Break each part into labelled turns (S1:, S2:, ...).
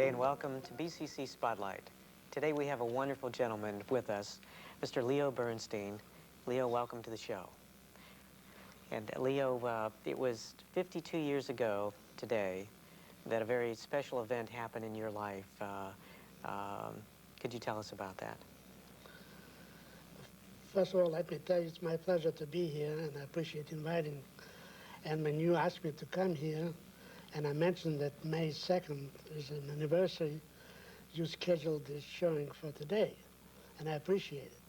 S1: day and welcome to BCC Spotlight. Today we have a wonderful gentleman with us, Mr. Leo Bernstein. Leo, welcome to the show. And Leo, it was 52 years ago today that a very special event happened in your life. Could you tell us about that?
S2: First of all, let me tell you it's my pleasure to be here, and I appreciate inviting. And when you asked me to come here, and I mentioned that May 2nd is an anniversary, you scheduled this showing for today, and I appreciate it.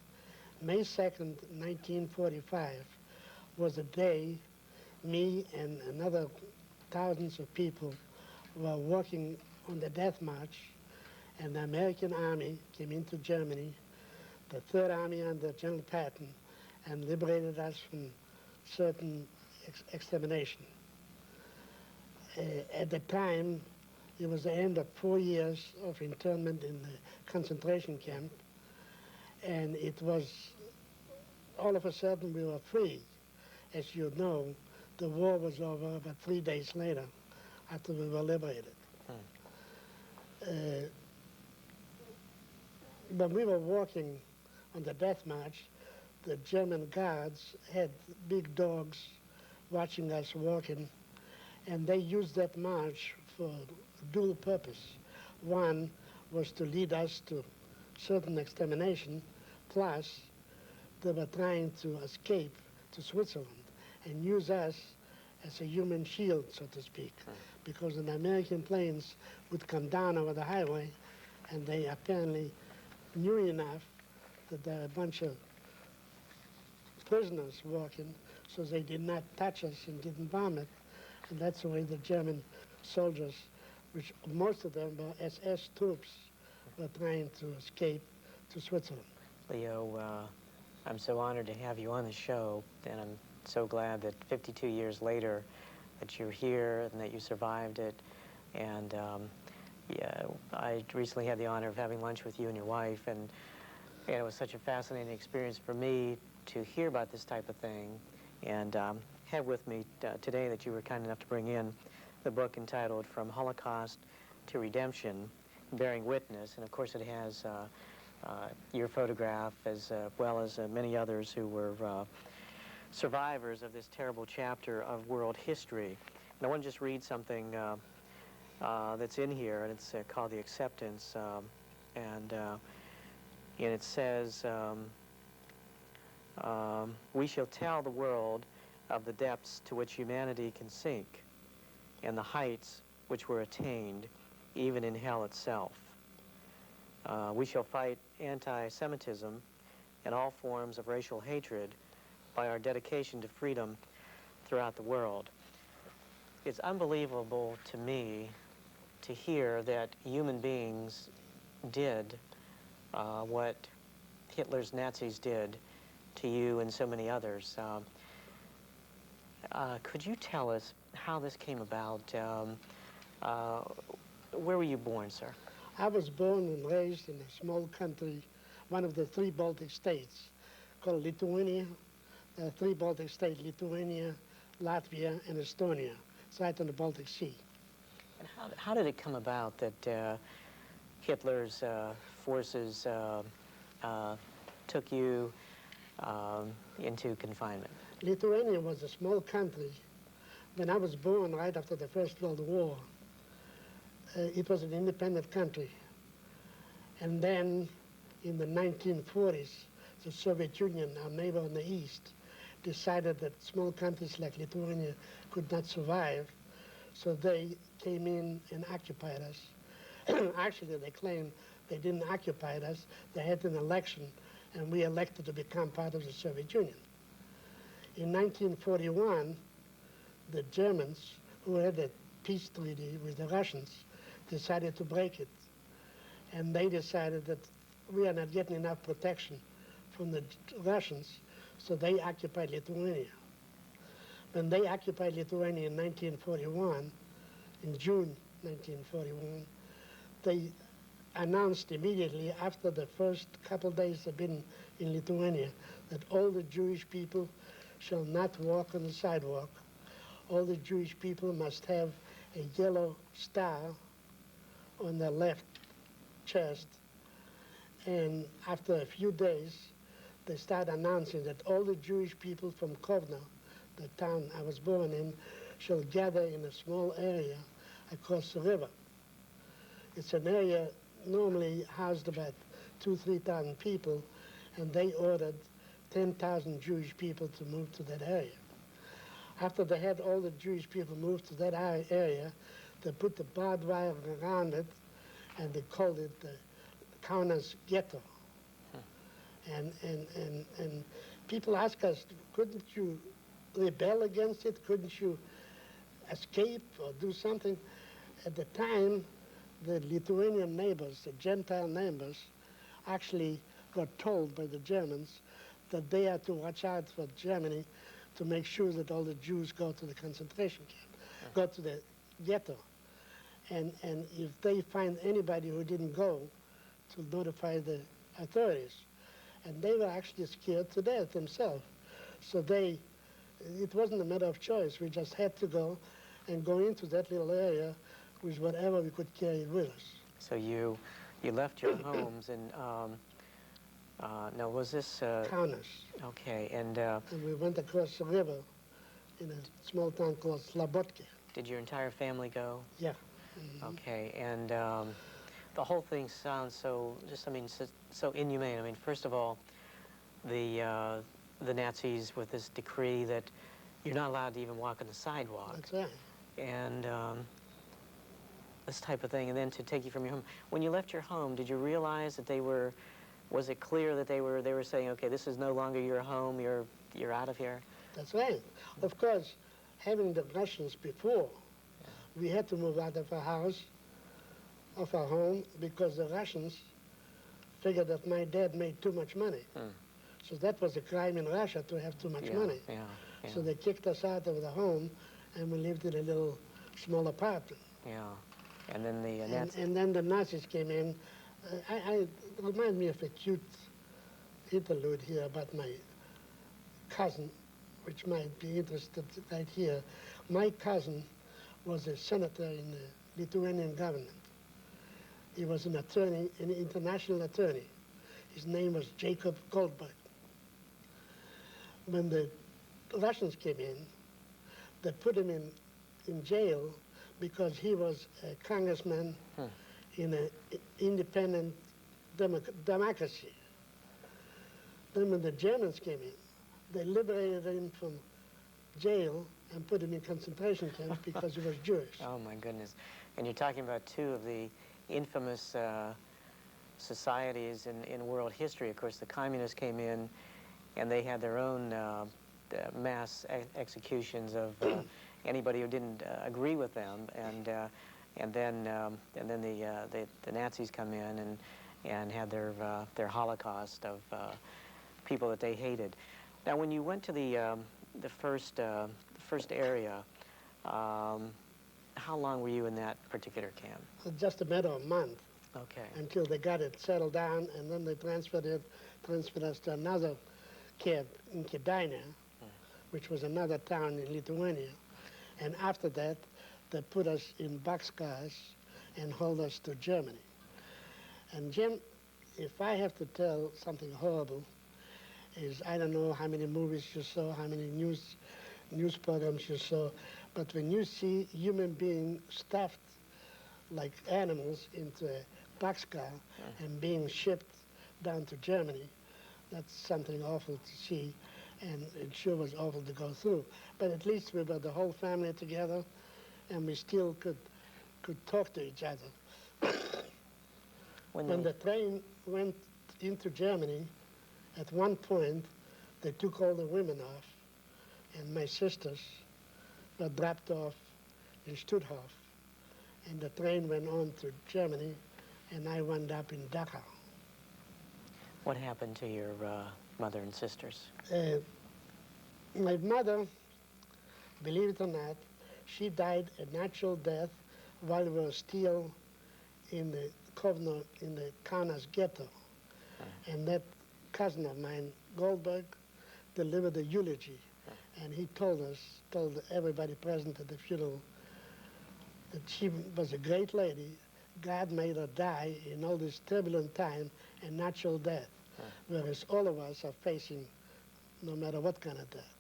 S2: May 2nd, 1945 was the day me and another thousands of people were walking on the death march, and the American army came into Germany, the Third Army under General Patton, and liberated us from certain extermination. At the time, it was the end of 4 years of internment in the concentration camp, and it was, all of a sudden, we were free. As you know, the war was over about 3 days later, after we were liberated. When we were walking on the death march, the German guards had big dogs watching us walking, and they used that march for dual purpose. One was to lead us to certain extermination, plus they were trying to escape to Switzerland and use us as a human shield, so to speak, because the American planes would come down over the highway, and they apparently knew enough that there were a bunch of prisoners walking, so they did not touch us and didn't bomb it. And that's the way the German soldiers, which most of them were SS troops, were trying to escape to Switzerland.
S1: Leo, I'm so honored to have you on the show, and I'm so glad that 52 years later that you're here and that you survived it. And yeah, I recently had the honor of having lunch with you and your wife, and it was such a fascinating experience for me to hear about this type of thing. And have with me today that you were kind enough to bring in the book entitled From Holocaust to Redemption, Bearing Witness. And of course it has your photograph as well as many others who were survivors of this terrible chapter of world history. And I want to just read something that's in here, and it's called The Acceptance. And it says, we shall tell the world of the depths to which humanity can sink and the heights which were attained even in hell itself. We shall fight anti-Semitism and all forms of racial hatred by our dedication to freedom throughout the world. It's unbelievable to me to hear that human beings did what Hitler's Nazis did to you and so many others. Could you tell us how this came about? Where were you born, sir?
S2: I was born and raised in a small country, one of the 3 Baltic states, called Lithuania. There are 3 Baltic states, Lithuania, Latvia, and Estonia. It's right on the Baltic Sea.
S1: And how did it come about that Hitler's forces took you into confinement?
S2: Lithuania was a small country. When I was born right after the First World War, it was an independent country. And then in the 1940s, the Soviet Union, our neighbor in the east, decided that small countries like Lithuania could not survive, so they came in and occupied us. Actually, they claimed they didn't occupy us. They had an election, and we elected to become part of the Soviet Union. In 1941, the Germans, who had a peace treaty with the Russians, decided to break it. And they decided that we are not getting enough protection from the Russians, so they occupied Lithuania. When they occupied Lithuania in 1941, in June 1941, they announced immediately after the first couple days they've been in Lithuania that all the Jewish people shall not walk on the sidewalk. All the Jewish people must have a yellow star on their left chest. And after a few days, they started announcing that all the Jewish people from Kovno, the town I was born in, shall gather in a small area across the river. It's an area normally housed about 3,000 people, and they ordered 10,000 Jewish people to move to that area. After they had all the Jewish people move to that area, they put the barbed wire around it, and they called it the Kaunas Ghetto. And people ask us, couldn't you rebel against it? Couldn't you escape or do something? At the time, the Lithuanian neighbors, the Gentile neighbors, actually got told by the Germans that they had to watch out for Germany to make sure that all the Jews go to the concentration camp, go to the ghetto. And if they find anybody who didn't go, to notify the authorities. And they were actually scared to death themselves. So it wasn't a matter of choice. We just had to go and go into that little area with whatever we could carry with us.
S1: So you left your homes and now was this
S2: Kaunas.
S1: okay? And
S2: we went across the river in a small town called Slobodka.
S1: did your entire family go?
S2: Yeah.
S1: Okay, and the whole thing sounds so so inhumane. I mean, first of all, the Nazis with this decree that you're not allowed to even walk on the sidewalk.
S2: That's right.
S1: And this type of thing, and then to take you from your home. When you left your home, did you realize that was it clear that they were saying, okay, this is no longer your home, you're out of here?
S2: That's right. Of course, having the Russians before, we had to move out of our house, of our home, because the Russians figured that my dad made too much money. So that was a crime in Russia, to have too much money.
S1: Yeah.
S2: So they kicked us out of the home, and we lived in a little small apartment.
S1: Yeah. And then the Nazis...
S2: And then the Nazis came in. It reminds me of a cute interlude here about my cousin, which might be interested right here. My cousin was a senator in the Lithuanian government. He was an attorney, an international attorney. His name was Jacob Goldberg. When the Russians came in, they put him in jail because he was a congressman in an independent democracy. Then when the Germans came in, they liberated him from jail and put him in concentration camps because he was Jewish.
S1: Oh, my goodness. And you're talking about two of the infamous societies in world history. Of course, the communists came in, and they had their own mass executions of anybody who didn't agree with them, and then the Nazis come in and had their Holocaust of people that they hated. Now, when you went to the first area, how long were you in that particular camp?
S2: Just a matter of a month.
S1: Okay.
S2: Until they got it settled down, and then they transferred us to another camp in Kėdainiai, which was another town in Lithuania. And after that, they put us in boxcars and hauled us to Germany. And Jim, if I have to tell something horrible, is I don't know how many movies you saw, how many news programs you saw, but when you see human beings stuffed like animals into a boxcar and being shipped down to Germany, that's something awful to see, and it sure was awful to go through. But at least we were the whole family together, and we still could talk to each other. When the train went into Germany, at one point, they took all the women off, and my sisters were dropped off in Stutthof, and the train went on to Germany, and I wound up in Dachau.
S1: What happened to your mother and sisters?
S2: My mother, believe it or not, she died a natural death while we were still in the Kovno, in the Kaunas ghetto. And that cousin of mine, Goldberg, delivered a eulogy. And he told everybody present at the funeral, that she was a great lady, God made her die in all this turbulent time and natural death, whereas all of us are facing no matter what kind of death.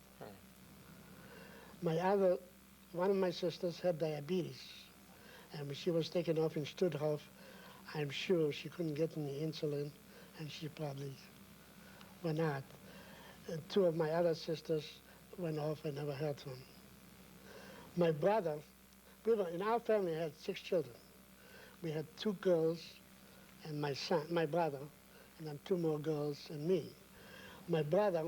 S2: One of my sisters had diabetes, and when she was taken off in Stutthof, I'm sure she couldn't get any insulin, and she probably went out. And two of my other sisters went off and never heard from. My brother, in our family had 6 children. We had 2 girls and my brother, and then 2 more girls and me. My brother,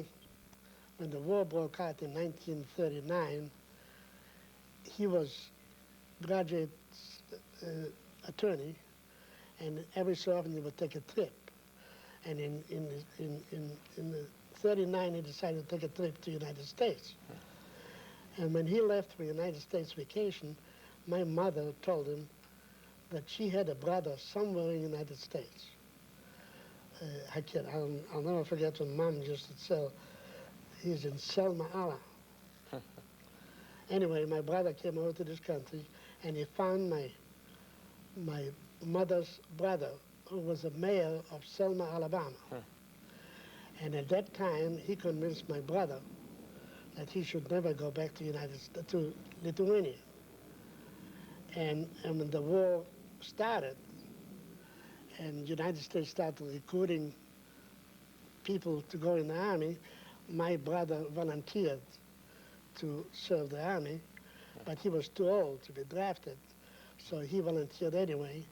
S2: when the war broke out in 1939, he was graduate attorney, and every so often he would take a trip. And in 39, he decided to take a trip to the United States. And when he left for United States vacation, my mother told him that she had a brother somewhere in the United States. I'll never forget when Mom used to tell, he's in Selma, Allah. Anyway, my brother came over to this country, and he found my mother's brother, who was a mayor of Selma, Alabama. And at that time, he convinced my brother that he should never go back to Lithuania. And when the war started, and the United States started recruiting people to go in the army, my brother volunteered to serve the army, but he was too old to be drafted, so he volunteered anyway.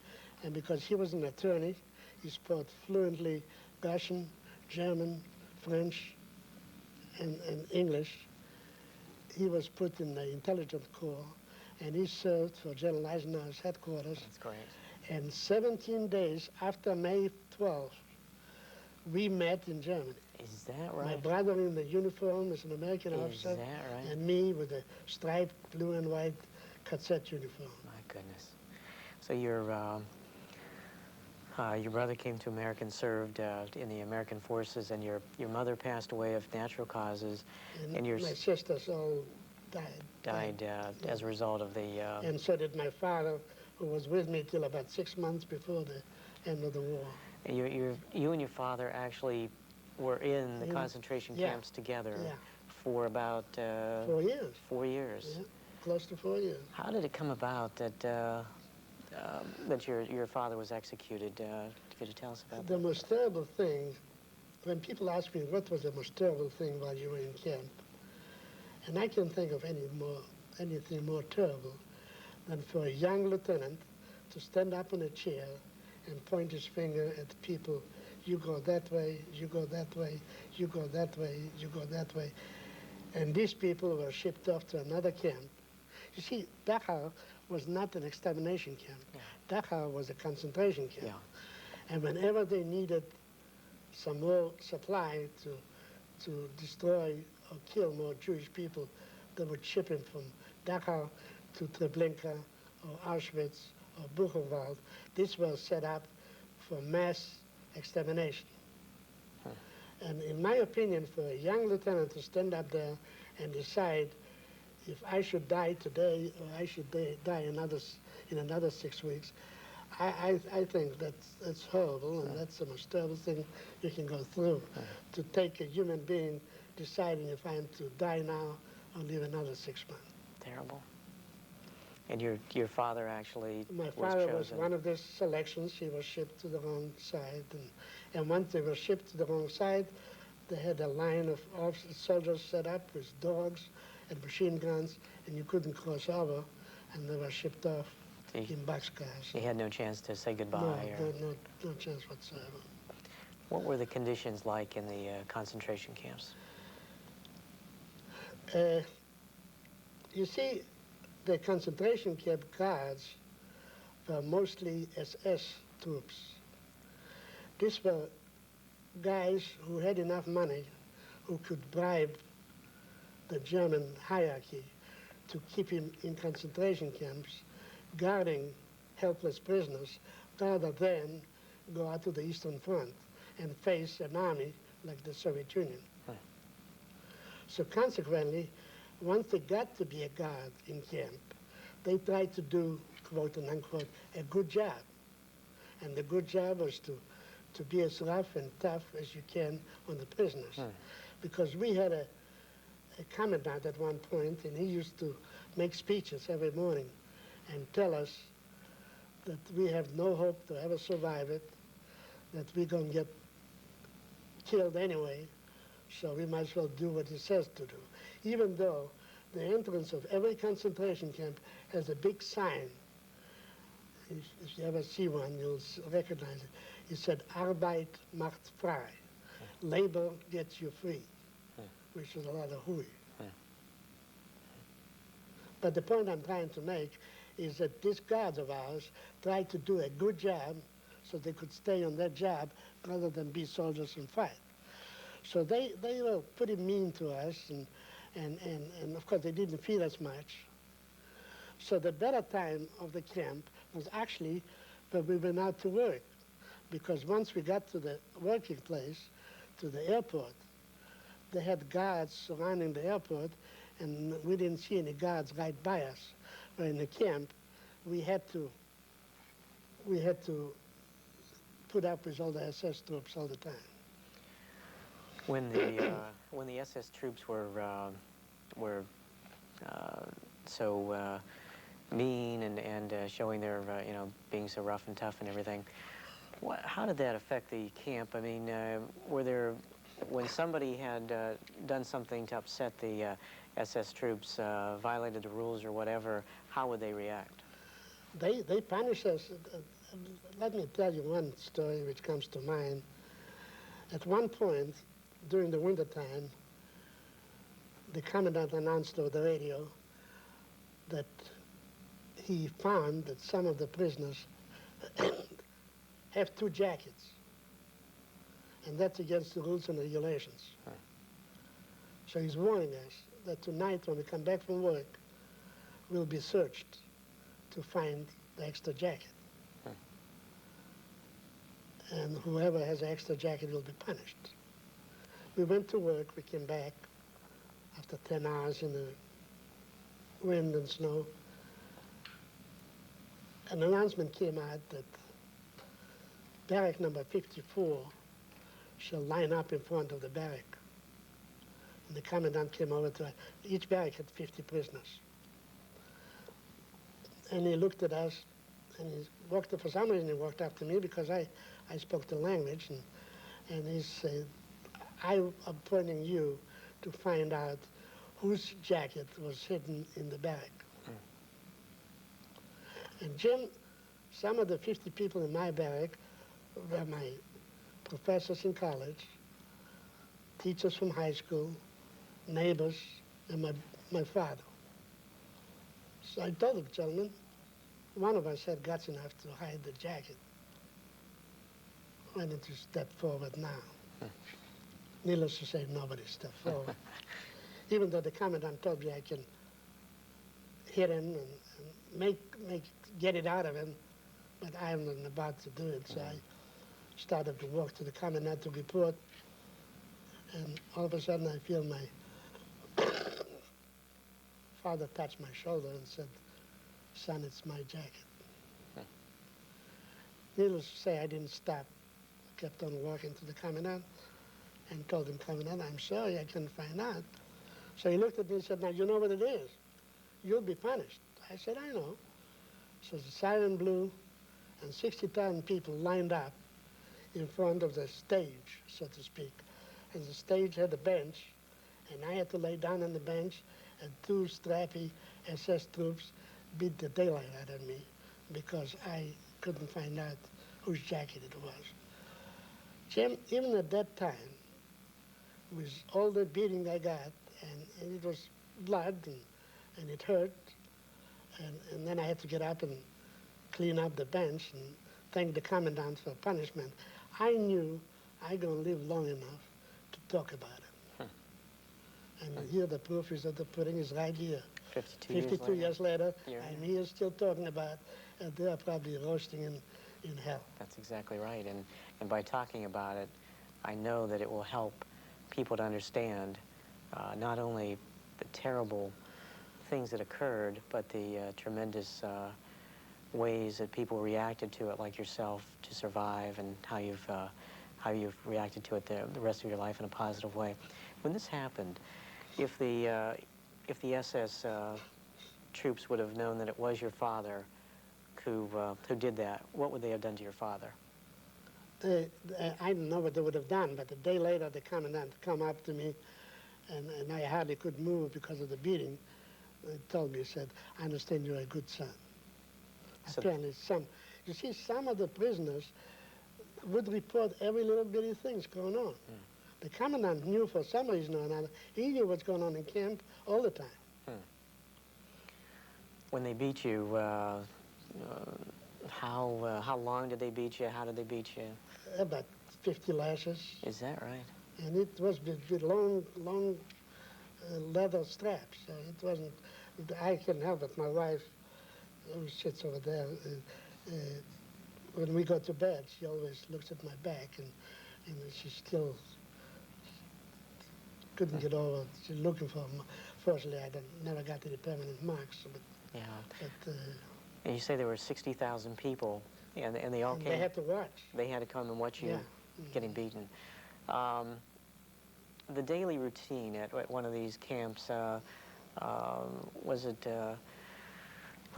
S2: And because he was an attorney, he spoke fluently Russian, German, French, and English. He was put in the intelligence corps, and he served for General Eisenhower's headquarters.
S1: That's great.
S2: And 17 days after May 12th, we met in Germany.
S1: Is that right?
S2: My brother in the uniform as an American officer,
S1: Is that right?
S2: and me with a striped blue and white cassette uniform.
S1: My goodness. So your brother came to America and served in the American forces, and your mother passed away of natural causes, and your
S2: my sisters all died.
S1: As a result of the...
S2: And so did my father, who was with me till about 6 months before the end of the war.
S1: And you and your father actually were in the concentration camps together for about...
S2: 4 years.
S1: 4 years.
S2: Yeah, close to 4 years.
S1: How did it come about that that your father was executed? Could you tell us about that?
S2: The most terrible thing, when people ask me what was the most terrible thing while you were in camp, and I can't think of anything more terrible than for a young lieutenant to stand up in a chair and point his finger at people. You go that way, you go that way, you go that way, you go that way. And these people were shipped off to another camp. You see, Dachau was not an extermination camp. Yeah. Dachau was a concentration camp. Yeah. And whenever they needed some more supply to destroy or kill more Jewish people, they would ship him from Dachau to Treblinka or Auschwitz or Buchenwald. This was set up for mass extermination. And in my opinion, for a young lieutenant to stand up there and decide if I should die today or I should die in another 6 weeks, I think that's horrible, and that's the most terrible thing you can go through, to take a human being deciding if I'm to die now or live another 6 months.
S1: Terrible. And your father actually
S2: My father was one of these selections. He was shipped to the wrong side. And once they were shipped to the wrong side, they had a line of soldiers set up with dogs and machine guns, and you couldn't cross over, and they were shipped off in boxcars.
S1: He had no chance to say goodbye?
S2: No chance whatsoever.
S1: What were the conditions like in the concentration camps?
S2: You see, the concentration camp guards were mostly SS troops. These were guys who had enough money, who could bribe the German hierarchy to keep him in concentration camps, guarding helpless prisoners, rather than go out to the Eastern Front and face an army like the Soviet Union. So consequently, once they got to be a guard in camp, they tried to do, quote and unquote, a good job. And the good job was to be as rough and tough as you can on the prisoners. Because we had a commandant at one point, and he used to make speeches every morning and tell us that we have no hope to ever survive it, that we're going to get killed anyway, so we might as well do what he says to do. Even though the entrance of every concentration camp has a big sign. If you ever see one, you'll recognize it. It said, Arbeit macht frei. Labor gets you free, which is a lot of hooey. But the point I'm trying to make is that these guards of ours tried to do a good job so they could stay on their job rather than be soldiers and fight. So they were pretty mean to us, and of course they didn't feed us much. So the better time of the camp was actually when we went out to work, because once we got to the working place, to the airport, they had guards surrounding the airport, and we didn't see any guards right by us. But in the camp, we had to put up with all the SS troops all the time.
S1: When the SS troops were so mean and showing their being so rough and tough and everything, how did that affect the camp? I mean, were there, when somebody had done something to upset the SS troops, violated the rules or whatever, how would they react?
S2: They punished us. Let me tell you one story which comes to mind. At one point, during the wintertime, the commandant announced over the radio that he found that some of the prisoners have 2 jackets, and that's against the rules and regulations. So he's warning us that tonight when we come back from work, we'll be searched to find the extra jacket. And whoever has an extra jacket will be punished. We went to work, we came back after 10 hours in the wind and snow. An announcement came out that barrack number 54 shall line up in front of the barrack. And the commandant came over to us. Each barrack had 50 prisoners. And he looked at us, and he walked, for some reason he walked up to me because I spoke the language, and he said, I'm appointing you to find out whose jacket was hidden in the barrack. And Jim, some of the 50 people in my barrack were my professors in college, teachers from high school, neighbors, and my father. So I told the gentleman, one of us had guts enough to hide the jacket. Why don't you step forward now? Needless to say, nobody stepped forward. Even though the commandant told me I can hit him and get it out of him, but I wasn't about to do it. So I started to walk to the commandant to report, and all of a sudden I feel my father touched my shoulder and said, "Son, it's my jacket." Needless to say, I didn't stop. I kept on walking to the commandant and told him, "Commandant, I'm sorry, I couldn't find out." So he looked at me and said, "Now, you know what it is. You'll be punished." I said, "I know." So the siren blew, and 60,000 people lined up in front of the stage, so to speak. And the stage had a bench, and I had to lay down on the bench, and 2 strappy SS troops beat the daylight out of me because I couldn't find out whose jacket it was. Jim, even at that time, with all the beating I got, and it was blood, and it hurt, and then I had to get up and clean up the bench and thank the commandant for punishment. I knew I was going to live long enough to talk about it. And here the proof is that the pudding is right here. 52 years later, I'm here still talking about, and they are probably roasting in hell.
S1: That's exactly right. And by talking about it, I know that it will help people to understand not only the terrible things that occurred, but the tremendous ways that people reacted to it, like yourself, to survive, and how you've reacted to it the rest of your life in a positive way. When this happened, if the SS troops would have known that it was your father who did that, what would they have done to your father?
S2: I don't know what they would have done, but a day later the commandant come up to me, and I hardly could move because of the beating. He told me, he said, "I understand you're a good son."
S1: So,
S2: Apparently you see, some of the prisoners would report every little bitty things going on. The commandant knew for some reason or another, he knew what's going on in camp all the time.
S1: when they beat you, how long did they beat you? How did they beat you?
S2: About 50 lashes.
S1: Is that right?
S2: And it was with long, leather straps. It wasn't, I couldn't help it. My wife, who sits over there, when we go to bed, she always looks at my back, and she still couldn't get over. She's looking for them. Fortunately, I never got any permanent marks. But,
S1: Yeah.
S2: but
S1: And you say there were 60,000 people, and they all
S2: and
S1: came.
S2: they had to watch.
S1: They had to come and watch you
S2: Yeah.
S1: getting beaten. The daily routine at one of these camps, was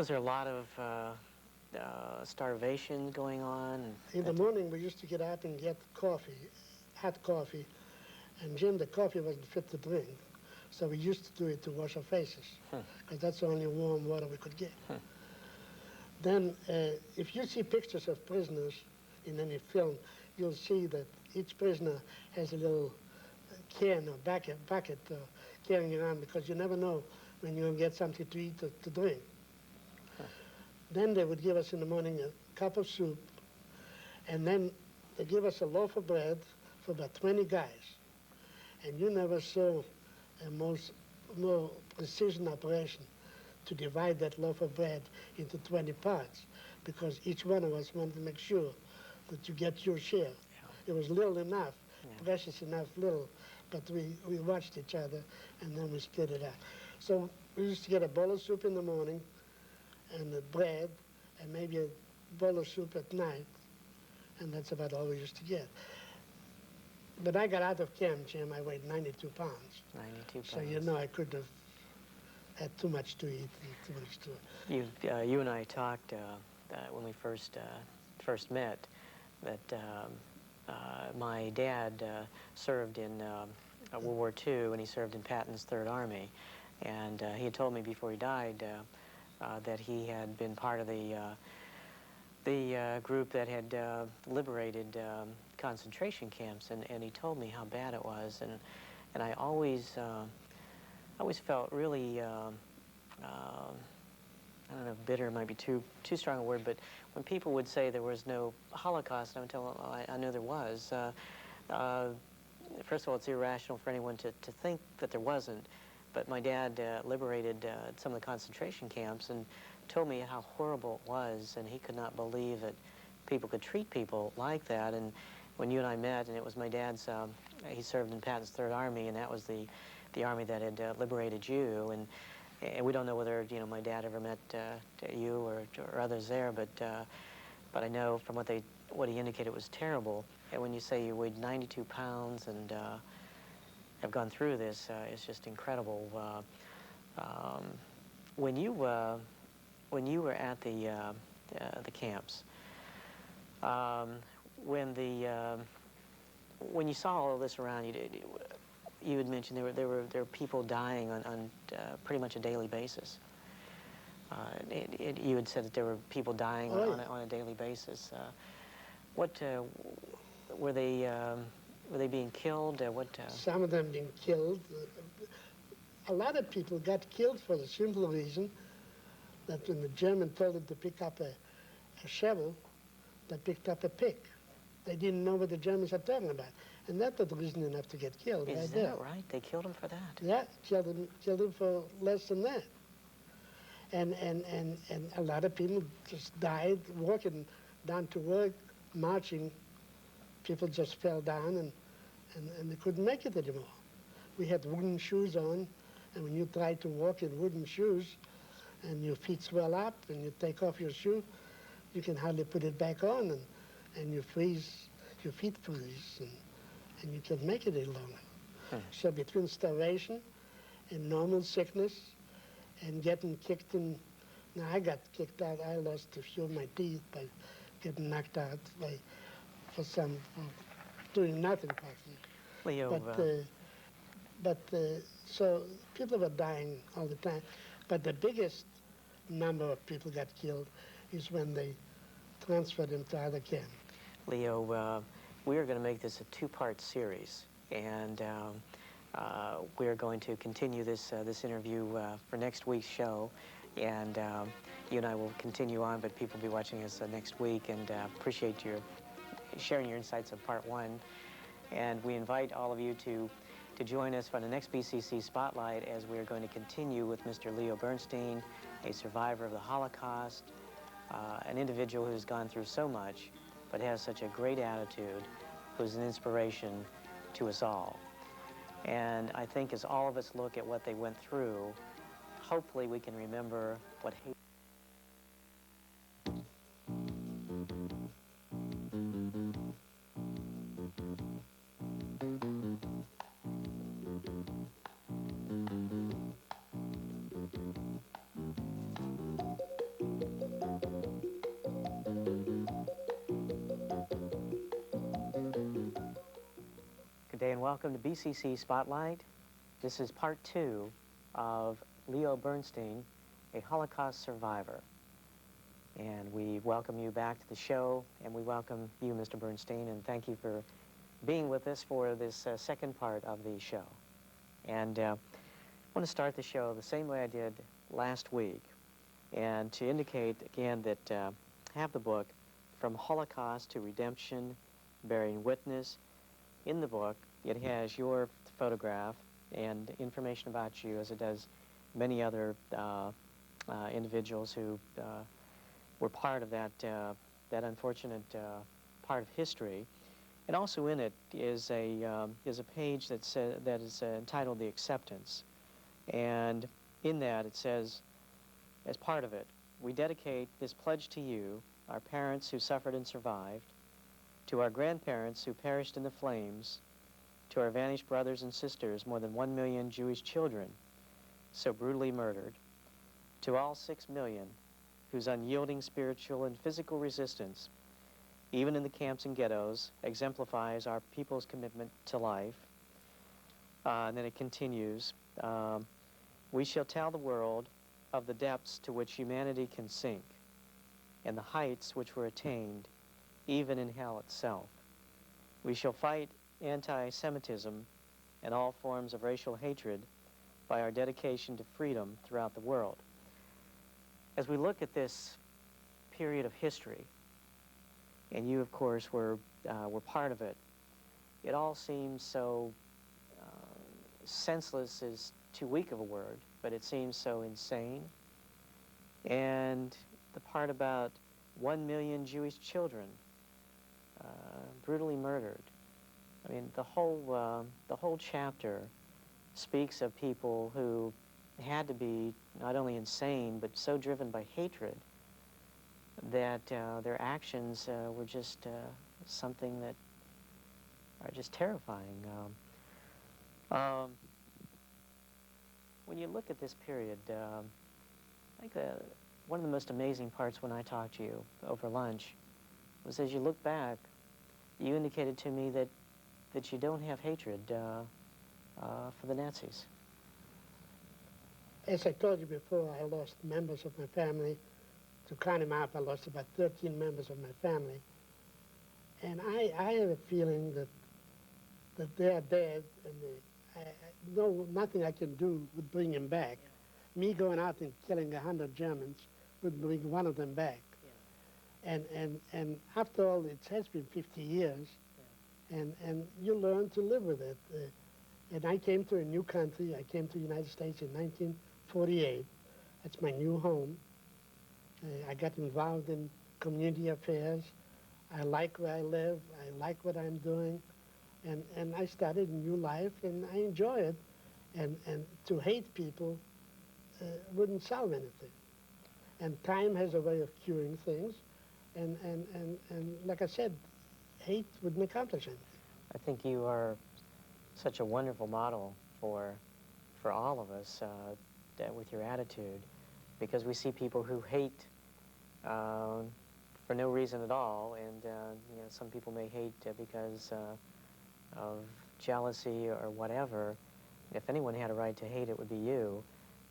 S1: there a lot of starvation going on?
S2: In the morning, we used to get up and get coffee, hot coffee, and Jim, the coffee wasn't fit to drink, so we used to do it to wash our faces, because that's the only warm water we could get. Then, if you see pictures of prisoners in any film, you'll see that each prisoner has a little can or bucket carrying around, because you never know when you're going to get something to eat or to drink. Then they would give us in the morning a cup of soup, and then they give us a loaf of bread for about 20 guys. And you never saw a more precision operation to divide that loaf of bread into 20 parts, because each one of us wanted to make sure that you get your share. Yeah. It was little enough, precious enough little, but we watched each other, and then we split it out. So we used to get a bowl of soup in the morning, and the bread, and maybe a bowl of soup at night, and that's about all we used to get. But I got out of camp, Jim, I weighed 92 pounds.
S1: 92 pounds.
S2: So you know I could have had too much to eat and too much to...
S1: You and I talked when we first met, that my dad served in World War II, and he served in Patton's Third Army. And he had told me before he died that he had been part of the group that had liberated concentration camps, and he told me how bad it was, and I always felt really I don't know if bitter might be too strong a word, but when people would say there was no Holocaust, I would tell them, I know there was. First of all, it's irrational for anyone to think that there wasn't, but my dad liberated some of the concentration camps and told me how horrible it was, and he could not believe that people could treat people like that. And when you and I met, and it was my dad's, he served in Patton's Third Army, and that was the army that had liberated you. And we don't know whether my dad ever met you or others there, but I know from what he indicated, it was terrible. And when you say you weighed 92 pounds and have gone through this, it's just incredible. When you were at the camps, when you saw all of this around you, you had mentioned there were people dying on pretty much a daily basis. You had said that there were people dying on a daily basis. What were they being killed?
S2: Some of them being killed. A lot of people got killed for the simple reason that when the German told them to pick up a shovel, they picked up a pick. They didn't know what the Germans were talking about. And that was reason enough to get killed.
S1: Is that right? They killed him for that?
S2: Yeah, killed him for less than that. And a lot of people just died walking down to work, marching. People just fell down and they couldn't make it anymore. We had wooden shoes on, and when you try to walk in wooden shoes and your feet swell up and you take off your shoe, you can hardly put it back on, and you freeze, your feet freeze, and you can make it any longer. So between starvation and normal sickness and getting kicked in, now I got kicked out. I lost a few of my teeth by getting knocked out for doing nothing practically.
S1: Leo,
S2: So people were dying all the time. But the biggest number of people got killed is when they transferred them to other camps.
S1: Leo, we are going to make this a two-part series, and we are going to continue this interview for next week's show, and you and I will continue on, but people will be watching us next week, and appreciate your sharing your insights of part one. And we invite all of you to join us for the next BCC Spotlight, as we are going to continue with Mr. Leo Bernstein, a survivor of the Holocaust, an individual who's gone through so much, but has such a great attitude, who's an inspiration to us all. And I think as all of us look at what they went through, hopefully we can remember what hate. Good day and welcome to BCC Spotlight. This is part two of Leo Bernstein, a Holocaust survivor. And we welcome you back to the show, and we welcome you, Mr. Bernstein, and thank you for being with us for this second part of the show. And I want to start the show the same way I did last week, and to indicate again that I have the book, From Holocaust to Redemption, Bearing Witness. In the book, it has your photograph and information about you, as it does many other individuals who were part of that unfortunate part of history. And also in it is a page that is entitled "The Acceptance," and in that it says, as part of it, we dedicate this pledge to you, our parents who suffered and survived, to our grandparents who perished in the flames, to our vanished brothers and sisters, more than 1 million Jewish children so brutally murdered, to all 6 million whose unyielding spiritual and physical resistance, even in the camps and ghettos, exemplifies our people's commitment to life. And then it continues, we shall tell the world of the depths to which humanity can sink and the heights which were attained even in hell itself. We shall fight anti-Semitism and all forms of racial hatred by our dedication to freedom throughout the world. As we look at this period of history, and you, of course, were part of it, it all seems so senseless is too weak of a word, but it seems so insane. And the part about 1 million Jewish children brutally murdered. I mean, the whole chapter speaks of people who had to be not only insane, but so driven by hatred that their actions were just something that are just terrifying. When you look at this period, I think one of the most amazing parts when I talked to you over lunch was, as you look back, you indicated to me that you don't have hatred for the Nazis.
S2: As I told you before, I lost members of my family. To count them up, I lost about 13 members of my family. And I have a feeling that they are dead, and nothing I can do would bring them back. Yeah. Me going out and killing 100 Germans would bring one of them back. Yeah. And after all, it has been 50 years, yeah. and you learn to live with it. And I came to a new country. I came to the United States in 1948. That's my new home. I got involved in community affairs. I like where I live. I like what I'm doing. And I started a new life, and I enjoy it. And to hate people wouldn't solve anything. And time has a way of curing things. and like I said, hate wouldn't accomplish anything.
S1: I think you are such a wonderful model for all of us with your attitude, because we see people who hate uh, for no reason at all, and you know, some people may hate because of jealousy or whatever. If anyone had a right to hate, it would be you,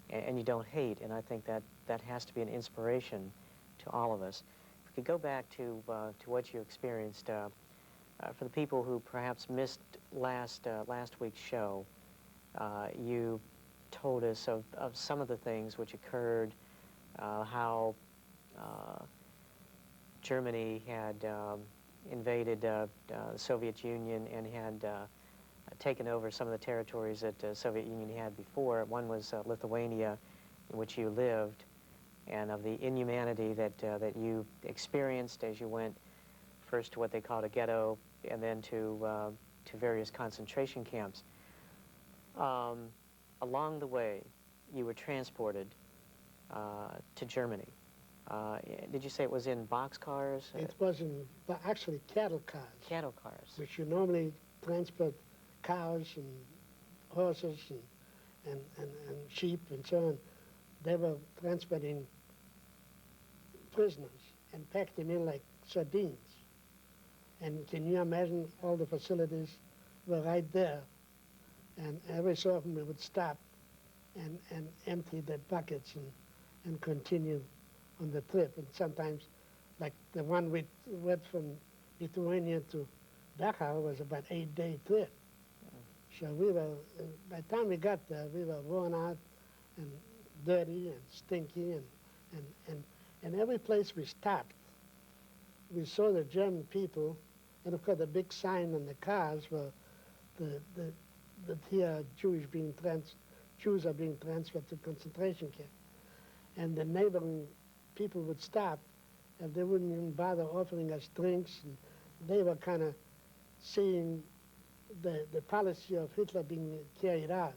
S1: and you don't hate, and I think that that has to be an inspiration to all of us. If we could go back to what you experienced, for the people who perhaps missed last week's show, you told us of some of the things which occurred, how Germany had invaded the Soviet Union and had taken over some of the territories that the Soviet Union had before. One was Lithuania, in which you lived, and of the inhumanity that you experienced as you went first to what they called a ghetto and then to various concentration camps. Along the way, you were transported to Germany. Did you say it was in boxcars?
S2: It was actually cattle cars,
S1: Cattle cars.
S2: which you normally transport cows and horses and sheep and so on. They were transporting prisoners and packed them in like sardines. And can you imagine all the facilities were right there? And every so often we would stop and empty the buckets and continue on the trip. And sometimes, like the one we went from Lithuania to Dachau was about 8-day trip. So we were, by the time we got there, we were worn out and dirty and stinky, and every place we stopped, we saw the German people, and of course the big sign on the cars were that here Jews are being transferred to concentration camp. And the neighboring people would stop, and they wouldn't even bother offering us drinks, and they were kind of seeing the policy of Hitler being carried out.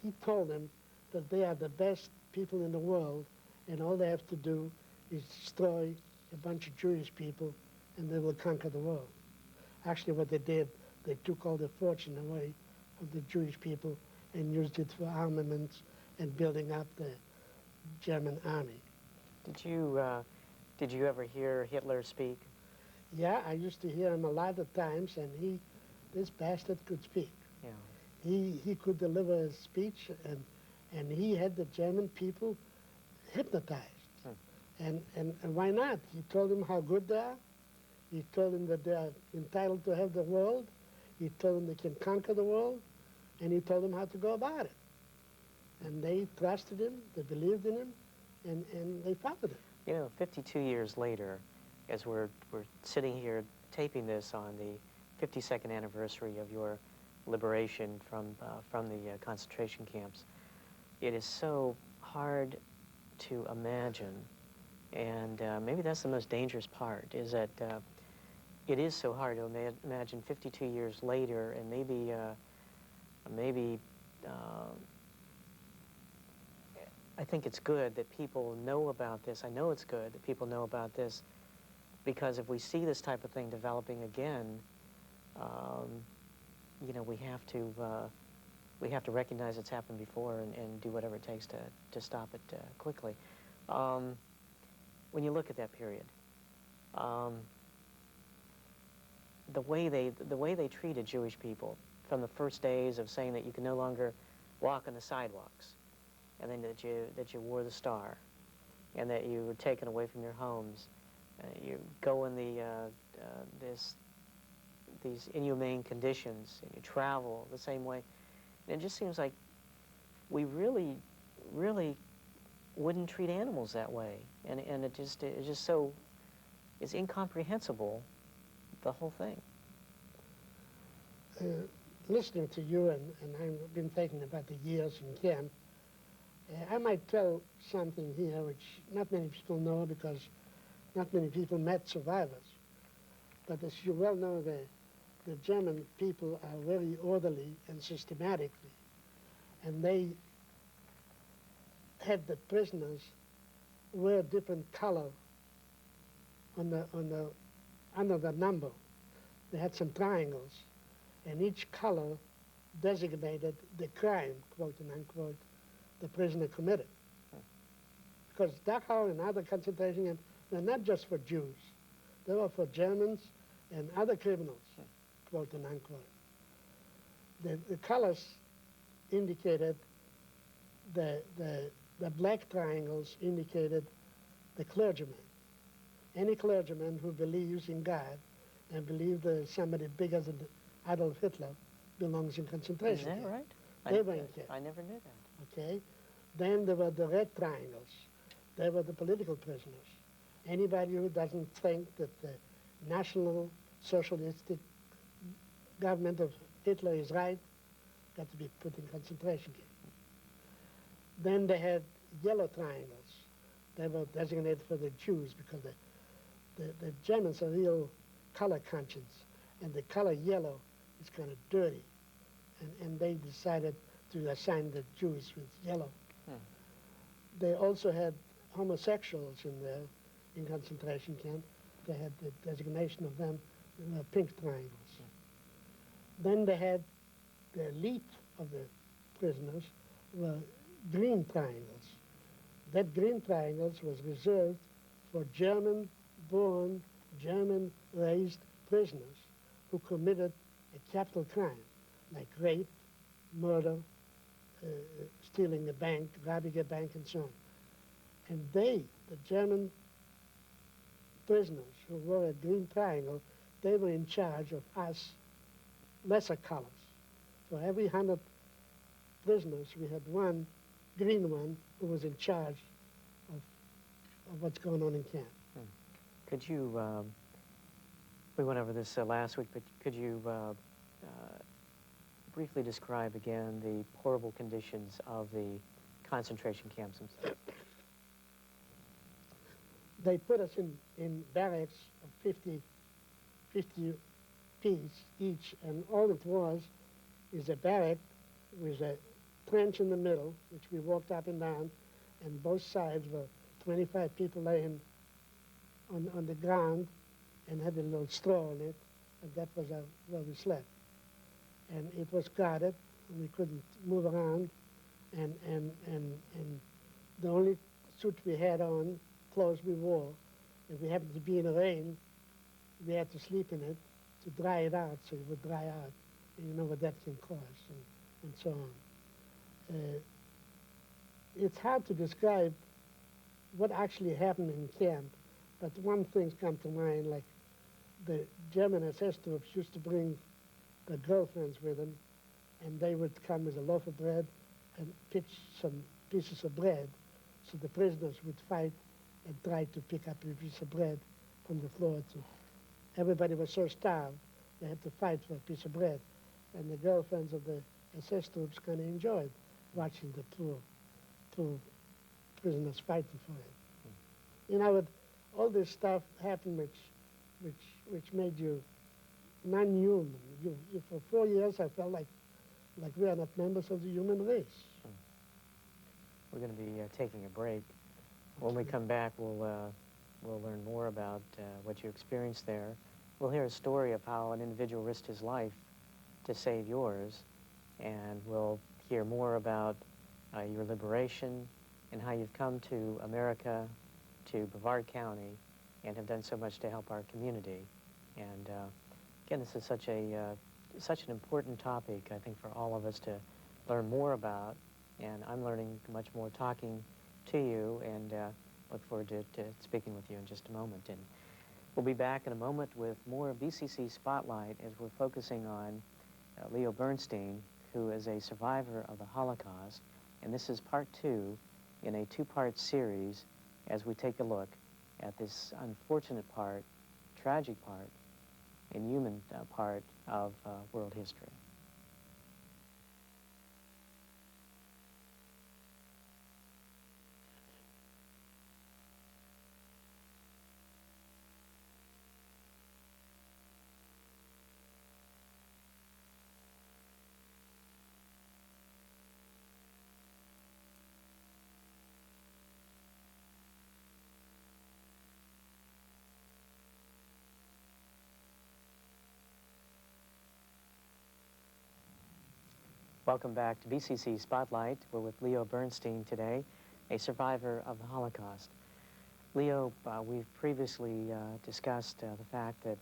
S2: He told them that they are the best people in the world, and all they have to do is destroy a bunch of Jewish people, and they will conquer the world. Actually, what they did, they took all the fortune away from the Jewish people and used it for armaments and building up the German army.
S1: Did you ever hear Hitler speak?
S2: Yeah, I used to hear him a lot of times, and this bastard could speak.
S1: Yeah.
S2: He could deliver a speech, and he had the German people hypnotized. And why not? He told them how good they are. He told them that they are entitled to have the world. He told them they can conquer the world. And he told them how to go about it. And they trusted him, they believed in him, and they followed him.
S1: You know, 52 years later, as we're sitting here taping this on the 52nd anniversary of your liberation from the concentration camps, it is so hard to imagine, and maybe that's the most dangerous part, is that it is so hard to imagine 52 years later, and maybe I think it's good that people know about this. I know it's good that people know about this, because if we see this type of thing developing again, you know, we have to recognize it's happened before and do whatever it takes to stop it quickly. When you look at that period, the way they treated Jewish people from the first days of saying that you can no longer walk on the sidewalks, and then that you wore the star, and that you were taken away from your homes, you go in these inhumane conditions, and you travel the same way. And it just seems like we really wouldn't treat animals that way, and it's just so, it's incomprehensible, the whole thing.
S2: Listening to you, and I've been thinking about the years in camp, I might tell something here which not many people know, because not many people met survivors. But as you well know, the German people are very orderly and systematically, and they had the prisoners wear different color under the number, they had some triangles, and each color designated the crime, quote and unquote, the prisoner committed. Because Dachau and other concentration camps were not just for Jews. They were for Germans and other criminals, quote and unquote. The colors indicated the black triangles indicated the clergyman. Any clergyman who believes in God and believes there's somebody bigger than Adolf Hitler belongs in concentration camp.
S1: Is that right?
S2: They were in camp.
S1: I never knew that.
S2: Okay? Then there were the red triangles. They were the political prisoners. Anybody who doesn't think that the National Socialistic government of Hitler is right got to be put in concentration camp. Then they had yellow triangles. They were designated for the Jews because the Germans are real color conscious, and the color yellow is kind of dirty. And they decided to assign the Jews with yellow. They also had homosexuals in there in concentration camp. They had the designation of them pink triangles. Then they had the elite of the prisoners were green triangles. That green triangles was reserved for German-born, German-raised prisoners who committed a capital crime, like rape, murder, stealing a bank, robbing a bank, and so on. And they, the German prisoners who wore a green triangle, they were in charge of us lesser colors. For every 100 prisoners, we had one green one who was in charge of what's going on in camp.
S1: Could you, we went over this last week, but could you briefly describe again the horrible conditions of the concentration camps themselves?
S2: They put us in barracks of 50 piece each, and all it was is a barrack with a trench in the middle, which we walked up and down, and both sides were 25 people laying on the ground and had a little straw in it, and that was where we slept. And it was guarded, and we couldn't move around, and the only suit we had on, clothes we wore, if we happened to be in the rain, we had to sleep in it to dry it out, so it would dry out. And you know what that can cause, and so on. It's hard to describe what actually happened in camp, but one thing's come to mind, like the German SS troops used to bring their girlfriends with them, and they would come with a loaf of bread and pitch some pieces of bread, so the prisoners would fight and try to pick up a piece of bread from the floor. Everybody was so starved, they had to fight for a piece of bread. And the girlfriends of the SS troops kind of enjoyed watching the two prisoners fighting for it. You know, all this stuff happened which made you non-human. For 4 years, I felt like we are not members of the human race.
S1: We're going to be taking a break. When we come back, we'll learn more about what you experienced there. We'll hear a story of how an individual risked his life to save yours, and we'll hear more about your liberation and how you've come to America, to Brevard County, and have done so much to help our community. And again, this is such an important topic, I think, for all of us to learn more about, and I'm learning much more talking to you, and look forward to speaking with you in just a moment. And we'll be back in a moment with more BCC Spotlight as we're focusing on Leo Bernstein, who is a survivor of the Holocaust, and this is part 2 in a 2-part series as we take a look at this unfortunate part, tragic part, and human part of world history. Welcome back to BCC Spotlight. We're with Leo Bernstein today, a survivor of the Holocaust. Leo, we've previously discussed the fact that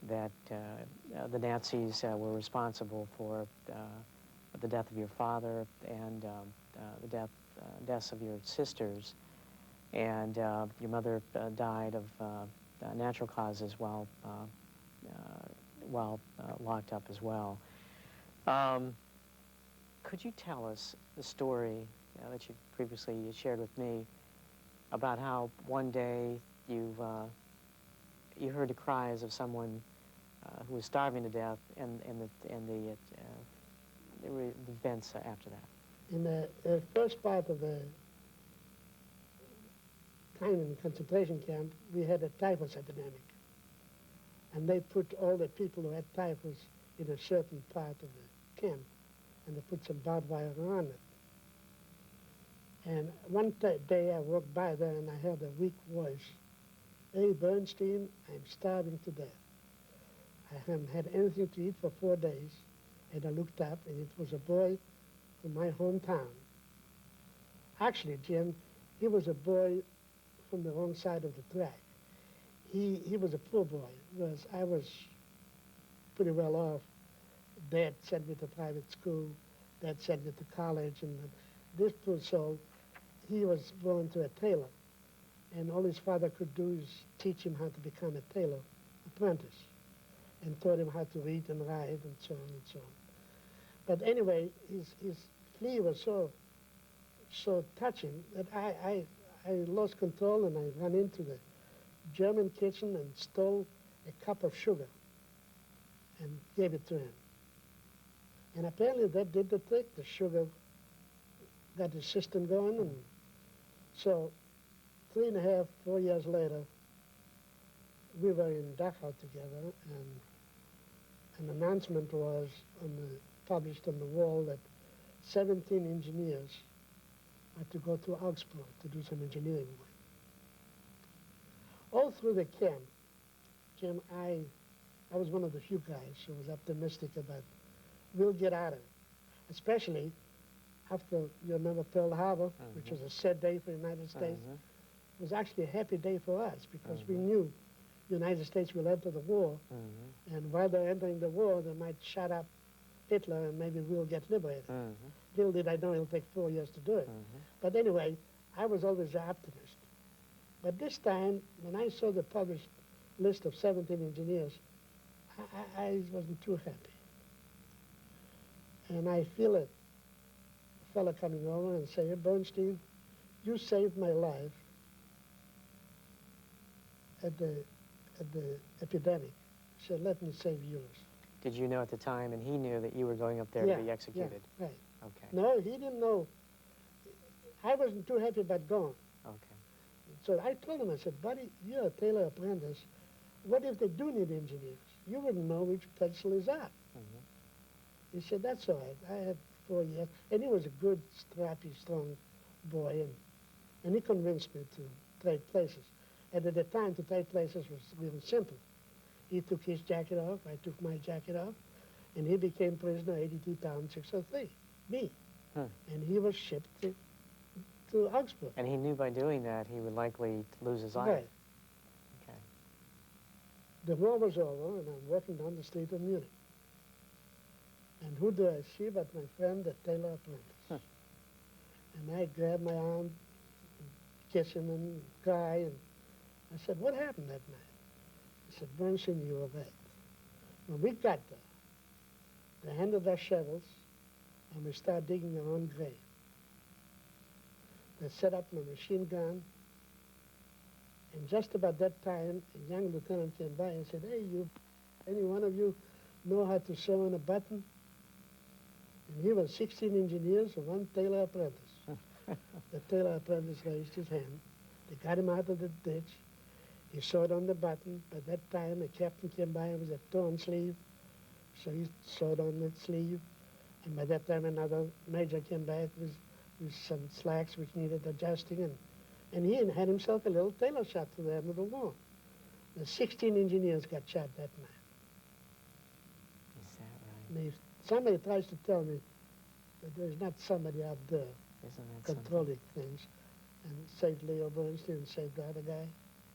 S1: the Nazis were responsible for the death of your father and the deaths of your sisters, and your mother died of natural causes while locked up as well. Could you tell us the story that you previously shared with me about how one day you heard the cries of someone who was starving to death, and the events after that?
S2: In the first part of the time in the concentration camp, we had a typhus epidemic. And they put all the people who had typhus in a certain part of the camp, and they put some barbed wire around it. And one day I walked by there and I heard a weak voice, "Hey, Bernstein, I'm starving to death. I haven't had anything to eat for 4 days." And I looked up, and it was a boy from my hometown. Actually, Jim, he was a boy from the wrong side of the track. He was a poor boy, whereas I was pretty well off. Dad sent me to private school. Dad sent me to college. And this poor soul, he was born to a tailor. And all his father could do is teach him how to become a tailor apprentice, and taught him how to read and write and so on and so on. But anyway, his plea was so touching that I lost control, and I ran into the German kitchen and stole a cup of sugar and gave it to him. And apparently that did the trick. The sugar got his system going. And so 3.5, 4 years later, we were in Dachau together, and an announcement was published on the wall that 17 engineers had to go to Augsburg to do some engineering work. All through the camp, Jim, I was one of the few guys who was optimistic about, we'll get out of it. Especially after, you remember Pearl Harbor, which was a sad day for the United States. It was actually a happy day for us, because we knew the United States will enter the war, and while they're entering the war, they might shut up Hitler and maybe we'll get liberated. Little did I know it'll take 4 years to do it. But anyway, I was always an optimist. But this time, when I saw the published list of 17 engineers, I wasn't too happy. And I feel a fellow coming over and say, "Hey, Bernstein, you saved my life at the epidemic. So let me save yours."
S1: Did you know at the time, and he knew, that you were going up there to be executed?
S2: Yeah, right.
S1: Okay.
S2: No, he didn't know. I wasn't too happy about going.
S1: Okay.
S2: So I told him, I said, "Buddy, you're a tailor apprentice. What if they do need engineers? You wouldn't know which pencil is up." He said, "That's all right. I had 4 years." And he was a good, strappy, strong boy, and he convinced me to trade places. And at the time, to trade places was really simple. He took his jacket off, I took my jacket off, and he became prisoner 82,603, me. And he was shipped to Augsburg.
S1: And he knew by doing that he would likely lose his life.
S2: Right.
S1: Okay.
S2: The war was over, and I'm walking down the street of Munich. And who do I see but my friend, the tailor apprentice? And I grabbed my arm, kiss him and cry, and I said, "What happened that night?" He said, "Bernstein, you were right. When we got there, they handed us shovels, and we started digging our own grave. They set up my machine gun, and just about that time, a young lieutenant came by and said, "Hey, any one of you know how to sew on a button?" And here were 16 engineers and one tailor apprentice. The tailor apprentice raised his hand. They got him out of the ditch. He sewed on the button. By that time, a captain came by and was a torn sleeve, so he sewed on the sleeve. And by that time, another major came back with some slacks which needed adjusting, and he had himself a little tailor shop to the end of the war. The 16 engineers got shot that night.
S1: Is that right?
S2: And if somebody tries to tell me But there's not somebody out there
S1: Isn't that something?
S2: controlling things. And saved Leo Bernstein and saved the other guy.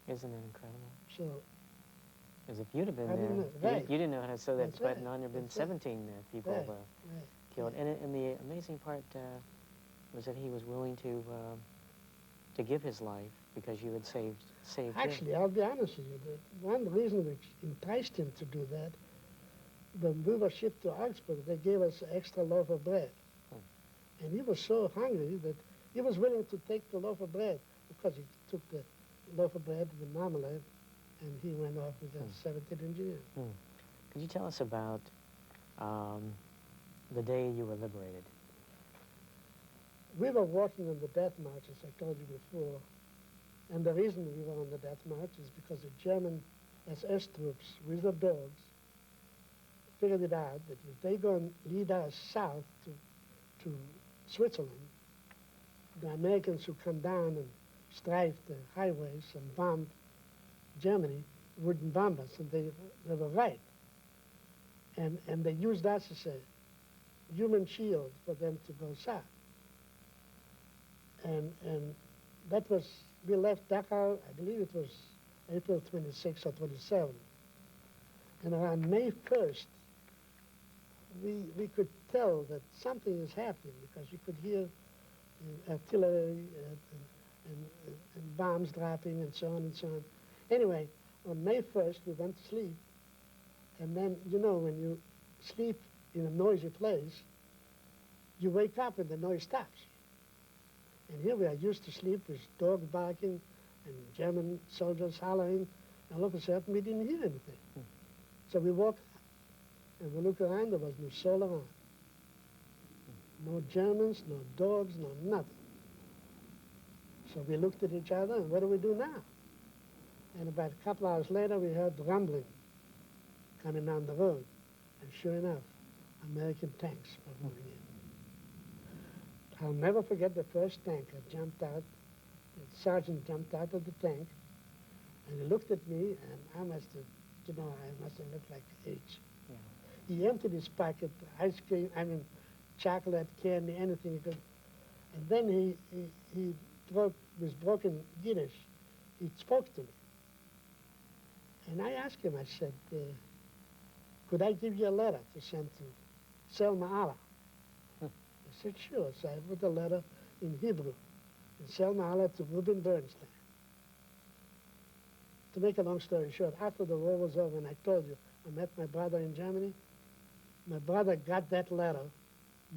S1: Isn't it incredible?
S2: So
S1: Because if you'd have been
S2: I
S1: there,
S2: didn't know.
S1: you,
S2: Right.
S1: you didn't know how to sew that
S2: That's
S1: button
S2: right.
S1: on. There'd been
S2: That's right.
S1: 17 people
S2: Right. Right.
S1: killed. And the amazing part was that he was willing to give his life because you had saved him.
S2: Actually, I'll be honest with you. One reason which enticed him to do that, when we were shipped to Augsburg, they gave us an extra loaf of bread. And he was so hungry that he was willing to take the loaf of bread because he took the loaf of bread with marmalade, and he went off with a 17th engineer.
S1: Could you tell us about the day you were liberated?
S2: We were walking on the death march, as I told you before, and the reason we were on the death march is because the German SS troops, with the dogs, figured it out that if they go and lead us south to Switzerland, the Americans who come down and strife the highways and bomb Germany wouldn't bomb us, and they were right. And they used us as a human shield for them to go south. And that was, we left Dachau, I believe it was April 26 or 27. And around May 1st, we could tell that something is happening because you could hear artillery and bombs dropping and so on and so on. Anyway, on May 1st, we went to sleep. And then, you know, when you sleep in a noisy place, you wake up and the noise stops. And here we are used to sleep with dogs barking and German soldiers hollering, and all of a sudden we didn't hear anything. So we woke up and we looked around, there was no soul around. No Germans, no dogs, no nothing. So we looked at each other, and what do we do now? And about a couple hours later, we heard rumbling coming down the road. And sure enough, American tanks were moving in. I'll never forget the first tanker jumped out. The sergeant jumped out of the tank, and he looked at me, and I must have looked like H. Yeah. He emptied his pocket, ice cream, chocolate, candy, anything he could. And then he spoke with broken Yiddish. He spoke to me. And I asked him, I said, could I give you a letter to send to Selma Allah? I said, sure. So I wrote a letter in Hebrew, in Selma Allah to Leo Bernstein. To make a long story short, after the war was over, and I told you, I met my brother in Germany, my brother got that letter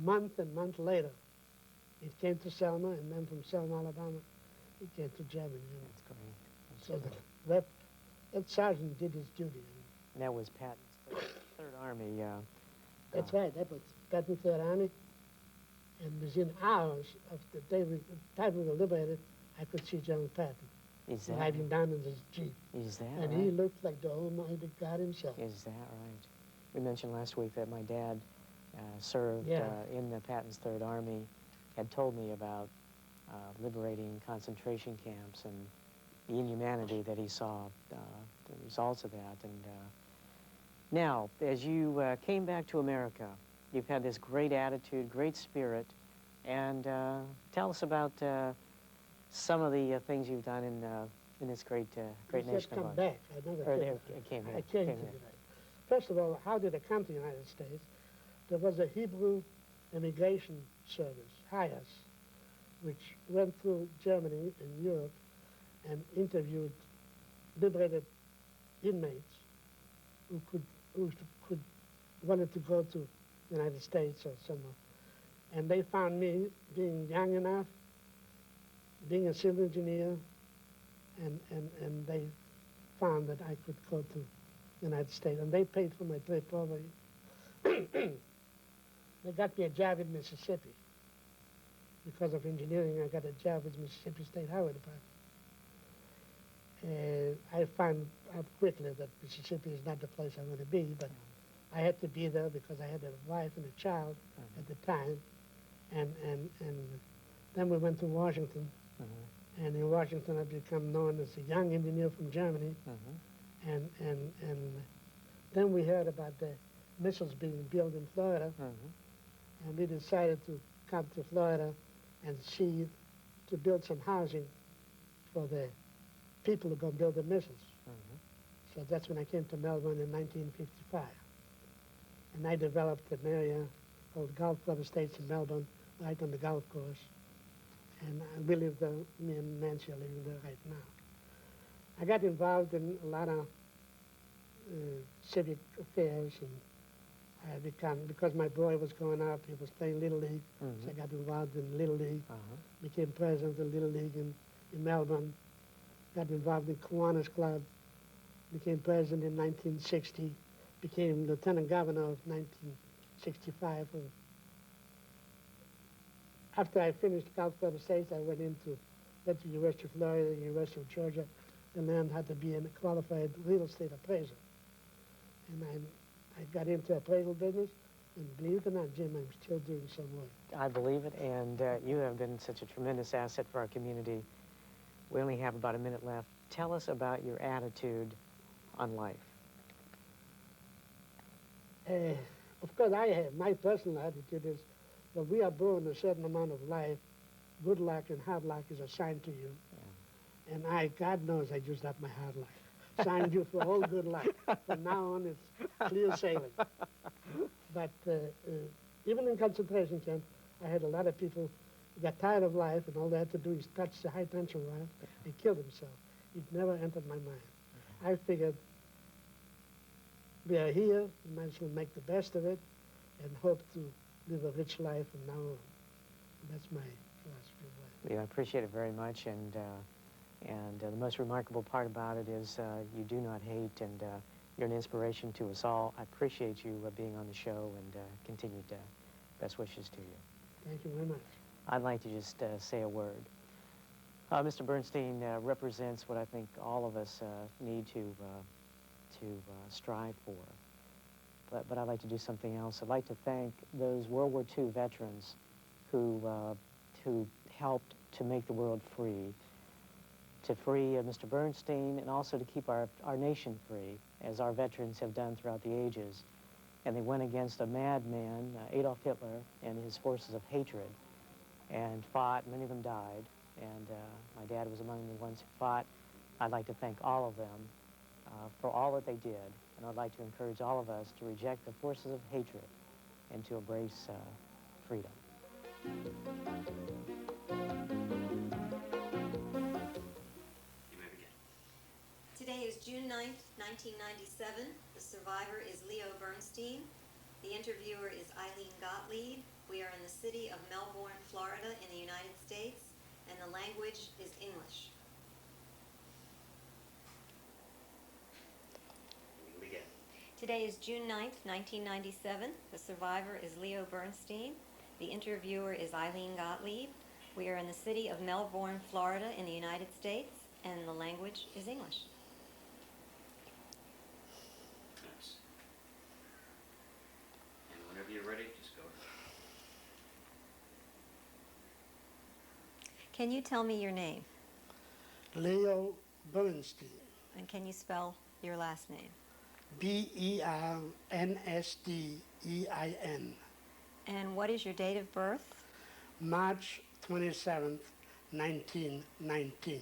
S2: month and month later. It came to Selma, and then from Selma, Alabama, it came to Germany. That's great. That's that sergeant did his duty.
S1: And that was Patton's Third Army.
S2: That's right. That was Patton's Third Army. And within hours of the time we were liberated, I could see General Patton driving down in his Jeep.
S1: Is that
S2: and
S1: right?
S2: he looked like the Almighty God himself.
S1: Is that right? We mentioned last week that my dad served in the Patton's Third Army, had told me about liberating concentration camps and the inhumanity that he saw, the results of that. And now, as you came back to America, you've had this great attitude, great spirit, and tell us about some of the things you've done in this great nation of ours.
S2: Back. I never
S1: came here.
S2: I came here. First of all, how did I come to the United States? There was a Hebrew immigration service, HIAS, which went through Germany and Europe and interviewed liberated inmates who wanted to go to the United States or somewhere. And they found me being young enough, being a civil engineer, and they found that I could go to the United States. And they paid for my trip over. They got me a job in Mississippi. Because of engineering, I got a job with Mississippi State Highway Department. And I found out quickly that Mississippi is not the place I want to be, but I had to be there because I had a wife and a child at the time. And then we went to Washington. And in Washington, I became known as a young engineer from Germany. And then we heard about the missiles being built in Florida. And we decided to come to Florida and see, to build some housing for the people who are going to build the missions. So that's when I came to Melbourne in 1955. And I developed an area called Gulf Club Estates in Melbourne, right on the Gulf Coast. And we live there, me and Nancy are living there right now. I got involved in a lot of civic affairs, and I become, because my boy was growing up, he was playing Little League, so I got involved in Little League, became president of Little League in Melbourne, got involved in Kiwanis Club, became president in 1960, became lieutenant governor of 1965. And after I finished Gulf Club Estates, I went to University of Florida, University of Georgia, and learned how to be a qualified real estate appraiser. And I got into appraisal business, and believe it or not, Jim, I'm still doing some work.
S1: I believe it, and you have been such a tremendous asset for our community. We only have about a minute left. Tell us about your attitude on life.
S2: Of course, my personal attitude is that we are born a certain amount of life. Good luck and hard luck is assigned to you. Yeah. And God knows I used up my hard luck. Signed you for all good luck. From now on, it's clear sailing. But even in concentration camp, I had a lot of people who got tired of life, and all they had to do is touch the high tension wire and kill themselves. It never entered my mind. I figured we are here, we might as well make the best of it and hope to live a rich life from now on. That's my philosophy of life.
S1: Yeah, I appreciate it very much, and the most remarkable part about it is you do not hate, and you're an inspiration to us all. I appreciate you being on the show, and continued best wishes to you.
S2: Thank you very much.
S1: I'd like to just say a word. Mr. Bernstein represents what I think all of us need to strive for. But I'd like to do something else. I'd like to thank those World War II veterans who helped to make the world free, to free Mr. Bernstein, and also to keep our nation free, as our veterans have done throughout the ages. And they went against a madman, Adolf Hitler, and his forces of hatred, and fought. Many of them died, and my dad was among the ones who fought. I'd like to thank all of them for all that they did, and I'd like to encourage all of us to reject the forces of hatred and to embrace freedom.
S3: Today is June 9th, 1997. The survivor is Leo Bernstein. The interviewer is Eileen Gottlieb. We are in the city of Melbourne, Florida, in the United States, and the language is English. Today is June 9th, 1997. The survivor is Leo Bernstein. The interviewer is Eileen Gottlieb. We are in the city of Melbourne, Florida, in the United States, and the language is English.
S4: Nice. And whenever you're ready, just go ahead.
S3: Can you tell me your name?
S2: Leo Bernstein.
S3: And can you spell your last name?
S2: Bernstein.
S3: And what is your date of birth?
S2: March 27th, 1919.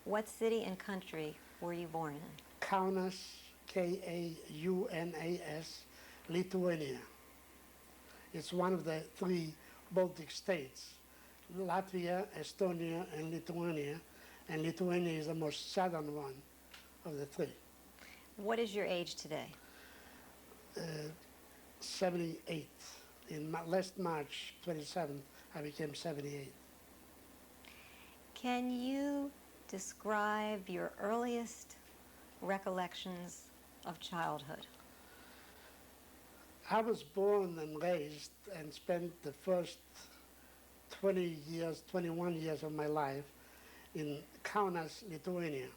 S3: What city and country were you born in?
S2: Kaunas, Kaunas, Lithuania. It's one of the three Baltic states, Latvia, Estonia, and Lithuania is the most southern one of the three.
S3: What is your age today?
S2: 78. Last March 27th, I became 78.
S3: Can you describe your earliest recollections of childhood?
S2: I was born and raised and spent the first 21 years of my life in Kaunas, Lithuania.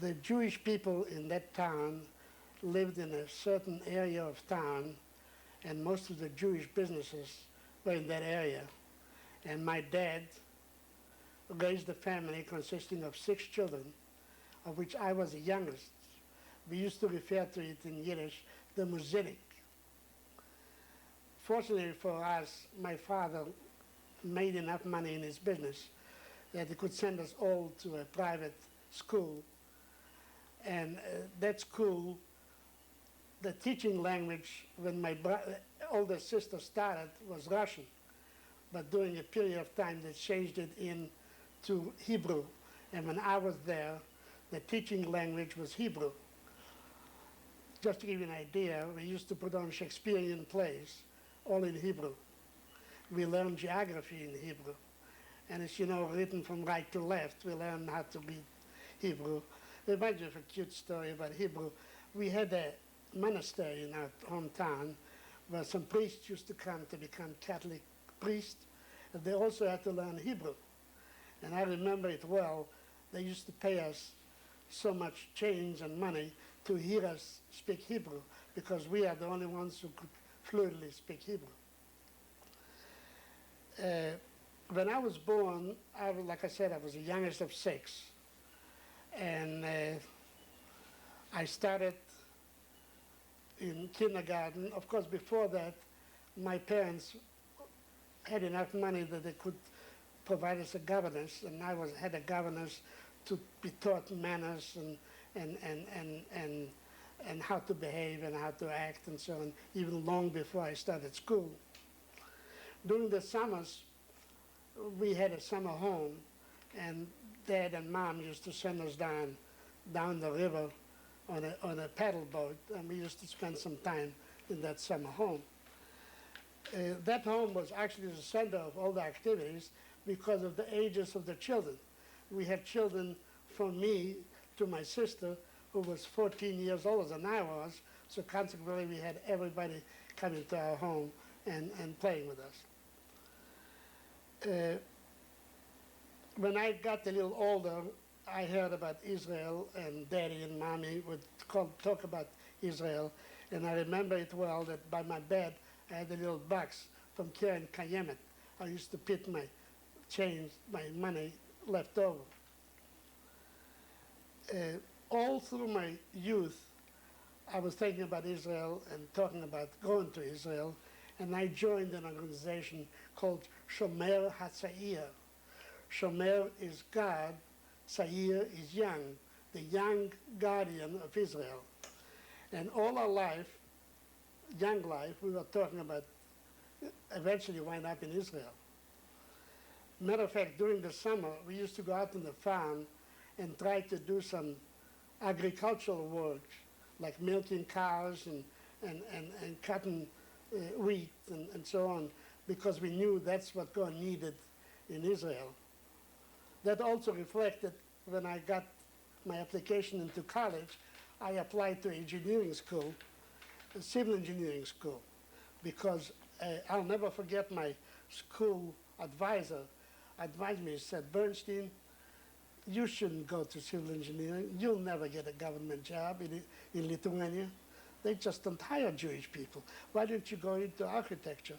S2: The Jewish people in that town lived in a certain area of town, and most of the Jewish businesses were in that area. And my dad raised a family consisting of 6 children, of which I was the youngest. We used to refer to it in Yiddish, the Muzilik. Fortunately for us, my father made enough money in his business that he could send us all to a private school. And that school, the teaching language when my older sister started was Russian. But during a period of time, they changed it into Hebrew. And when I was there, the teaching language was Hebrew. Just to give you an idea, we used to put on Shakespearean plays, all in Hebrew. We learned geography in Hebrew. And it's, written from right to left. We learned how to read Hebrew. Reminds me of a cute story about Hebrew. We had a monastery in our hometown where some priests used to come to become Catholic priests, and they also had to learn Hebrew. And I remember it well. They used to pay us so much change and money to hear us speak Hebrew, because we are the only ones who could fluently speak Hebrew. When I was born, like I said, I was the youngest of 6. And I started in kindergarten. Of course, before that, my parents had enough money that they could provide us a governess, and I had a governess to be taught manners and how to behave and how to act and so on, even long before I started school. During the summers, we had a summer home, and Dad and Mom used to send us down the river on a paddle boat, and we used to spend some time in that summer home. That home was actually the center of all the activities because of the ages of the children. We had children from me to my sister, who was 14 years older than I was, so consequently we had everybody coming to our home and playing with us. When I got a little older, I heard about Israel, and Daddy and Mommy would talk about Israel, and I remember it well that by my bed I had a little box from Karen Kayemet. I used to put my change, my money left over. All through my youth, I was thinking about Israel and talking about going to Israel, and I joined an organization called Shomer HaTzair. Shomer is God, Tzair is young, the young guardian of Israel. And all our life, young life, we were talking about eventually wind up in Israel. Matter of fact, during the summer, we used to go out on the farm and try to do some agricultural work, like milking cows and cutting wheat and so on, because we knew that's what God needed in Israel. That also reflected when I got my application into college. I applied to engineering school, a civil engineering school, because I'll never forget my school advisor advised me. He said, Bernstein, you shouldn't go to civil engineering. You'll never get a government job in Lithuania. They just don't hire Jewish people. Why don't you go into architecture?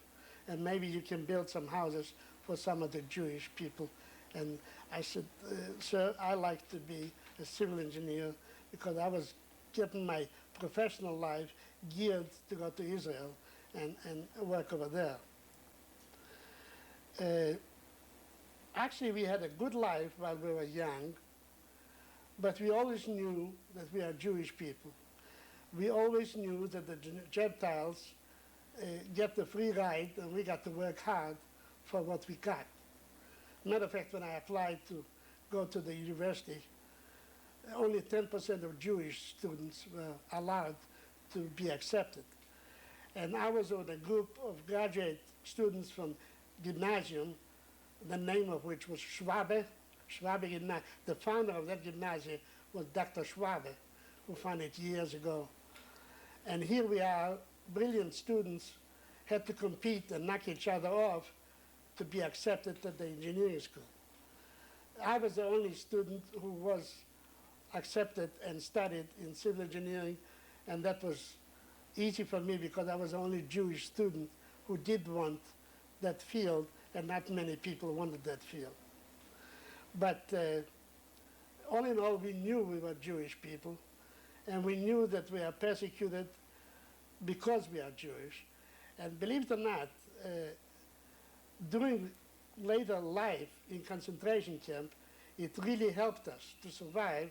S2: And maybe you can build some houses for some of the Jewish people. And I said, sir, I like to be a civil engineer because I was getting my professional life geared to go to Israel and work over there. Actually, we had a good life while we were young, but we always knew that we are Jewish people. We always knew that the Gentiles get the free ride, and we got to work hard for what we got. Matter of fact, when I applied to go to the university, only 10% of Jewish students were allowed to be accepted. And I was with a group of graduate students from gymnasium, the name of which was Schwabe Gymnasium. The founder of that gymnasium was Dr. Schwabe, who founded it years ago. And here we are, brilliant students, had to compete and knock each other off to be accepted at the engineering school. I was the only student who was accepted and studied in civil engineering, and that was easy for me because I was the only Jewish student who did want that field, and not many people wanted that field. But all in all, we knew we were Jewish people, and we knew that we are persecuted because we are Jewish. And believe it or not, during later life in concentration camp, it really helped us to survive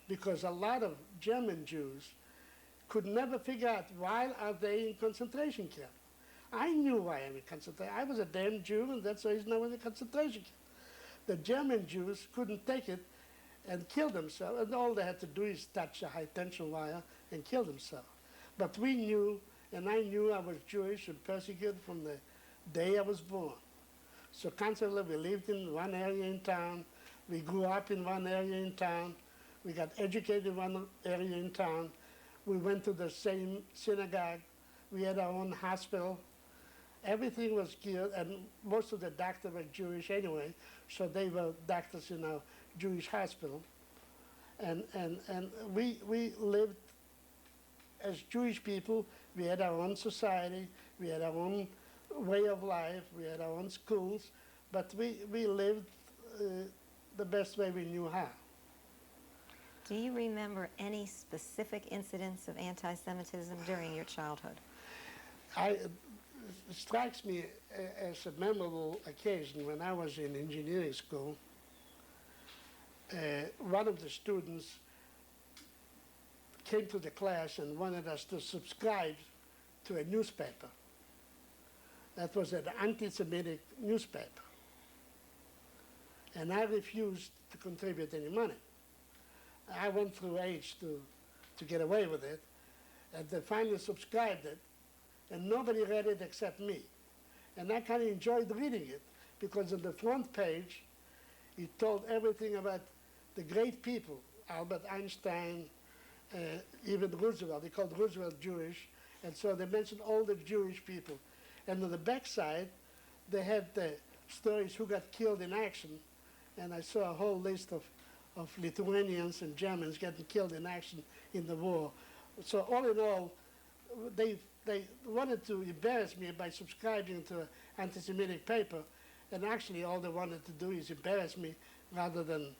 S2: because a lot of German Jews could never figure out why are they in concentration camp. I knew why I'm in concentration. I was a damn Jew, and that's the reason I was in concentration camp. The German Jews couldn't take it and kill themselves, and all they had to do is touch a high-tension wire and kill themselves. But we knew, and I knew I was Jewish and persecuted from the day I was born. So constantly we lived in one area in town, we grew up in one area in town, we got educated in one area in town, we went to the same synagogue, we had our own hospital. Everything was geared, and most of the doctors were Jewish anyway, so they were doctors in our Jewish hospital. And we lived as Jewish people. We had our own society, we had our own way of life, we had our own schools, but we lived the best way we knew how.
S3: Do you remember any specific incidents of anti-Semitism during your childhood?
S2: It strikes me as a memorable occasion when I was in engineering school. One of the students came to the class and wanted us to subscribe to a newspaper. That was an anti-Semitic newspaper. And I refused to contribute any money. I went through age to get away with it, and they finally subscribed it, and nobody read it except me. And I kind of enjoyed reading it, because on the front page, it told everything about the great people, Albert Einstein, even Roosevelt. They called Roosevelt Jewish, and so they mentioned all the Jewish people. And on the back side, they had the stories who got killed in action, and I saw a whole list of Lithuanians and Germans getting killed in action in the war. So all in all, they wanted to embarrass me by subscribing to an anti-Semitic paper, and actually all they wanted to do is embarrass me rather than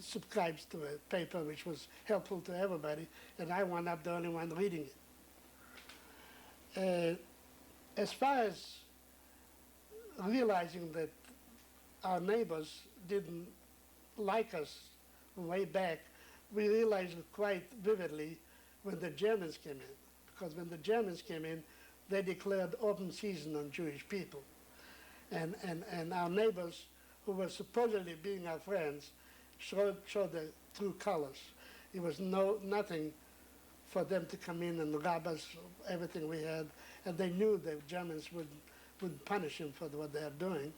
S2: subscribe to a paper which was helpful to everybody, and I wound up the only one reading it. As far as realizing that our neighbors didn't like us way back, we realized it quite vividly when the Germans came in. Because when the Germans came in, they declared open season on Jewish people. And our neighbors, who were supposedly being our friends, showed the true colors. It was nothing for them to come in and rob us of everything we had, and they knew the Germans would punish them for what they are doing.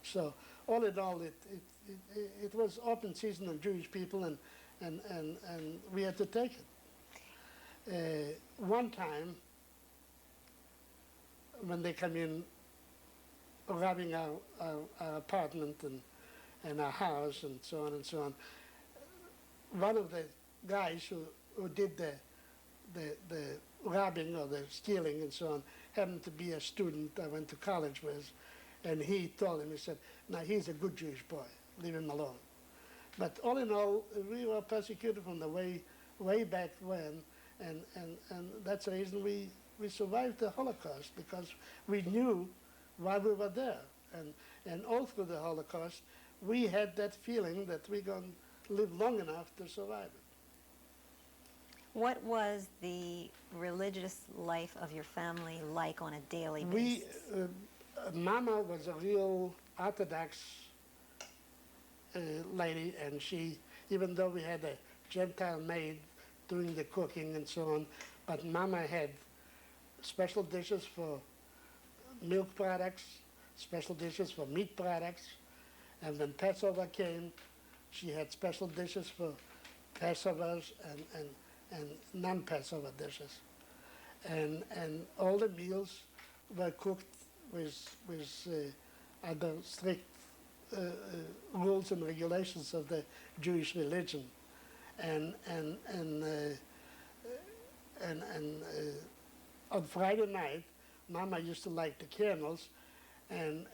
S2: So all in all, it was open season on Jewish people, and we had to take it. One time, when they come in robbing our apartment and our house and so on, one of the guys who did the robbing or the stealing and so on happened to be a student I went to college with, and he told him, he said, "Now he's a good Jewish boy, leave him alone." But all in all, we were persecuted from the way back when, and that's the reason we survived the Holocaust, because we knew why we were there. And all through the Holocaust, we had that feeling that we're going to live long enough to survive it.
S3: What was the religious life of your family like on a daily basis?
S2: Mama was a real Orthodox lady, and she, even though we had a Gentile maid doing the cooking and so on, but Mama had special dishes for milk products, special dishes for meat products, and when Passover came, she had special dishes for Passovers and non-Passover dishes. And all the meals were cooked with other strict rules and regulations of the Jewish religion. And on Friday night, Mama used to light the candles, and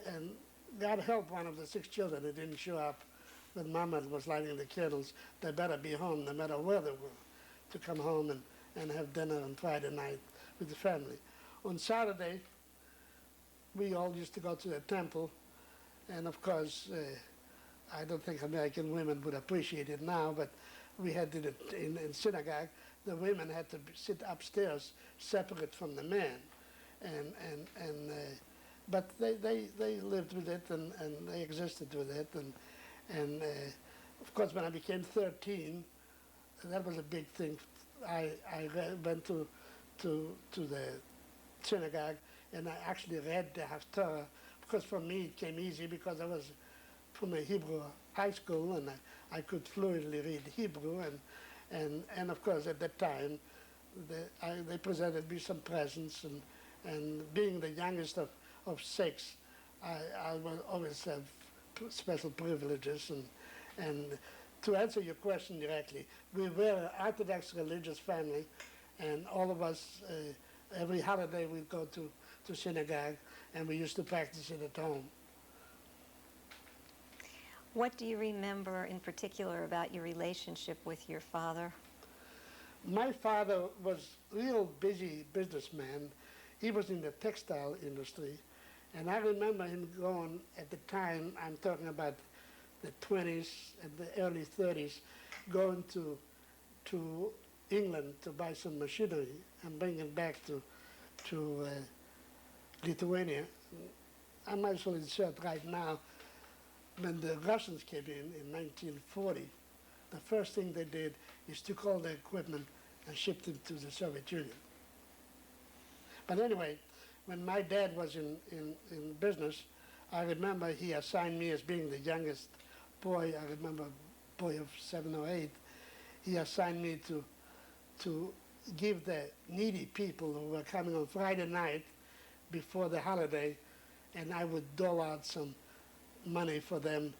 S2: God help one of the 6 children who didn't show up when Mama was lighting the candles. They better be home no matter where they were, to come home and have dinner on Friday night with the family. On Saturday, we all used to go to the temple, and of course, I don't think American women would appreciate it now, but we had it in synagogue. The women had to sit upstairs, separate from the men, but they lived with it and they existed with it, and of course, when I became 13, that was a big thing. I went to the synagogue, and I actually read the Haftarah. Because for me it came easy because I was from a Hebrew high school, and I could fluently read Hebrew, and of course at that time they presented me some presents, and being the youngest of six, I will always have special privileges, and to answer your question directly, we were an Orthodox religious family, and all of us, every holiday we'd go to synagogue, and we used to practice it at home.
S3: What do you remember in particular about your relationship with your father?
S2: My father was a real busy businessman. He was in the textile industry, and I remember him going, at the time, I'm talking about the 20s and the early 30s, going to England to buy some machinery and bring it back to Lithuania. I might as well insert right now, when the Russians came in 1940, the first thing they did is took all the equipment and shipped it to the Soviet Union. But anyway, when my dad was in business, I remember he assigned me as being the youngest boy. I remember a boy of 7 or 8. He assigned me to give the needy people who were coming on Friday night before the holiday, and I would dole out some money for them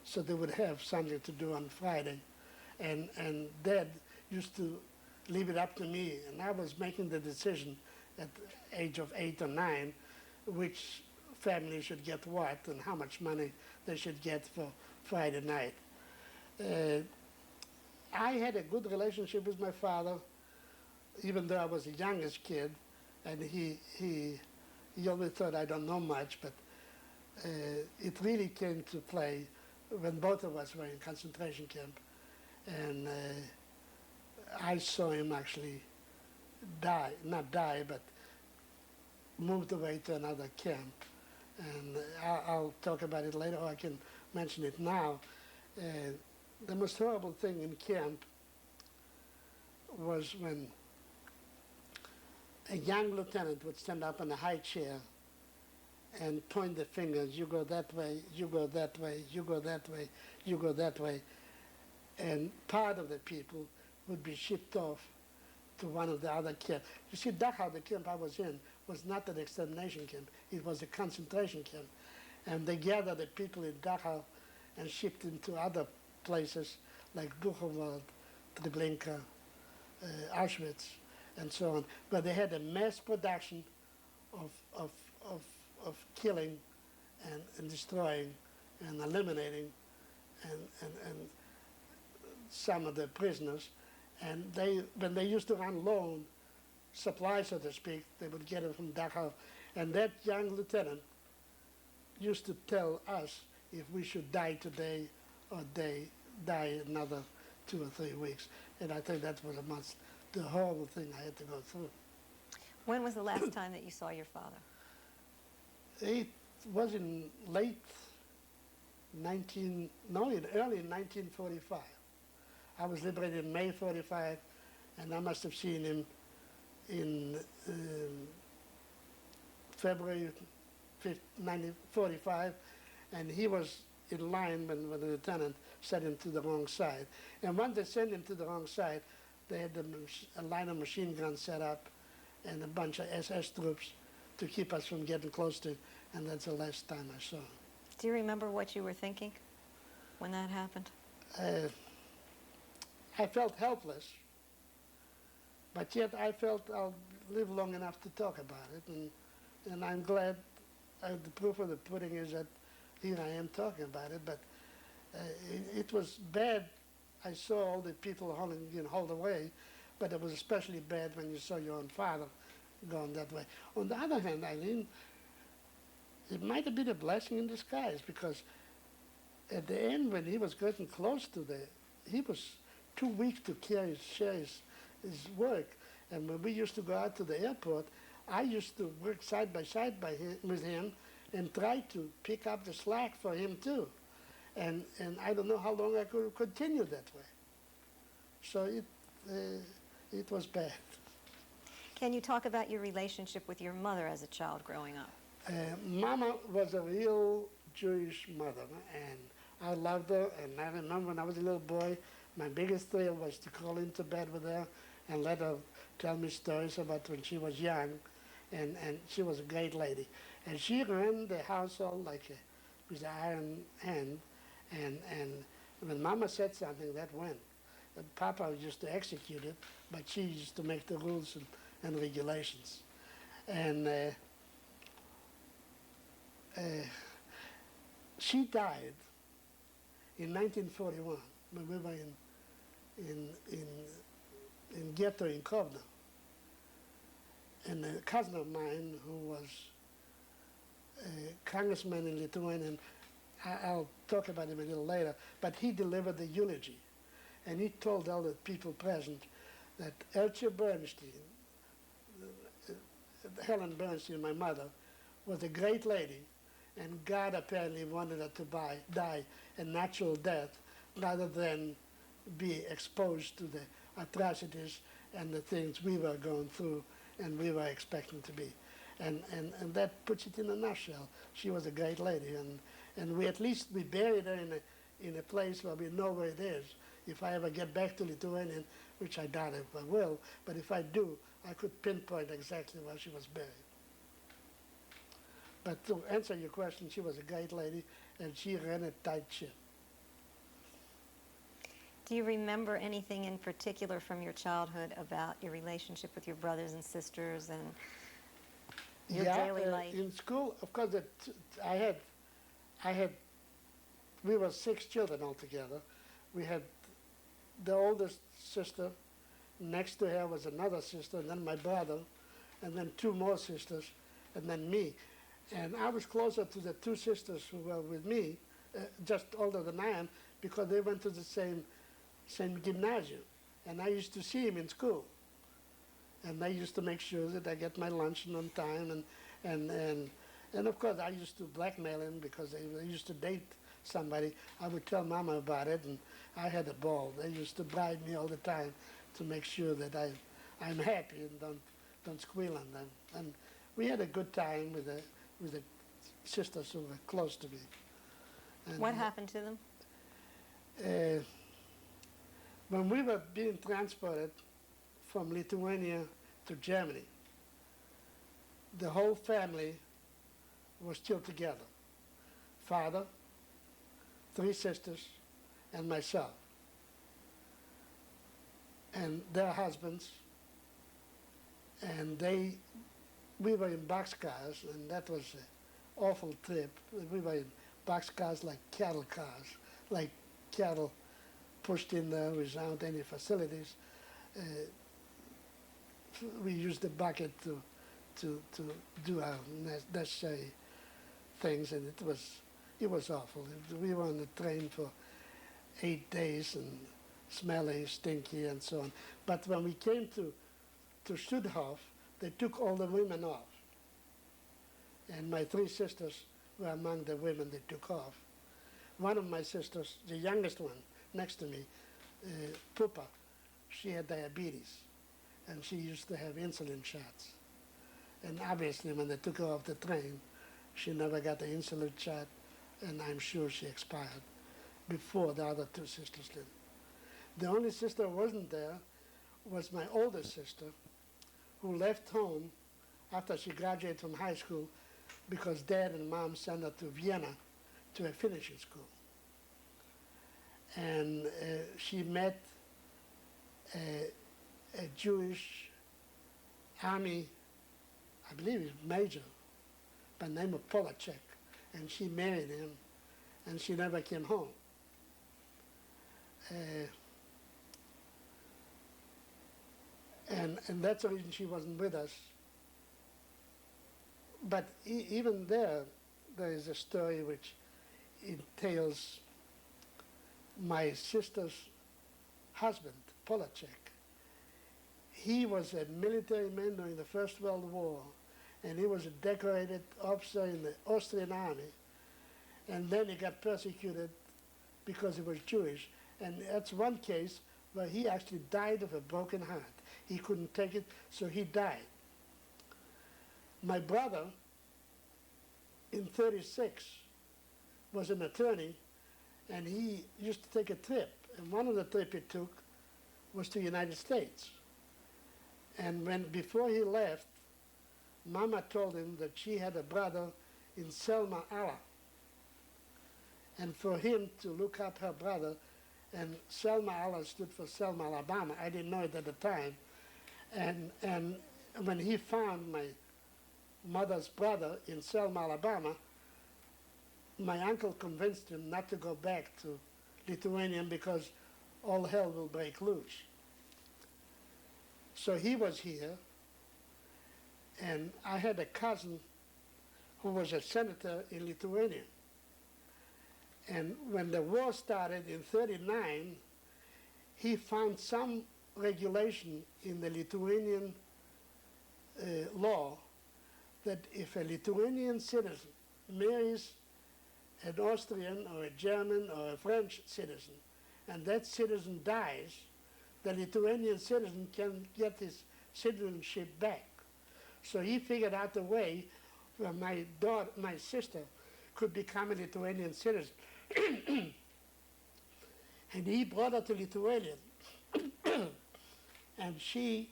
S2: so they would have something to do on Friday. And Dad used to leave it up to me, and I was making the decision at the age of 8 or 9 which family should get what and how much money they should get for Friday night. I had a good relationship with my father, even though I was the youngest kid, and he always thought I don't know much, but it really came to play when both of us were in concentration camp, and I saw him actually not die, but moved away to another camp. And I'll talk about it later, or I can mention it now. The most horrible thing in camp was when a young lieutenant would stand up on a high chair and point the fingers, you go that way, you go that way, you go that way, you go that way. And part of the people would be shipped off to one of the other camps. You see, Dachau, the camp I was in, was not an extermination camp. It was a concentration camp. And they gathered the people in Dachau and shipped them to other places like Buchenwald, Treblinka, Auschwitz, and so on. But they had a mass production of killing and destroying and eliminating and some of the prisoners. And when they used to unload supplies, so to speak, they would get it from Dachau. And that young lieutenant used to tell us if we should die today or die another 2 or 3 weeks. And I think that was the horrible thing I had to go through.
S3: When was the last time that you saw your father?
S2: It was in early 1945. I was liberated in May 45, and I must have seen him in February 1945, and he was in line when the lieutenant sent him to the wrong side. And once they sent him to the wrong side, they had a line of machine guns set up and a bunch of SS troops to keep us from getting close to him, and that's the last time I saw him.
S3: Do you remember what you were thinking when that happened?
S2: I felt helpless, but yet I felt I'll live long enough to talk about it, and I'm glad. The proof of the pudding is that here I am talking about it, but it was bad. I saw all the people hauled away, but it was especially bad when you saw your own father gone that way. On the other hand, Eileen, it might have been a blessing in disguise because at the end, when he was getting close to he was too weak to share his work. And when we used to go out to the airport, I used to work side by side with him and try to pick up the slack for him too. And I don't know how long I could continue that way. So it was bad.
S3: Can you talk about your relationship with your mother as a child growing up?
S2: Mama was a real Jewish mother, and I loved her. And I remember when I was a little boy, my biggest thrill was to crawl into bed with her and let her tell me stories about when she was young. And she was a great lady. And she ran the household with an iron hand. And when Mama said something, that went. And Papa used to execute it, but she used to make the rules and regulations. And she died in 1941 when we were in ghetto in Kovna. And a cousin of mine who was a congressman in Lithuania, and I'll talk about him a little later, but he delivered the eulogy. And he told all the people present that Elche Bernstein, Helen Bernstein, my mother, was a great lady, and God apparently wanted her to die a natural death rather than be exposed to the atrocities and the things we were going through and we were expecting to be. And that puts it in a nutshell. She was a great lady, and we buried her in a place where we know where it is. If I ever get back to Lithuania, which I doubt if I will, but if I do, I could pinpoint exactly where she was buried. But to answer your question, she was a great lady, and she ran a tight ship.
S3: Do you remember anything in particular from your childhood about your relationship with your brothers and sisters and your daily life?
S2: In school, of course, we were 6 children altogether. We had the oldest sister, next to her was another sister, and then my brother, and then 2 more sisters, and then me. And I was closer to the 2 sisters who were with me, just older than I am, because they went to the same gymnasium. And I used to see him in school. And I used to make sure that I get my lunch on time. And of course, I used to blackmail him because I used to date somebody. I would tell Mama about it, and I had a ball. They used to bribe me all the time to make sure that I'm happy and don't squeal on them. And we had a good time with the sisters who were close to me. And
S3: what happened to them?
S2: When we were being transported from Lithuania to Germany, the whole family was still together. Father, 3 sisters, and myself. And their husbands. And we were in boxcars, and that was an awful trip. We were in boxcars like cattle cars, like cattle pushed in there without any facilities. We used the bucket to do our necessary things, and it was awful. We were on the train for 8 days and smelly, stinky, and so on. But when we came to Stutthof, they took all the women off. And my 3 sisters were among the women they took off. One of my sisters, the youngest one, next to me, Pupa, she had diabetes, and she used to have insulin shots. And obviously, when they took her off the train, she never got the insulin shot, and I'm sure she expired before the other 2 sisters did. The only sister who wasn't there was my older sister, who left home after she graduated from high school because Dad and Mom sent her to Vienna to a finishing school. And she met a Jewish army, I believe he's major, by the name of Polacek, and she married him, and she never came home. And that's the reason she wasn't with us But even there is a story which entails my sister's husband, Polacek. He was a military man during the First World War, and he was a decorated officer in the Austrian army. And then he got persecuted because he was Jewish. And that's one case where he actually died of a broken heart. He couldn't take it, so he died. My brother, in 36, was an attorney, and he used to take a trip. And one of the trips he took was to the United States. And before he left, Mama told him that she had a brother in Selma, Allah. And for him to look up her brother, and Selma, Allah stood for Selma, Alabama. I didn't know it at the time. And when he found my mother's brother in Selma, Alabama, my uncle convinced him not to go back to Lithuania because all hell will break loose. So he was here, and I had a cousin who was a senator in Lithuania. And when the war started in 1939, he found some regulation in the Lithuanian law that if a Lithuanian citizen marries an Austrian or a German or a French citizen, and that citizen dies, the Lithuanian citizen can get his citizenship back. So he figured out a way where my sister could become a Lithuanian citizen. And he brought her to Lithuania. And she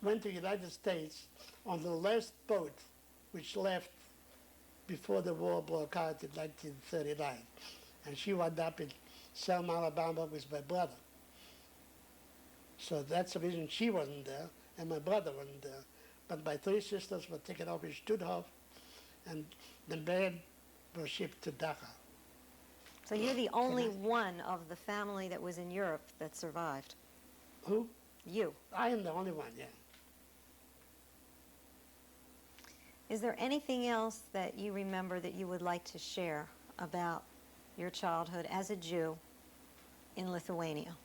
S2: went to the United States on the last boat which left before the war broke out in 1939. And she wound up in Selma, Alabama with my brother. So that's the reason she wasn't there, and my brother wasn't there. But my three sisters were taken off in Stutthof, and the men were shipped to Dachau.
S3: So you're the only one of the family that was in Europe that survived?
S2: Who?
S3: You.
S2: I am the only one, yeah.
S3: Is there anything else that you remember that you would like to share about your childhood as a Jew in Lithuania?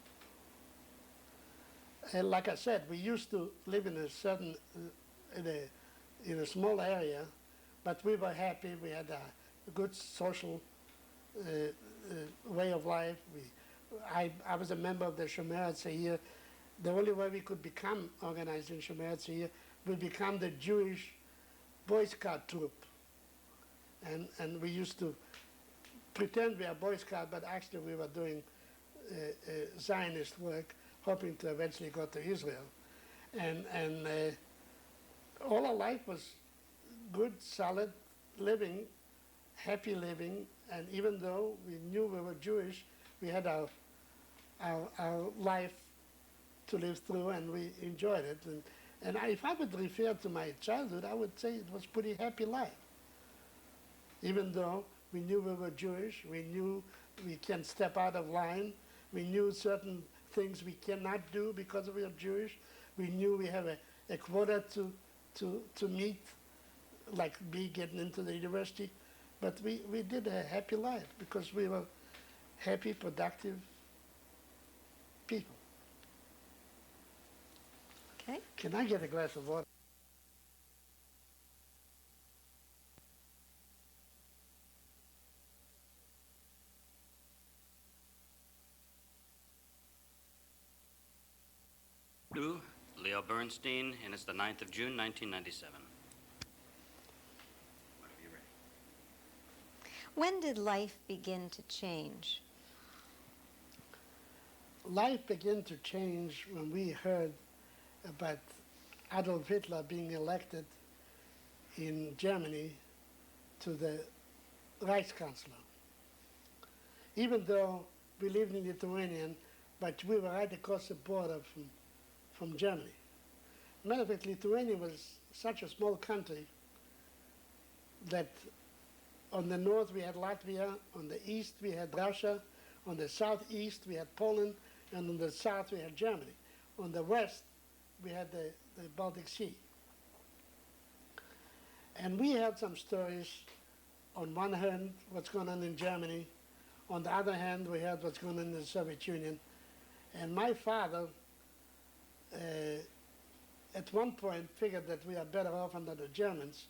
S2: And like I said, we used to live in a certain, in a small area, but we were happy. We had a good social way of life. I was a member of the Shomer Tzahir. The only way we could become organized in Shomer Tzahir, we become the Jewish Boy Scout troop. And we used to pretend we are Boy Scout, but actually we were doing Zionist work, hoping to eventually go to Israel. And all our life was good, solid living, happy living, and even though we knew we were Jewish, we had our life to live through, and we enjoyed it. And if I would refer to my childhood, I would say it was a pretty happy life. Even though we knew we were Jewish, we knew we can step out of line, we knew certain things we cannot do because we are Jewish, we knew we have a quota to meet, like me getting into the university, but we did a happy life because we were happy, productive people.
S3: Okay.
S2: Can I get a glass of water?
S4: Leo Bernstein, and it's the 9th of June, 1997. Whenever you're ready.
S3: When did life begin to change?
S2: Life began to change when we heard about Adolf Hitler being elected in Germany to the Reichskanzler. Even though we lived in Lithuania, but we were right across the border from Germany. Matter of fact, Lithuania was such a small country that on the north we had Latvia, on the east we had Russia, on the southeast we had Poland, and on the south we had Germany. On the west we had the Baltic Sea. And we had some stories. On one hand, what's going on in Germany. On the other hand, we had what's going on in the Soviet Union. And my father, at one point, figured that we are better off under the Germans,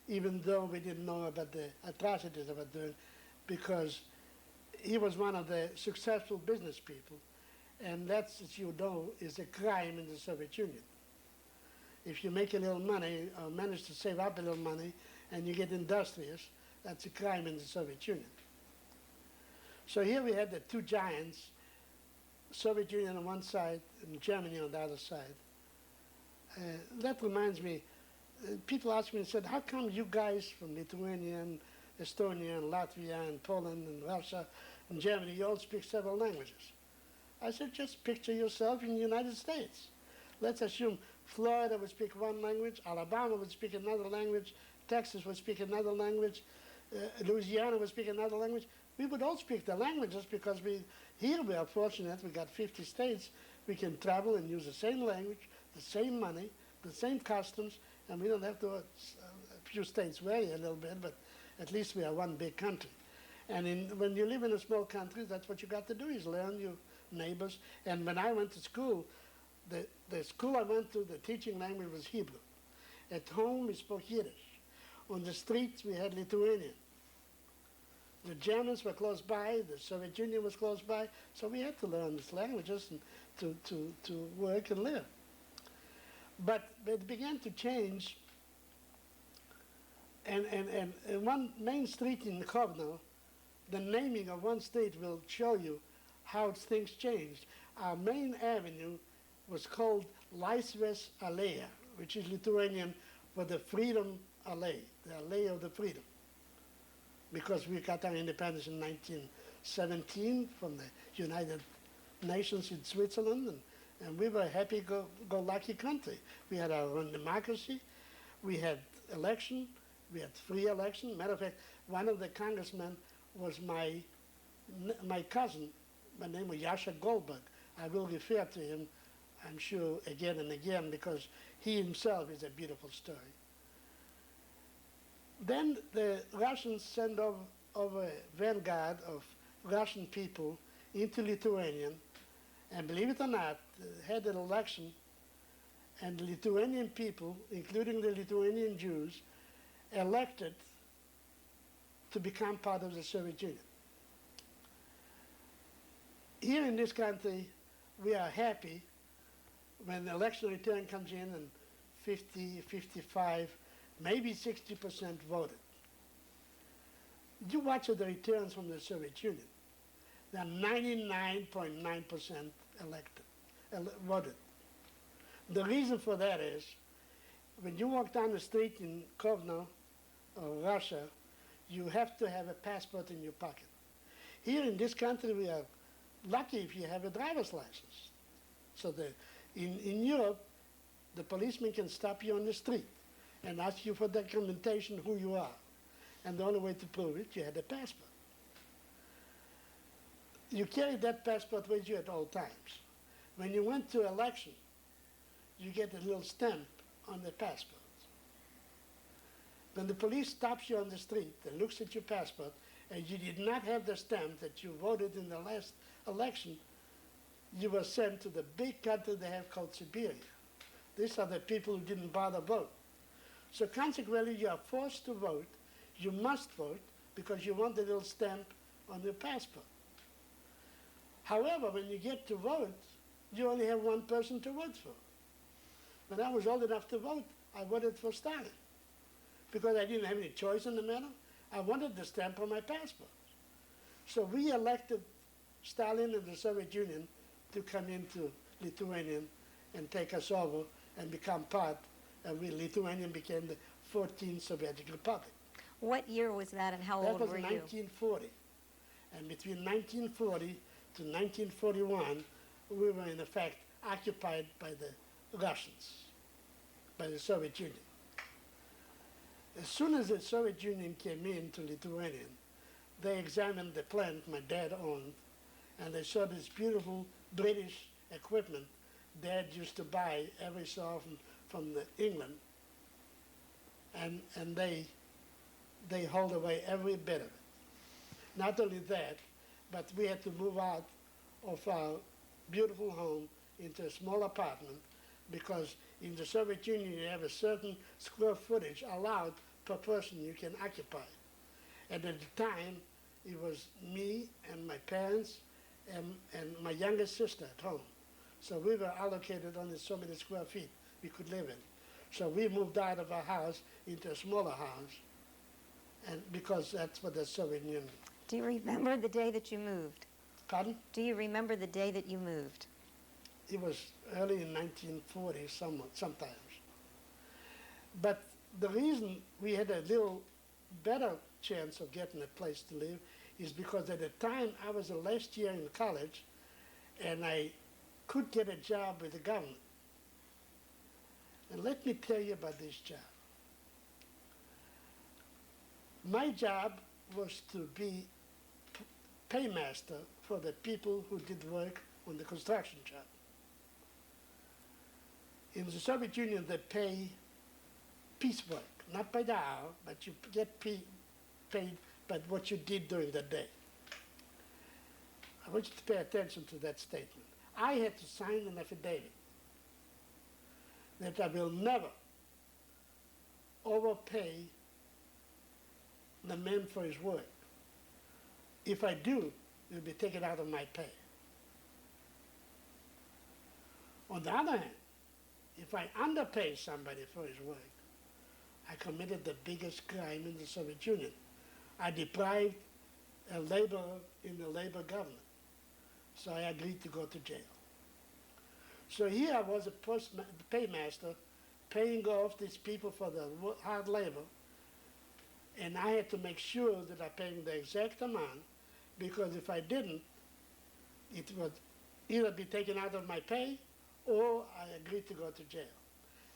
S2: even though we didn't know about the atrocities they were doing, because he was one of the successful business people. And that's, as you know, is a crime in the Soviet Union. If you make a little money or manage to save up a little money and you get industrious, that's a crime in the Soviet Union. So here we had the two giants, Soviet Union on one side and Germany on the other side. That reminds me, people ask me and said, how come you guys from Lithuania and Estonia and Latvia and Poland and Russia and Germany, you all speak several languages? I said, just picture yourself in the United States. Let's assume Florida would speak one language, Alabama would speak another language, Texas would speak another language, Louisiana would speak another language. We would all speak the languages because here we are fortunate, we got 50 states, we can travel and use the same language, the same money, the same customs, and we don't have to, a few states vary a little bit, but at least we are one big country. And when you live in a small country, that's what you got to do, is learn your neighbors. And when I went to school, the school I went to, the teaching language was Hebrew. At home, we spoke Yiddish. On the streets, we had Lithuanian. The Germans were close by, the Soviet Union was close by, so we had to learn these languages and to work and live. But it began to change, and one main street in Kovno, the naming of one street will show you how things changed. Our main avenue was called Laisvės Alėja, which is Lithuanian for the Freedom Alley, the Alley of the Freedom. Because we got our independence in 1917 from the United Nations in Switzerland, and we were a happy-go-lucky country. We had our own democracy, we had election, we had free election. Matter of fact, one of the congressmen was my cousin, by the name of Yasha Goldberg. I will refer to him, I'm sure, again and again, because he himself is a beautiful story. Then the Russians sent over a vanguard of Russian people into Lithuania, and believe it or not, had an election, and the Lithuanian people, including the Lithuanian Jews, elected to become part of the Soviet Union. Here in this country, we are happy when the election return comes in and 50, 55, maybe 60% voted. You watch the returns from the Soviet Union. They are 99.9% voted. The reason for that is, when you walk down the street in Kovno or Russia, you have to have a passport in your pocket. Here in this country, we are lucky if you have a driver's license. So in Europe, the policeman can stop you on the street and ask you for documentation who you are. And the only way to prove it, you had a passport. You carry that passport with you at all times. When you went to election, you get a little stamp on the passport. When the police stops you on the street and looks at your passport, and you did not have the stamp that you voted in the last election, you were sent to the big country they have called Siberia. These are the people who didn't bother vote. So consequently, you are forced to vote. You must vote because you want the little stamp on your passport. However, when you get to vote, you only have one person to vote for. When I was old enough to vote, I voted for Stalin because I didn't have any choice in the matter. I wanted the stamp on my passport. So we elected Stalin and the Soviet Union to come into Lithuania and take us over and become part, and Lithuania became the 14th Soviet Republic.
S5: What year was that, and how old were you?
S2: That was 1940. And between 1940 to 1941, we were in effect occupied by the Russians, by the Soviet Union. As soon as the Soviet Union came into Lithuania, they examined the plant my dad owned, and they saw this beautiful British equipment Dad used to buy every so often from England. and they hauled away every bit of it. Not only that, but we had to move out of our beautiful home into a small apartment because in the Soviet Union you have a certain square footage allowed per person you can occupy. And at the time, it was me and my parents and my youngest sister at home. So we were allocated only so many square feet we could live in. So we moved out of our house into a smaller house, and because that's what the Soviet Union.
S5: Do you remember the day that you moved?
S2: Pardon?
S5: Do you remember the day that you moved?
S2: It was early in 1940, sometimes. But the reason we had a little better chance of getting a place to live is because at the time I was the last year in college, and I could get a job with the government. And let me tell you about this job. My job was to be paymaster for the people who did work on the construction job. In the Soviet Union, they pay piecework, not by the hour, but you get paid by what you did during the day. I want you to pay attention to that statement. I had to sign an affidavit that I will never overpay the man for his work. If I do, it will be taken out of my pay. On the other hand, if I underpay somebody for his work, I committed the biggest crime in the Soviet Union. I deprived a laborer in the labor government. So I agreed to go to jail. So here I was a paymaster, paying off these people for the hard labor, and I had to make sure that I paid the exact amount, because if I didn't, it would either be taken out of my pay or I agreed to go to jail.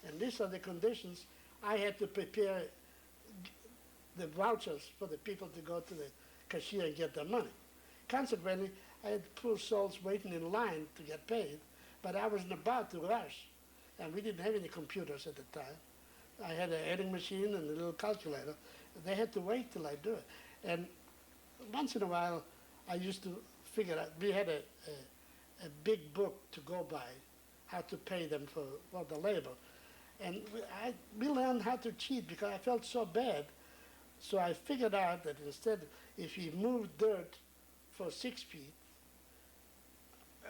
S2: And these are the conditions. I had to prepare the vouchers for the people to go to the cashier and get their money. Consequently, I had poor souls waiting in line to get paid, but I wasn't about to rush, and we didn't have any computers at the time. I had an adding machine and a little calculator. They had to wait till I do it. And once in a while, I used to figure out, we had a big book to go by, how to pay them for the labor. And we learned how to cheat because I felt so bad. So I figured out that instead, if you moved dirt for 6 feet,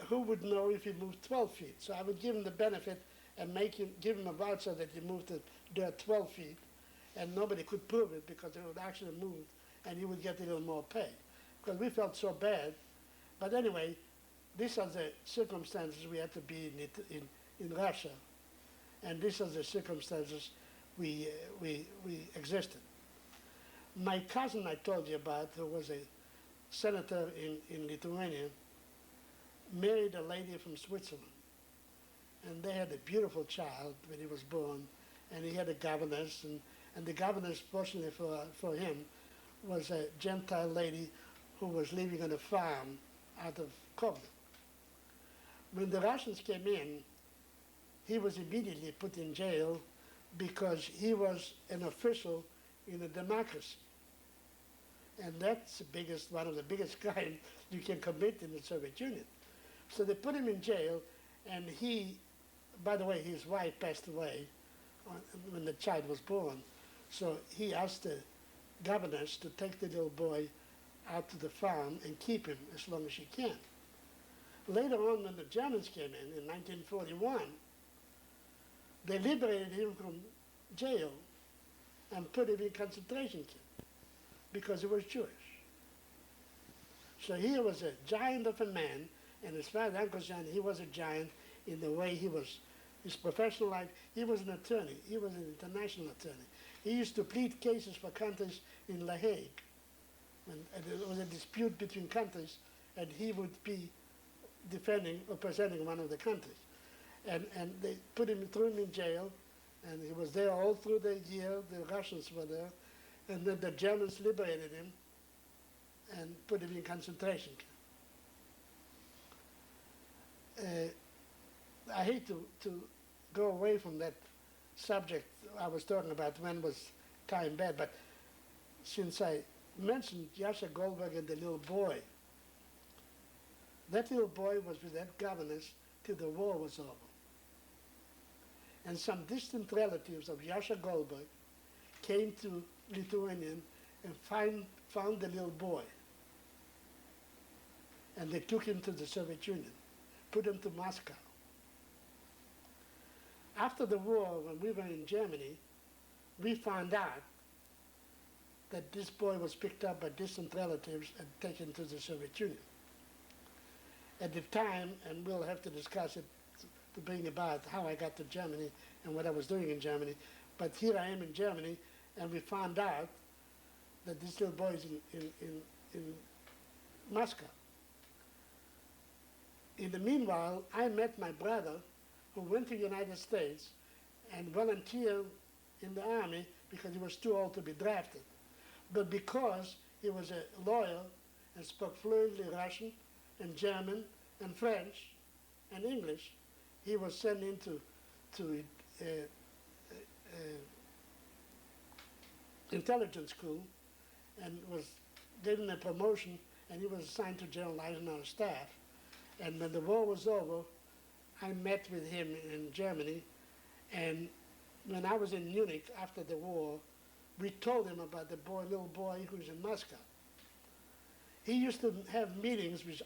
S2: who would know if he moved 12 feet? So I would give him the benefit and give him a voucher that he moved the dirt 12 feet, and nobody could prove it because it would actually move, and he would get a little more pay. Because we felt so bad. But anyway, these are the circumstances we had to be in Russia, and these are the circumstances we existed. My cousin I told you about, who was a senator in Lithuania, married a lady from Switzerland. And they had a beautiful child when he was born, and he had a governess, and the governess, fortunately for him, was a Gentile lady who was living on a farm out of Kovno. When the Russians came in, he was immediately put in jail because he was an official in a democracy. And that's one of the biggest crimes you can commit in the Soviet Union. So they put him in jail, and by the way, his wife passed away when the child was born. So he asked the governess to take the little boy out to the farm and keep him as long as she can. Later on, when the Germans came in 1941, they liberated him from jail and put him in concentration camp because he was Jewish. So he was a giant of a man, and as far as I'm concerned, he was a giant in the way he was, his professional life. He was an attorney. He was an international attorney. He used to plead cases for countries in La Hague. And there was a dispute between countries, and he would be defending or presenting one of the countries. And they threw him in jail, and he was there all through the year. The Russians were there. And then the Germans liberated him and put him in concentration camp. I hate to go away from that subject I was talking about, when was time bad, but since I mentioned Yasha Goldberg and the little boy, that little boy was with that governess till the war was over. And some distant relatives of Yasha Goldberg came to Lithuania and found the little boy. And they took him to the Soviet Union, put him to Moscow. After the war, when we were in Germany, we found out that this boy was picked up by distant relatives and taken to the Soviet Union. At the time, and we'll have to discuss it to bring about how I got to Germany and what I was doing in Germany, but here I am in Germany, and we found out that this little boy is in Moscow. In the meanwhile, I met my brother who went to the United States and volunteered in the army because he was too old to be drafted. But because he was a lawyer and spoke fluently Russian and German and French and English, he was sent into intelligence school and was given a promotion, and he was assigned to General Eisenhower's staff. And when the war was over, I met with him in Germany, and when I was in Munich after the war, we told him about the little boy who's in Moscow. He used to have meetings with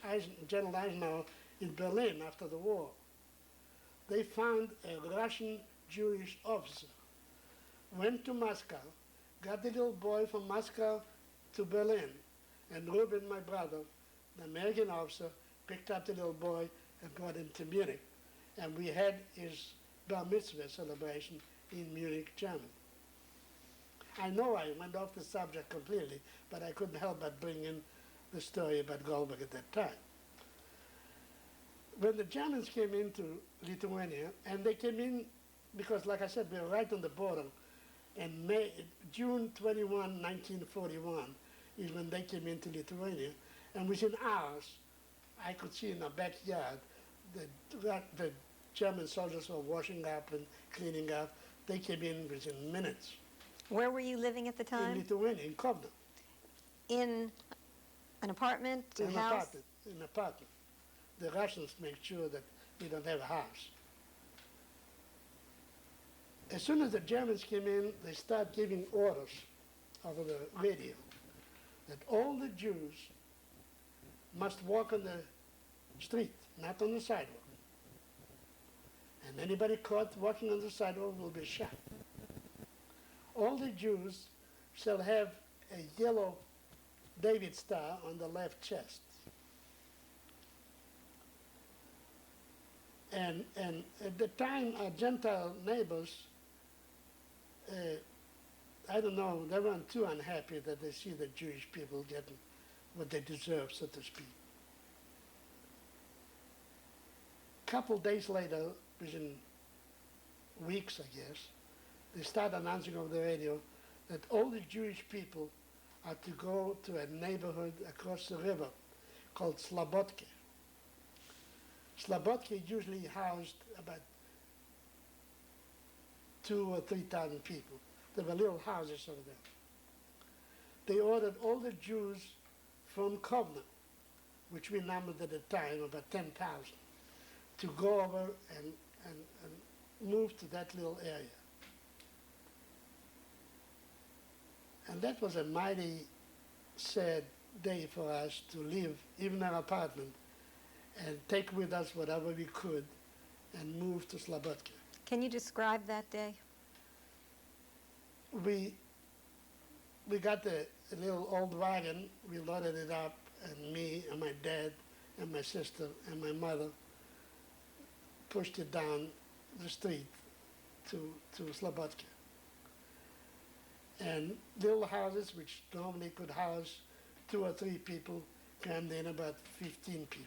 S2: General Eisenhower in Berlin after the war. They found a Russian Jewish officer, went to Moscow, got the little boy from Moscow to Berlin, and Ruben, my brother, the American officer, picked up the little boy and brought him to Munich. And we had his bar mitzvah celebration in Munich, Germany. I know I went off the subject completely, but I couldn't help but bring in the story about Goldberg at that time. When the Germans came into Lithuania, and they came in because, like I said, we were right on the border, and June 21, 1941 is when they came into Lithuania, and within hours, I could see in our backyard the German soldiers were washing up and cleaning up. They came in within minutes.
S5: Where were you living at the
S2: In
S5: time?
S2: Lithuania, in Kovno.
S5: In an apartment, a house?
S2: In an apartment. The Russians make sure that we don't have a house. As soon as the Germans came in, they started giving orders over the radio that all the Jews must walk on the street, not on the sidewalk. And anybody caught walking on the sidewalk will be shot. All the Jews shall have a yellow David star on the left chest. And at the time, our Gentile neighbors, I don't know, they weren't too unhappy that they see the Jewish people getting what they deserve, so to speak. A couple days later, within weeks, I guess, they start announcing over the radio that all the Jewish people are to go to a neighborhood across the river called Slobodka. Slobodka usually housed about 2,000 or 3,000 people. There were little houses over there. They ordered all the Jews from Kovno, which we numbered at the time about 10,000, to go over and move to that little area. And that was a mighty sad day for us to leave even our apartment and take with us whatever we could and move to Slobodka.
S5: Can you describe that day?
S2: We got a little old wagon, we loaded it up, and me and my dad and my sister and my mother pushed it down the street to Slobodka. And little houses, which normally could house 2 or 3 people, crammed in about 15 people.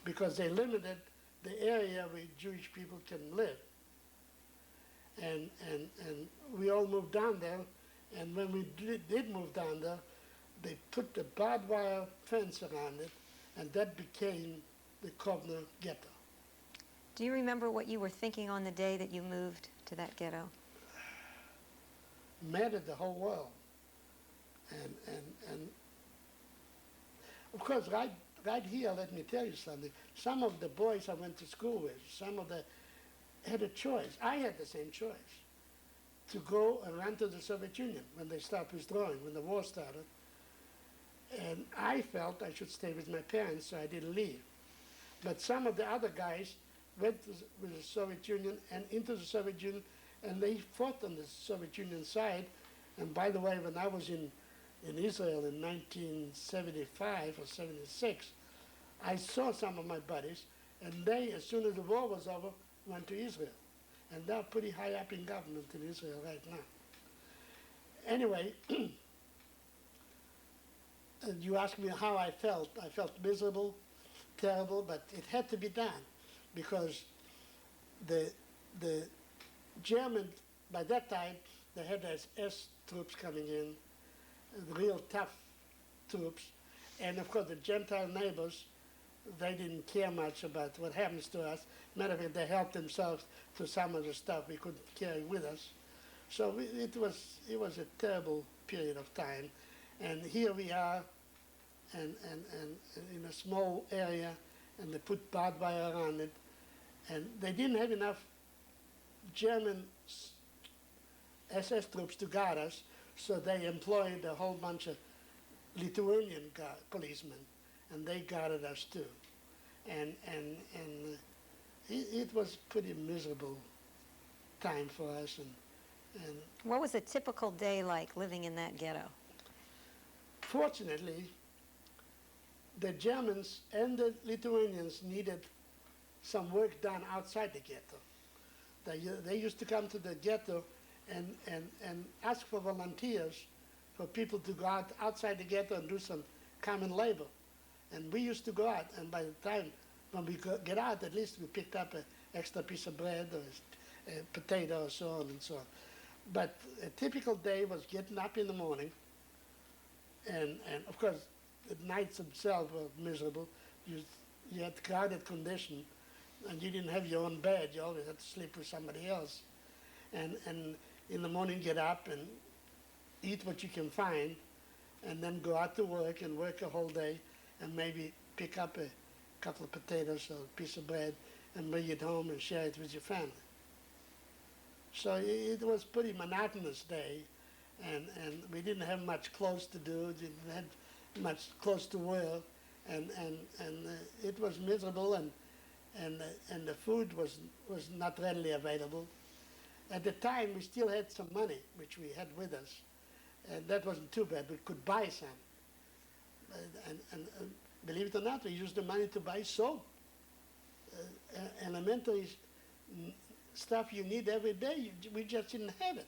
S2: Because they limited the area where Jewish people can live. And we all moved down there, and when we did move down there, they put the barbed wire fence around it, and that became the Kovno ghetto.
S5: Do you remember what you were thinking on the day that you moved to that ghetto?
S2: mattered the whole world. And of course, right here, let me tell you something. Some of the boys I went to school with, some of the had a choice. I had the same choice to go and run to the Soviet Union when they stopped withdrawing, when the war started. And I felt I should stay with my parents, so I didn't leave. But some of the other guys went with the Soviet Union and into the Soviet Union, and they fought on the Soviet Union side. And by the way, when I was in Israel in 1975 or 76, I saw some of my buddies, and they, as soon as the war was over, went to Israel. And they're pretty high up in government in Israel right now. Anyway, and you asked me how I felt. I felt miserable, terrible, but it had to be done because the Germans, by that time, they had SS troops coming in, real tough troops. And of course, the Gentile neighbors, they didn't care much about what happens to us. Matter of fact, they helped themselves to some of the stuff we couldn't carry with us. So it was a terrible period of time. And here we are, and in a small area, and they put barbed wire around it. And they didn't have enough German SS troops to guard us, so they employed a whole bunch of Lithuanian policemen, and they guarded us too. And it was pretty miserable time for us. And
S5: What was a typical day like living in that ghetto?
S2: fortunately, the Germans and the Lithuanians needed some work done outside the ghetto. They used to come to the ghetto and ask for volunteers, for people to go out outside the ghetto and do some common labor. And we used to go out, and by the time when we get out, at least we picked up an extra piece of bread or a potato or so on and so on. But a typical day was getting up in the morning, and of course, the nights themselves were miserable. You had crowded condition, and you didn't have your own bed. You always had to sleep with somebody else. And in the morning, get up and eat what you can find, and then go out to work and work a whole day, and maybe pick up a couple of potatoes or a piece of bread and bring it home and share it with your family. So it was a pretty monotonous day, and we didn't have much clothes to do, didn't have much clothes to wear, and it was miserable, and the food was not readily available. At the time, we still had some money, which we had with us, and that wasn't too bad. We could buy some. And believe it or not, we used the money to buy soap, elementary stuff you need every day. We just didn't have it.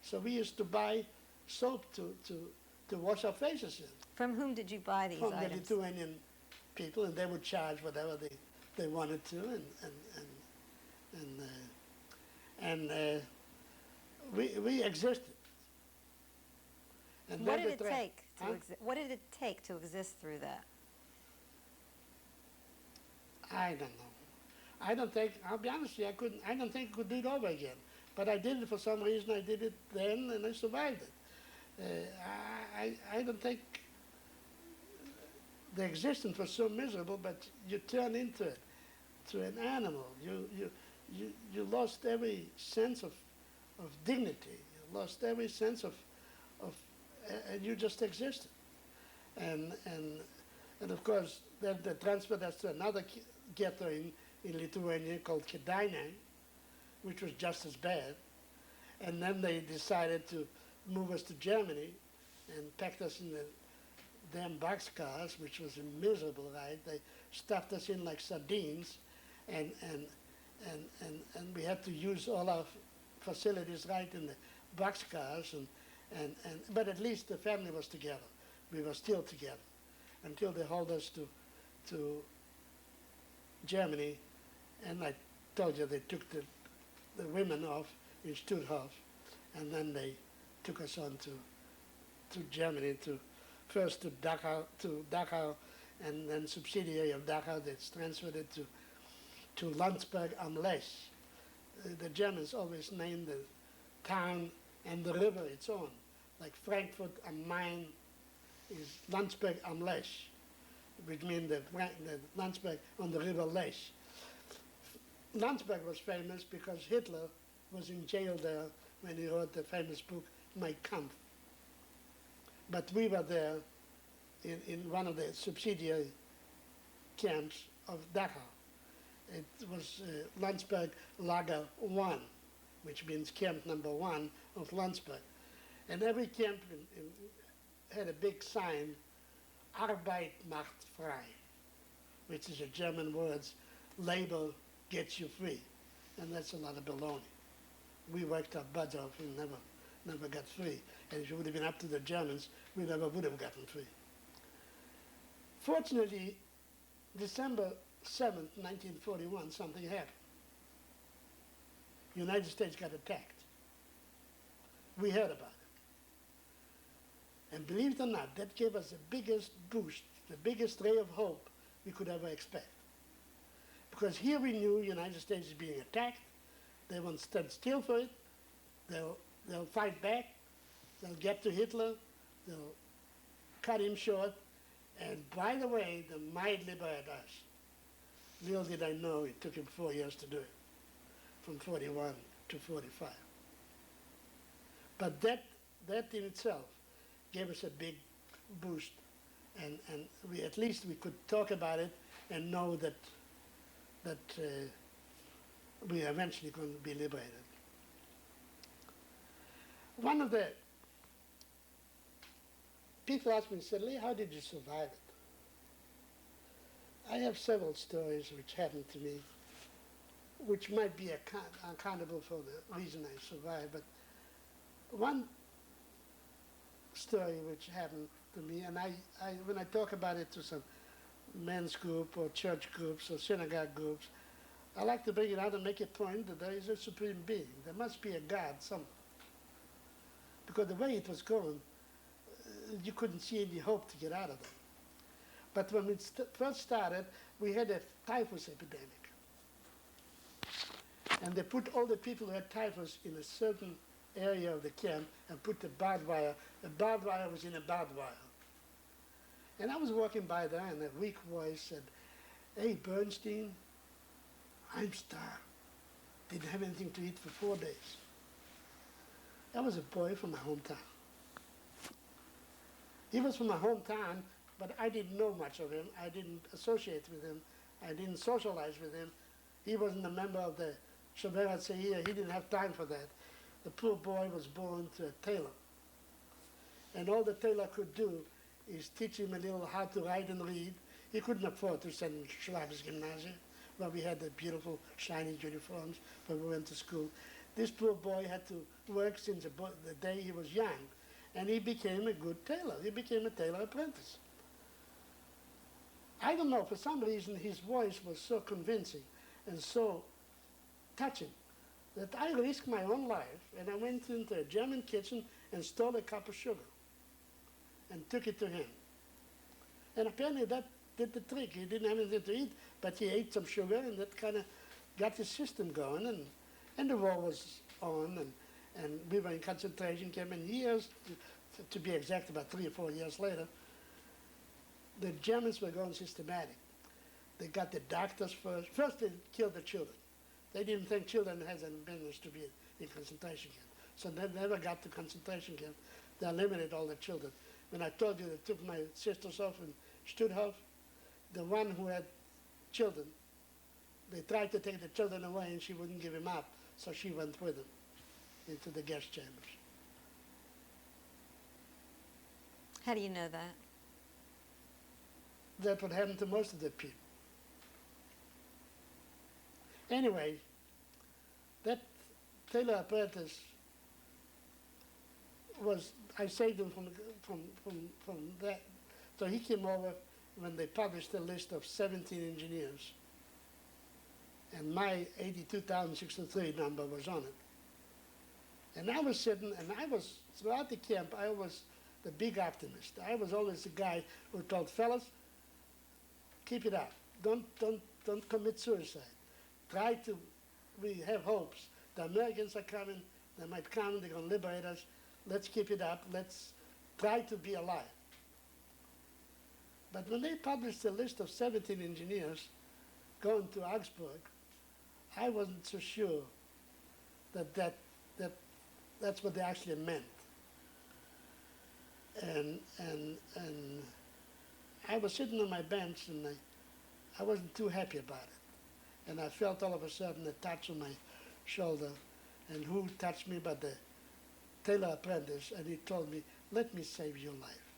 S2: So we used to buy soap to wash our faces in.
S5: From whom did you buy these
S2: From
S5: items?
S2: the Lithuanian people, and they would charge whatever they wanted to, and we existed. And
S5: What
S2: then
S5: did it
S2: the
S5: take to
S2: Huh?
S5: what did it take to exist through that?
S2: I don't know. I'll be honest with you, I don't think I could do it over again. But I did it for some reason. I did it then, and I survived it. I don't think the existence was so miserable, but you turn into it, to an animal. You lost every sense of dignity. You lost every sense of and you just existed. And of course, then they transferred us to another ghetto in Lithuania called Kėdainiai, which was just as bad. And then they decided to move us to Germany and packed us in the damn boxcars, which was a miserable ride. They stuffed us in like sardines, and we had to use all our facilities right in the boxcars, but at least the family was together. We were still together until they hauled us to Germany, and I told you they took the women off in Stutthof, and then they took us on to Germany, first to Dachau, and then subsidiary of Dachau, they transferred it to Landsberg am Lech. The Germans always named the town and the river its own, like Frankfurt am Main is Landsberg am Lech, which means the Landsberg on the river Lech. Landsberg was famous because Hitler was in jail there when he wrote the famous book, Mein Kampf. But we were there in one of the subsidiary camps of Dachau. It was Landsberg Lager 1, which means camp number 1 of Landsberg. And every camp had a big sign, Arbeit macht frei, which is a German word, labor gets you free. And that's a lot of baloney. We worked our butts off and never got free. And if it would have been up to the Germans, we never would have gotten free. Fortunately, December 7th, 1941, something happened. The United States got attacked. We heard about it. And believe it or not, that gave us the biggest boost, the biggest ray of hope we could ever expect. Because here we knew the United States is being attacked. They won't stand still for it. They'll fight back. They'll get to Hitler. They'll cut him short. And by the way, they might liberate us. Little did I know it took him 4 years to do it, from 41 to 45. But that in itself gave us a big boost, and we at least we could talk about it and know that we are eventually going to be liberated. One of the people asked me, said, Lee, how did you survive it? I have several stories which happened to me, which might be accountable for the reason I survived, but one story which happened to me, and I when I talk about it to some men's group or church groups or synagogue groups, I like to bring it out and make a point that there is a supreme being. There must be a God somewhere. Because the way it was going, you couldn't see any hope to get out of it. But when it first started, we had a typhus epidemic. And they put all the people who had typhus in a certain area of the camp and put the barbed wire. The barbed wire was in a barbed wire. And I was walking by there, and a weak voice said, hey, Bernstein, I'm starved. Didn't have anything to eat for 4 days. That was a boy from my hometown. He was from my hometown, but I didn't know much of him. I didn't associate with him. I didn't socialize with him. He wasn't a member of the Shomer HaTzahir. He didn't have time for that. The poor boy was born to a tailor. And all the tailor could do is teach him a little how to write and read. He couldn't afford to send him to Schlabes Gymnasium, where we had the beautiful, shiny uniforms when we went to school. This poor boy had to work since the day he was young, and he became a good tailor. He became a tailor apprentice. I don't know, for some reason his voice was so convincing and so touching that I risked my own life, and I went into a German kitchen and stole a cup of sugar and took it to him. And apparently that did the trick. He didn't have anything to eat, but he ate some sugar, and that kind of got his system going, and the war was on, and we were in concentration camp, and years, to be exact, about 3 or 4 years later, the Germans were going systematic. They got the doctors first. First they killed the children. They didn't think children had any business to be in concentration camp. So they never got to concentration camp. They eliminated all the children. When I told you they took my sisters off in Stutthof, the one who had children, they tried to take the children away and she wouldn't give him up, so she went with them into the gas chambers.
S5: How do you know that?
S2: That's what happened to most of the people. Anyway, that tailor apprentice was, I saved him from that. So he came over when they published the list of 17 engineers. And my 82,063 number was on it. And I was sitting, and I was, throughout the camp, I was the big optimist. I was always the guy who told fellas, keep it up. Don't commit suicide. We have hopes. The Americans are coming. They might come, they're going to liberate us. Let's keep it up. Let's try to be alive. But when they published a list of 17 engineers going to Augsburg, I wasn't so sure that's what they actually meant. And I was sitting on my bench, and I wasn't too happy about it. And I felt all of a sudden a touch on my shoulder, and who touched me but the tailor apprentice, and he told me, "Let me save your life.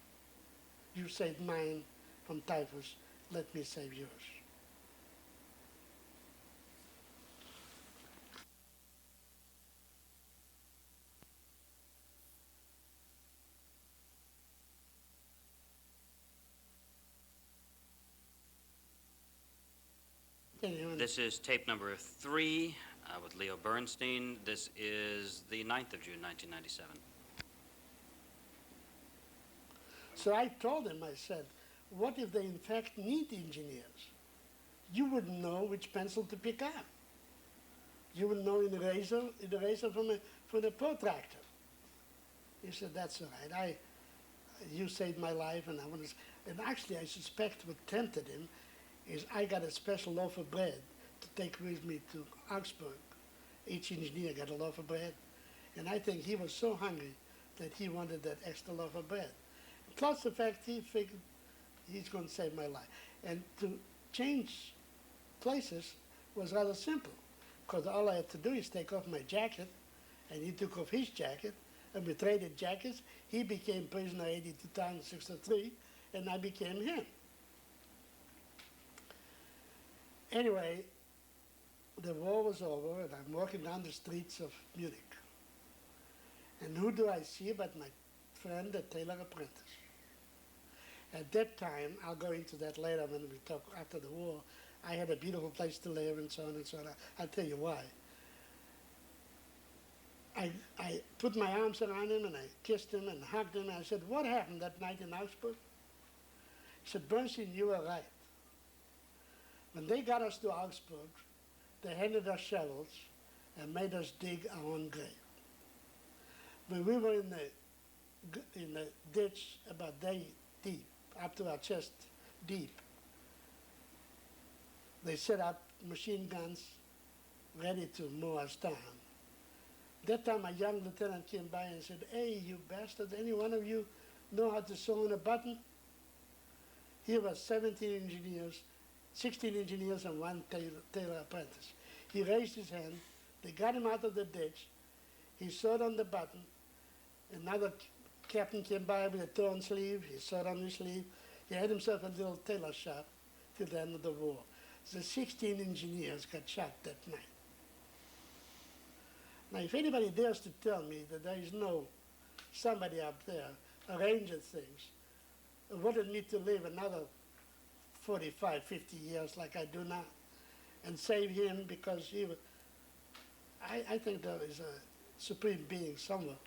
S2: You saved mine from typhus, let me save yours." Anyway,
S4: This is tape number 3 with Leo Bernstein. This is the 9th of June, 1997.
S2: so I told him, I said, what if they in fact need engineers? You wouldn't know which pencil to pick up. You would know an eraser from a protractor. He said, "That's all right. You saved my life, and I want to." And actually, I suspect what tempted him is I got a special loaf of bread to take with me to Augsburg. Each engineer got a loaf of bread, and I think he was so hungry that he wanted that extra loaf of bread. Plus the fact he figured he's going to save my life, and to change places was rather simple, because all I had to do is take off my jacket, and he took off his jacket, and we traded jackets. He became prisoner 82,603, and I became him. Anyway, the war was over, and I'm walking down the streets of Munich. And who do I see but my friend, the tailor apprentice? At that time, I'll go into that later when we talk after the war, I had a beautiful place to live and so on and so on. I'll tell you why. I put my arms around him and I kissed him and hugged him and I said, "What happened that night in Augsburg?" He said, "Bernstein, you were right. When they got us to Augsburg, they handed us shovels and made us dig our own grave. When we were in the ditch about day deep, up to our chest deep, they set up machine guns ready to mow us down. That time a young lieutenant came by and said, "Hey, you bastard, any one of you know how to sew on a button?" Here were 17 engineers, 16 engineers and one tailor apprentice. He raised his hand, they got him out of the ditch, he sewed on the button, another captain came by with a torn sleeve, he sewed on his sleeve, he had himself a little tailor shop till the end of the war. The 16 engineers got shot that night. Now, if anybody dares to tell me that there is no somebody up there arranging things, wanted me to live another 45, 50 years like I do now, and save him because he was, I think there is a supreme being somewhere,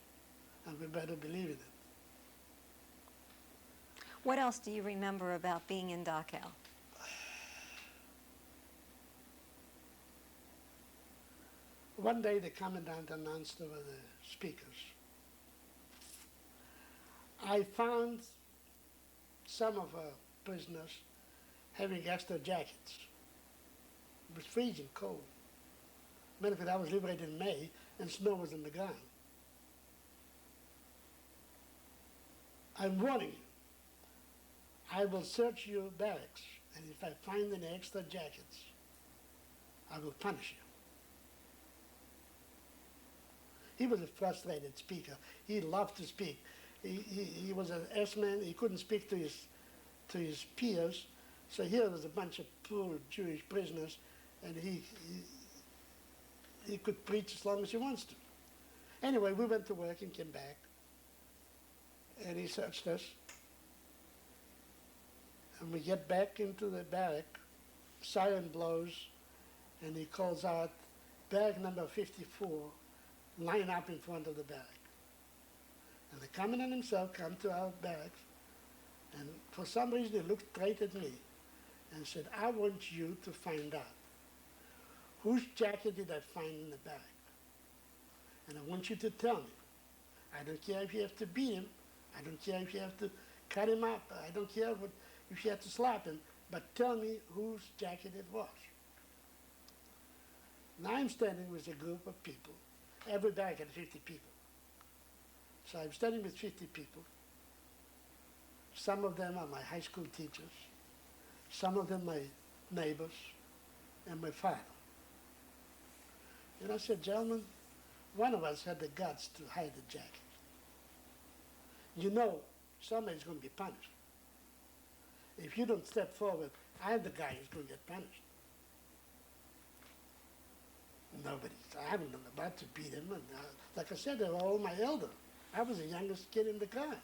S2: and we better believe in it.
S5: What else do you remember about being in Dachau?
S2: One day the commandant announced over the speakers, "I found some of our prisoners having extra jackets." It was freezing cold. Matter of fact, I was liberated in May and snow was on the ground. "I'm warning you, I will search your barracks, and if I find any extra jackets, I will punish you." He was a frustrated speaker. He loved to speak. He was an S-man. He couldn't speak to his peers. So here was a bunch of poor Jewish prisoners, and he could preach as long as he wants to. Anyway, we went to work and came back, and he searched us. And we get back into the barrack, siren blows, and he calls out, "Barrack number 54, line up in front of the barrack." And the commandant himself come to our barracks, and for some reason he looked straight at me and said, "I want you to find out, whose jacket did I find in the barrack?" And I want you to tell me. I don't care if you have to beat him. I don't care if you have to cut him up. I don't care if you have to slap him. But tell me whose jacket it was. Now I'm standing with a group of people. Every bag had 50 people. So I'm standing with 50 people. Some of them are my high school teachers. Some of them my neighbors and my father. And I said, gentlemen, one of us had the guts to hide the jacket. You know somebody's going to be punished. If you don't step forward, I'm the guy who's going to get punished. Nobody. I was about to beat him. And like I said, they were all my elder. I was the youngest kid in the car.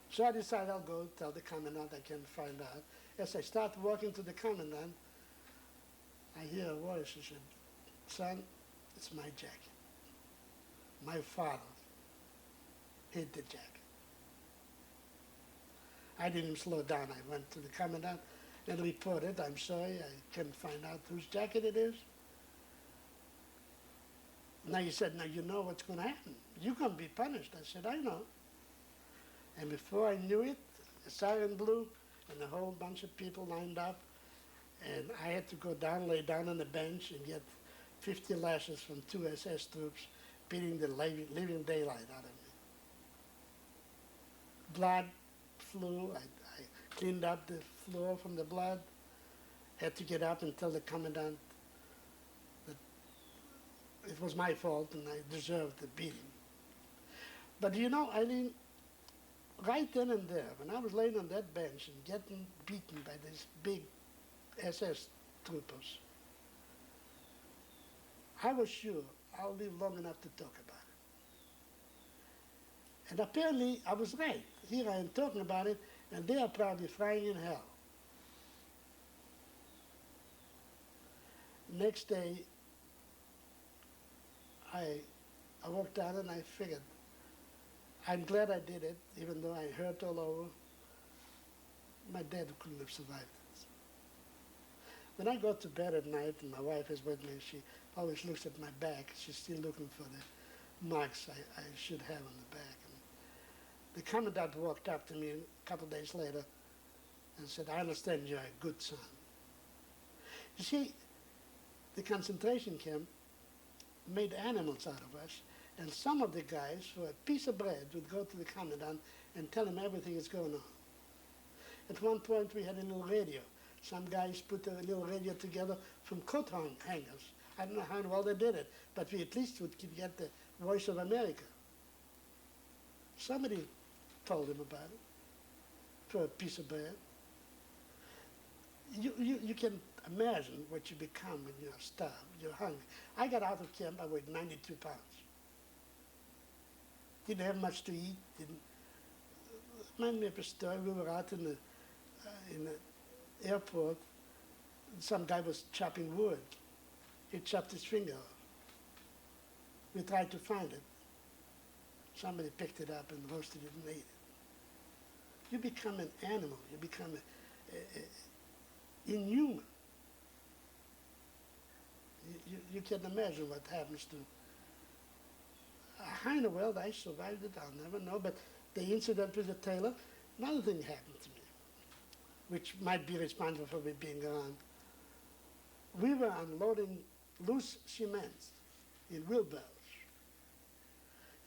S2: So I decided I'll go tell the commandant I can find out. As I start walking to the commandant, I hear a voice. He said, son, it's my jacket. My father hid the jacket. I didn't slow down. I went to the commandant and reported, I'm sorry, I can't find out whose jacket it is. Now he said, now you know what's going to happen. You're going to be punished. I said, I know. And before I knew it, a siren blew, and a whole bunch of people lined up, and I had to go down, lay down on the bench, and get 50 lashes from 2 SS troops, beating the living daylight out of me. Blood flew. I cleaned up the floor from the blood. Had to get up and tell the commandant that it was my fault and I deserved the beating. But you know, Eileen, right then and there, when I was laying on that bench and getting beaten by these big SS troopers, I was sure I'll live long enough to talk about it. And apparently I was right. Here I am talking about it, and they are probably frying in hell. Next day, I walked out and I figured, I'm glad I did it, even though I hurt all over. My dad couldn't have survived it. When I go to bed at night and my wife is with me, she always looks at my back. She's still looking for the marks I should have on the back. And the commandant walked up to me a couple of days later and said, I understand you're a good son. You see, the concentration camp made animals out of us. And some of the guys, for a piece of bread, would go to the commandant and tell him everything that's going on. At one point, we had a little radio. Some guys put a little radio together from coat hangers. I don't know how well they did it, but we at least could get the voice of America. Somebody told him about it for a piece of bread. You can imagine what you become when you're starved, you're hungry. I got out of camp, I weighed 92 pounds. Didn't have much to eat. Remind me of a story. We were out in the airport. And some guy was chopping wood. He chopped his finger off. We tried to find it. Somebody picked it up and roasted it and ate it. You become an animal. You become inhuman. You can imagine what happens to. How in the world I survived it, I'll never know. But the incident with the tailor, another thing happened to me, which might be responsible for me being around. We were unloading loose cement in wheelbarrows.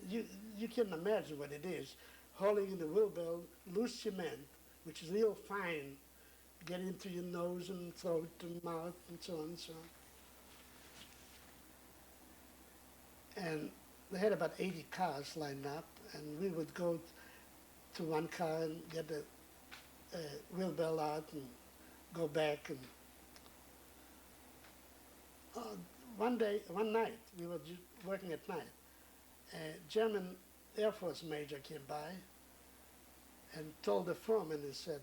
S2: You can imagine what it is, hauling in the wheelbarrow loose cement, which is real fine, get into your nose and throat and mouth and so on and so on. And they had about 80 cars lined up, and we would go to one car and get a wheelbarrow out and go back. And one night, we were working at night. A German Air Force major came by and told the foreman and said,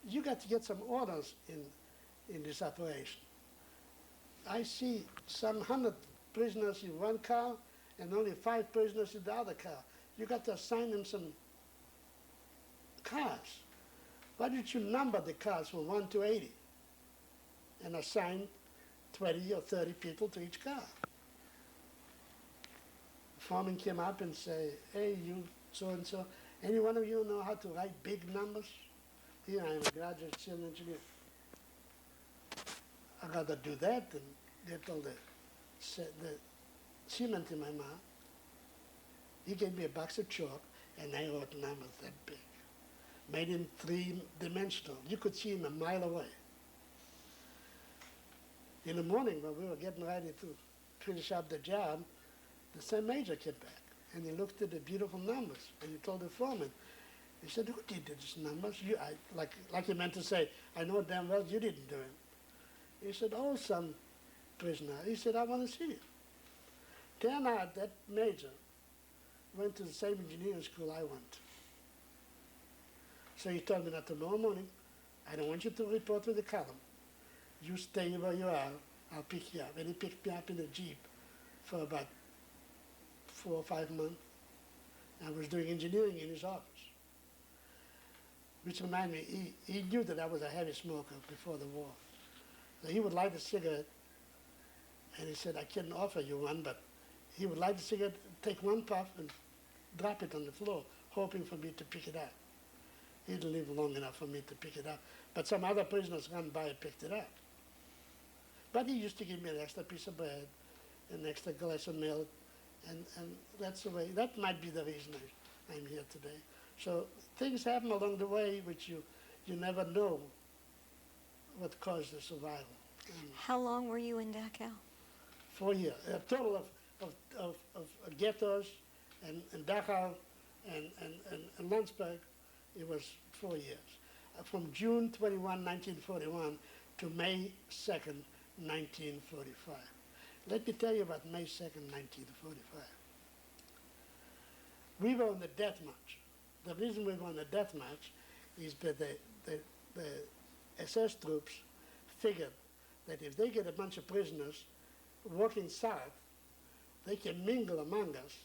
S2: you got to get some orders in this operation. I see some 100 prisoners in one car and only 5 prisoners in the other car. You got to assign them some cars. Why don't you number the cars from 1 to 80 and assign 20 or 30 people to each car? foreman came up and say, hey, you so-and-so, any one of you know how to write big numbers? Here I am, a graduate civil engineer. I got to do that and get all the cement in my mouth. He gave me a box of chalk, and I wrote numbers that big, made him three-dimensional. You could see him a mile away. In the morning, when we were getting ready to finish up the job, the same major came back, and he looked at the beautiful numbers, and he told the foreman, he said, who did these numbers? Like he meant to say, I know damn well you didn't do it. He said, oh, some prisoner. He said, I want to see it. Turned out that major went to the same engineering school I went to. So he told me that tomorrow morning, I don't want you to report to the column. You stay where you are, I'll pick you up. And he picked me up in a Jeep for about 4 or 5 months. I was doing engineering in his office. Which reminded me, he knew that I was a heavy smoker before the war. So he would light a cigarette, and he said, I couldn't offer you one, but he would light the cigarette, take one puff, and drop it on the floor, hoping for me to pick it up. He didn't live long enough for me to pick it up. But some other prisoners ran by and picked it up. But he used to give me an extra piece of bread, an extra glass of milk, and that's the way. That might be the reason I'm here today. So things happen along the way which you never know what caused the survival.
S5: How long were you in Dachau?
S2: 4 years. A total of ghettos and Dachau and Landsberg, it was 4 years. From June 21, 1941 to May 2nd, 1945. Let me tell you about May 2nd, 1945. We were on the death march. The reason we were on the death march is that the SS troops figured that if they get a bunch of prisoners walking south, they can mingle among us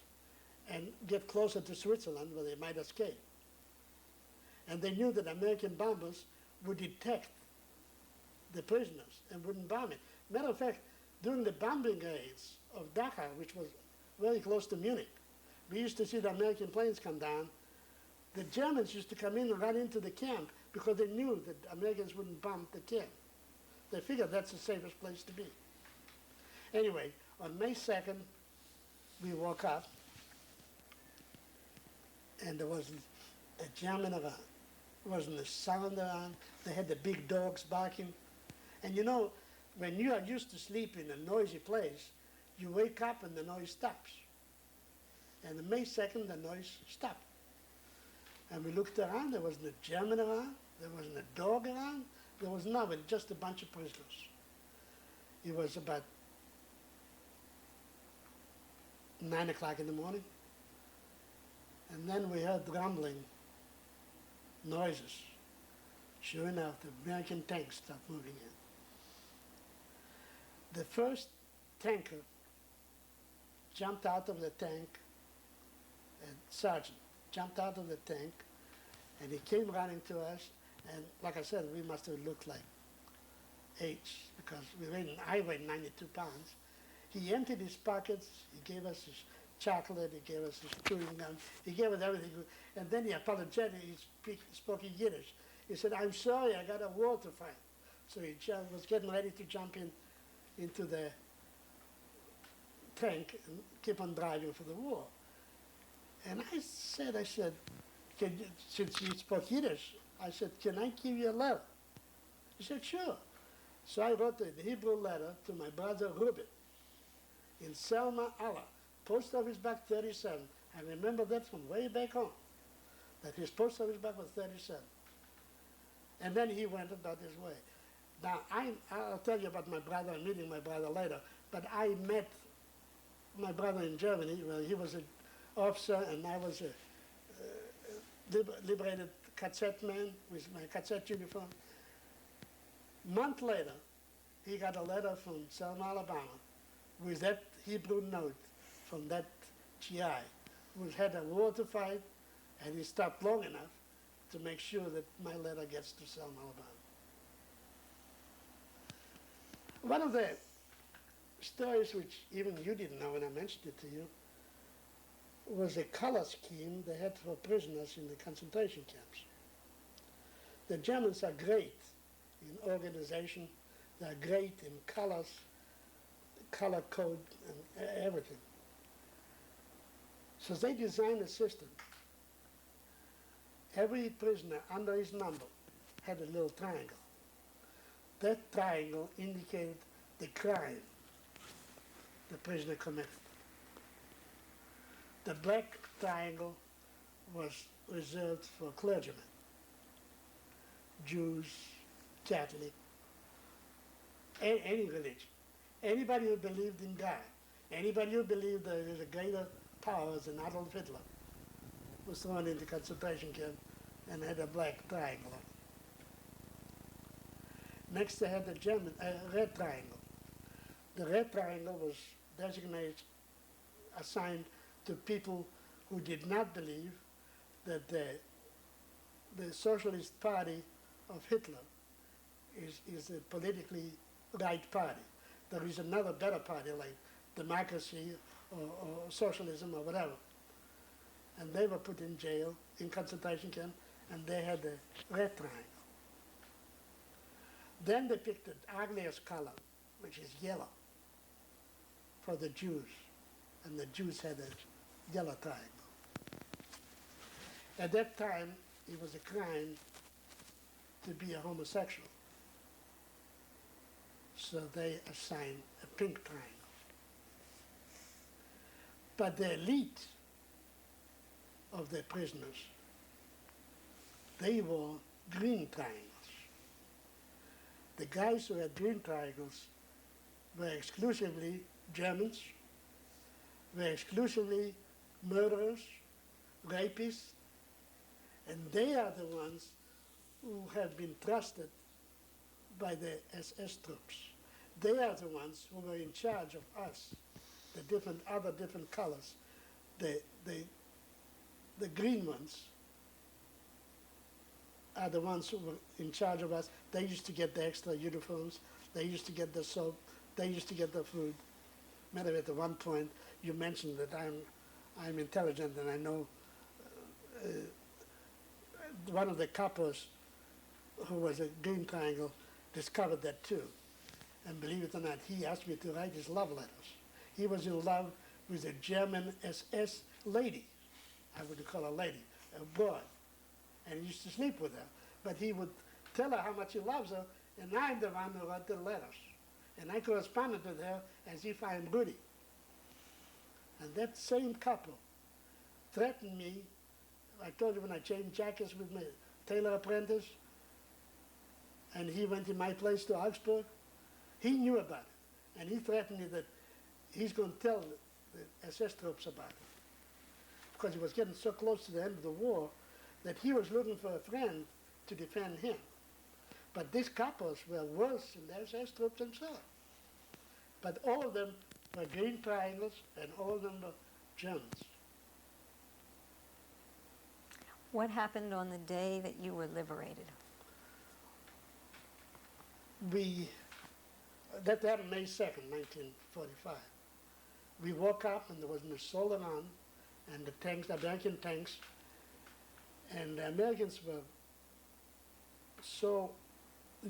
S2: and get closer to Switzerland where they might escape. And they knew that American bombers would detect the prisoners and wouldn't bomb it. Matter of fact, during the bombing raids of Dachau, which was very close to Munich, we used to see the American planes come down. The Germans used to come in and run into the camp because they knew that Americans wouldn't bomb the camp. They figured that's the safest place to be. Anyway, on May 2nd, we woke up, and there wasn't a German around. There wasn't a sound around. They had the big dogs barking. And you know, when you are used to sleep in a noisy place, you wake up and the noise stops. And on May 2nd, the noise stopped. And we looked around, there wasn't a German around, there wasn't a dog around, there was nothing, just a bunch of prisoners. It was about 9 o'clock in the morning. And then we heard rumbling noises. Sure enough, the American tanks stopped moving in. The first tanker jumped out of the tank, and sergeant jumped out of the tank, and he came running to us, and like I said, we must have looked like apes, because I weighed 92 pounds. He emptied his pockets, he gave us his chocolate, he gave us his chewing gum, he gave us everything, and then he apologetic, he spoke in Yiddish. He said, I'm sorry, I got a war to fight. So he was getting ready to jump into the tank and keep on driving for the war. And I said, since he spoke Yiddish, I said, can I give you a letter? He said, sure. So I wrote a Hebrew letter to my brother Ruben in Selma, Allah, Post Office Box 37. I remember that from way back home, that his Post Office Box was 37. And then he went about his way. Now, I'll tell you about my brother, I'm meeting my brother later, but I met my brother in Germany. Well, he was an officer, and I was a liberated cassette man with my cassette uniform. A month later, he got a letter from Selma, Alabama, with that Hebrew note from that GI, who had a war to fight, and he stopped long enough to make sure that my letter gets to Selma, Alabama. One of the stories which even you didn't know when I mentioned it to you, was a color scheme they had for prisoners in the concentration camps. The Germans are great in organization. They are great in colors, color code, and everything. So they designed a system. Every prisoner under his number had a little triangle. That triangle indicated the crime the prisoner committed. The black triangle was reserved for clergymen, Jews, Catholic, any religion. Anybody who believed in God, anybody who believed there is a greater power than Adolf Hitler was thrown into concentration camp and had a black triangle on it. Next they had the red triangle. The red triangle was designated, assigned to people who did not believe that the Socialist Party of Hitler is a politically right party. There is another better party like democracy or socialism or whatever. And they were put in jail, in concentration camp, and they had the red triangle. Then they picked the ugliest color, which is yellow, for the Jews. And the Jews had a yellow triangle. At that time, it was a crime to be a homosexual. So they assigned a pink triangle. But the elite of the prisoners, they wore green triangles. The guys who had green triangles were exclusively Germans, were exclusively murderers, rapists, and they are the ones who have been trusted by the SS troops. They are the ones who were in charge of us, the other different colors. The green ones are the ones who were in charge of us. They used to get the extra uniforms. They used to get the soap. They used to get the food. Matter of fact, at one point, you mentioned that I'm intelligent and I know one of the coppers who was a green triangle discovered that too. And believe it or not, he asked me to write his love letters. He was in love with a German SS lady. I would call her lady, a boy. And he used to sleep with her. But he would tell her how much he loves her, and I'm the one who wrote the letters. And I corresponded with her as if I am Rudy. And that same couple threatened me. I told you when I changed jackets with my tailor apprentice, and he went to my place to Augsburg, he knew about it. And he threatened me that he's going to tell the SS troops about it. Because he was getting so close to the end of the war that he was looking for a friend to defend him. But these couples were worse than the SS troops themselves. But all of them were green triangles, and all of them were Germans.
S5: What happened on the day that you were liberated?
S2: That happened May 2nd, 1945. We woke up and there was no solar on, and the tanks, the American tanks, and the Americans were so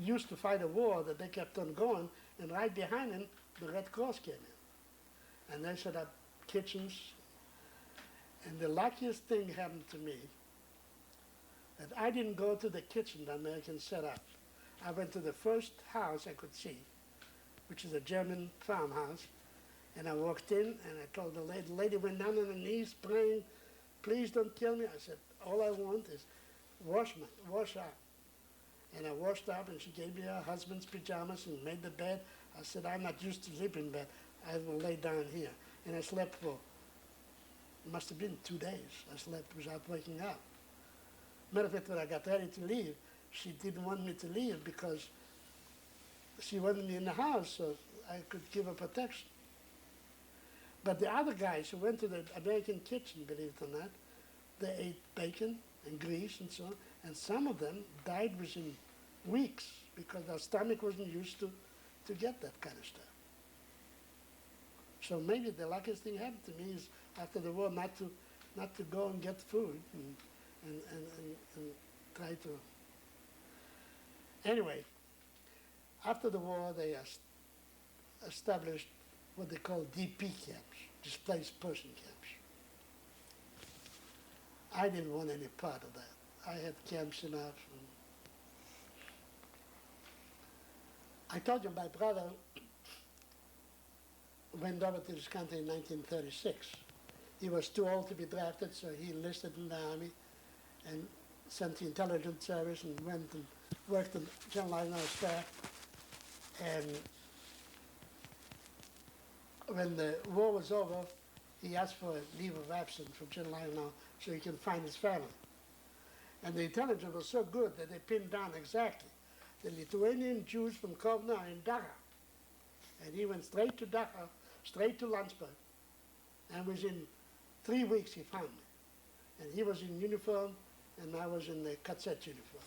S2: used to fight a war that they kept on going, and right behind them, the Red Cross came in. And they set up kitchens, and the luckiest thing happened to me, that I didn't go to the kitchen the Americans set up. I went to the first house I could see, which is a German farmhouse, and I walked in, and I told the lady went down on her knees praying, please don't kill me. I said, all I want is wash up. And I washed up, and she gave me her husband's pajamas and made the bed. I said, I'm not used to sleeping in bed. I will lay down here. And I slept for, it must have been 2 days. I slept without waking up. Matter of fact, when I got ready to leave, she didn't want me to leave because she wanted me in the house so I could give her protection. But the other guys who went to the American kitchen, believe it or not, they ate bacon and grease and so on, and some of them died within weeks because their stomach wasn't used to get that kind of stuff. So maybe the luckiest thing happened to me is after the war not to not to go and get food and try to. Anyway, after the war, they established what they call DP camps, displaced person camps. I didn't want any part of that. I had camps enough. And I told you my brother went over to this country in 1936. He was too old to be drafted, so he enlisted in the army and sent the intelligence service and went and worked in General Eisenhower's staff. And when the war was over, he asked for a leave of absence from General Eisenhower so he can find his family. And the intelligence was so good that they pinned down exactly the Lithuanian Jews from Kovna are in Dachau. And he went straight to Dachau, straight to Landsberg, and within 3 weeks he found me. And he was in uniform, and I was in the KZ uniform.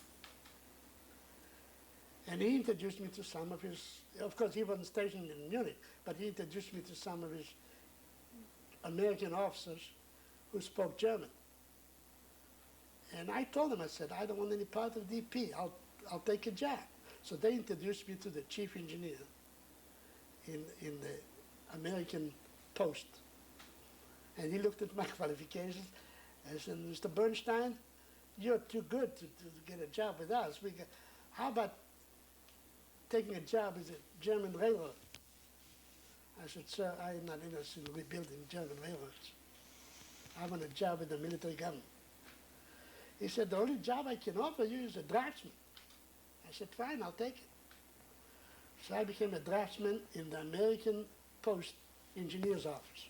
S2: And he introduced me to some of his, of course he wasn't stationed in Munich, but he introduced me to some of his American officers who spoke German. And I told them, I said, I don't want any part of DP, I'll take a job. So they introduced me to the chief engineer in the American post. And he looked at my qualifications and said, Mr. Bernstein, you're too good to get a job with us. How about taking a job as a German railroad? I said, sir, I am not interested in rebuilding German railroads. I want a job with the military government. He said, the only job I can offer you is a draftsman. I said, fine, I'll take it. So I became a draftsman in the American Post engineer's office.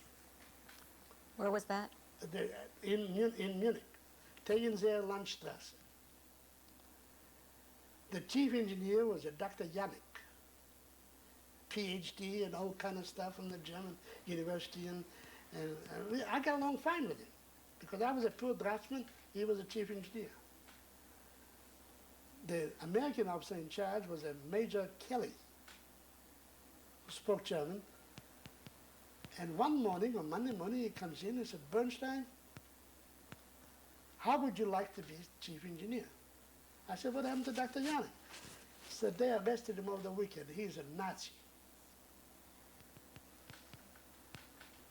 S5: Where was that?
S2: In Munich, Tegenseer Landstrasse. The chief engineer was a Dr. Janik, PhD and all kind of stuff from the German university. And I got along fine with him because I was a poor draftsman, he was a chief engineer. The American officer in charge was a Major Kelly, who spoke German. And one morning, on Monday morning, he comes in and said, Bernstein, how would you like to be chief engineer? I said, what happened to Dr. Janik? He said, they arrested him over the weekend. He's a Nazi.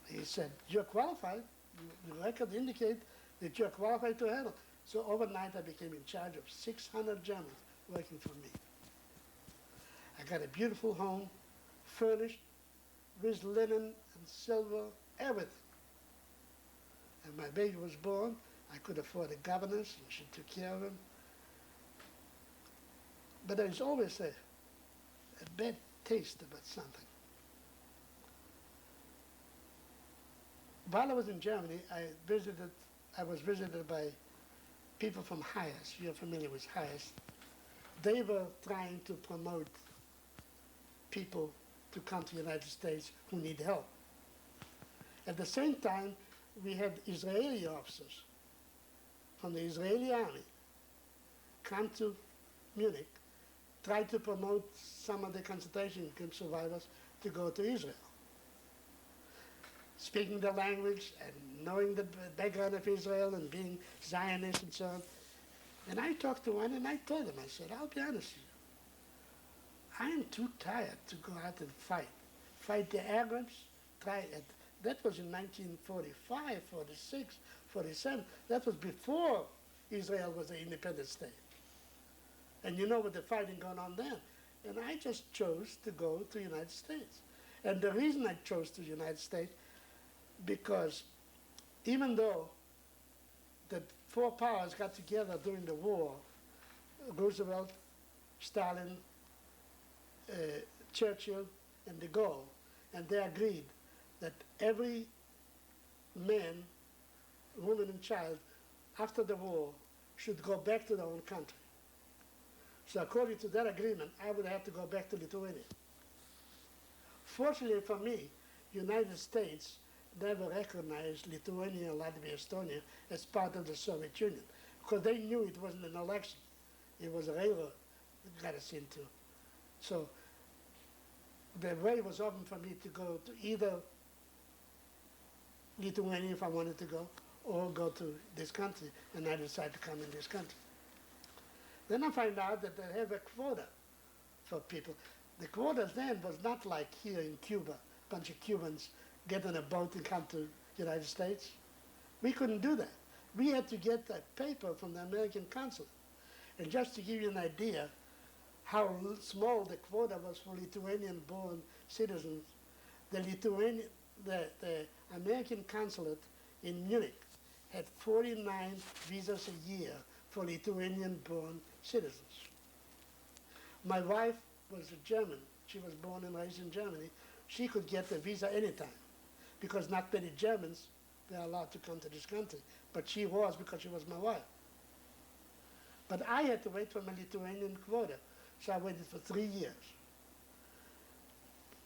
S2: He said, you're qualified. The record indicates that you're qualified to handle. So overnight, I became in charge of 600 Germans working for me. I got a beautiful home, furnished, with linen and silver, everything. And my baby was born. I could afford a governess, and she took care of him. But there's always a bad taste about something. While I was in Germany, I was visited by people from Hayes. You're familiar with Hayes. They were trying to promote people to come to the United States who need help. At the same time, we had Israeli officers from the Israeli army come to Munich, try to promote some of the concentration camp survivors to go to Israel. Speaking the language and knowing the background of Israel and being Zionist and so on. And I talked to one and I told him, I said, I'll be honest with you. I am too tired to go out and fight. Fight the Arabs, that was in 1945, 46, 47. That was before Israel was an independent state. And you know what the fighting going on then. And I just chose to go to the United States. And the reason I chose to the United States, because even though the four powers got together during the war, Roosevelt, Stalin, Churchill, and de Gaulle, and they agreed that every man, woman, and child after the war should go back to their own country. So according to that agreement, I would have to go back to Lithuania. Fortunately for me, United States never recognized Lithuania, Latvia, Estonia as part of the Soviet Union because they knew it wasn't an election. It was a railroad that got us into. So the way was open for me to go to either Lithuania if I wanted to go, or go to this country, and I decided to come in this country. Then I find out that they have a quota for people. The quotas then was not like here in Cuba, a bunch of Cubans get on a boat and come to the United States. We couldn't do that. We had to get a paper from the American consulate. And just to give you an idea how small the quota was for Lithuanian-born citizens, the American consulate in Munich had 49 visas a year for Lithuanian-born citizens. My wife was a German. She was born and raised in Germany. She could get a visa anytime because not many Germans were allowed to come to this country. But she was because she was my wife. But I had to wait for my Lithuanian quota, so I waited for 3 years.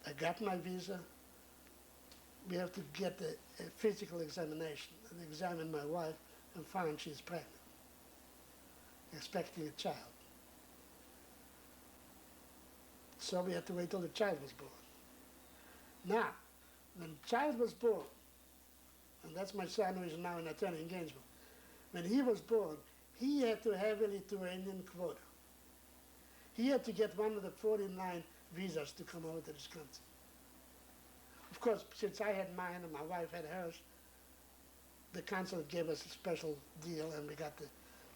S2: I got my visa. We have to get a physical examination and examine my wife and find she's pregnant, expecting a child. So we had to wait till the child was born. Now, when the child was born, and that's my son who is now an attorney in Gainesville, when he was born, he had to have a Lithuanian quota. He had to get one of the 49 visas to come over to this country. Of course, since I had mine and my wife had hers, the consulate gave us a special deal and we got the,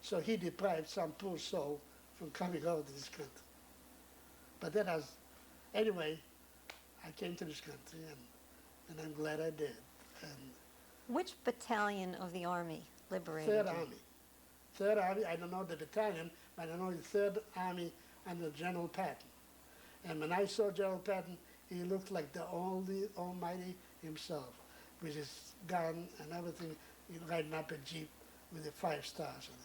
S2: so he deprived some poor soul from coming over to this country. But that was, anyway, I came to this country and I'm glad I did. And
S5: Which battalion of the Army liberated
S2: Third
S5: you?
S2: Army. Third Army, I don't know the battalion, but I know the Third Army under General Patton. And when I saw General Patton, he looked like the Almighty himself, with his gun and everything, riding up a Jeep with the 5 stars in it.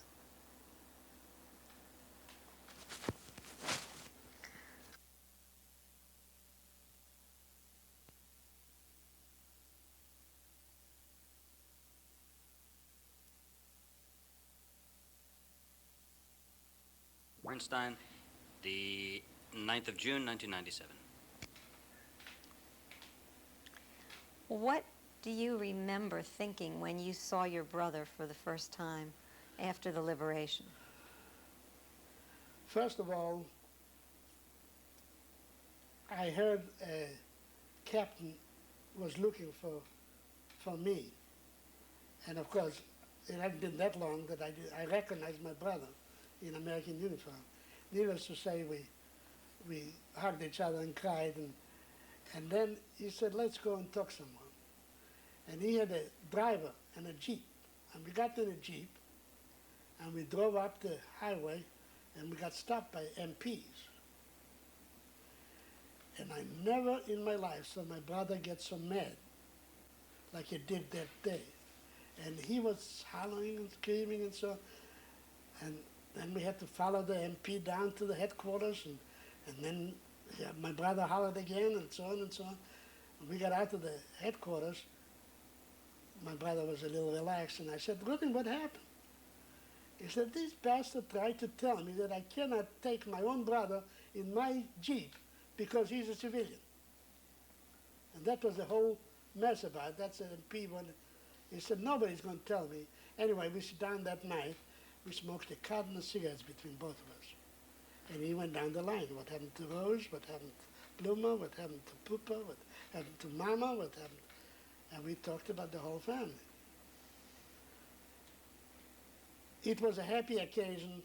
S4: Bernstein, the 9th of June, 1997.
S5: What do you remember thinking when you saw your brother for the first time after the liberation?
S2: First of all, I heard a captain was looking for me. And of course, it hadn't been that long that I recognized my brother in American uniform. Needless to say, we hugged each other and cried. And then he said, let's go and talk someone. And he had a driver and a Jeep. And we got in a Jeep, and we drove up the highway, and we got stopped by MPs. And I never in my life saw my brother get so mad like he did that day. And he was hollering and screaming and so on. And then we had to follow the MP down to the headquarters, and then my brother hollered again, and so on and so on. When we got out to the headquarters, my brother was a little relaxed, and I said, Ruben, what happened? He said, this bastard tried to tell me that I cannot take my own brother in my Jeep because he's a civilian. And that was the whole mess about it. That's an MP one. He said, nobody's going to tell me. Anyway, we sit down that night. We smoked a carton of cigarettes between both of us. And he went down the line. What happened to Rose? What happened to Bluma? What happened to Pupa? What happened to Mama? What happened? And we talked about the whole family. It was a happy occasion,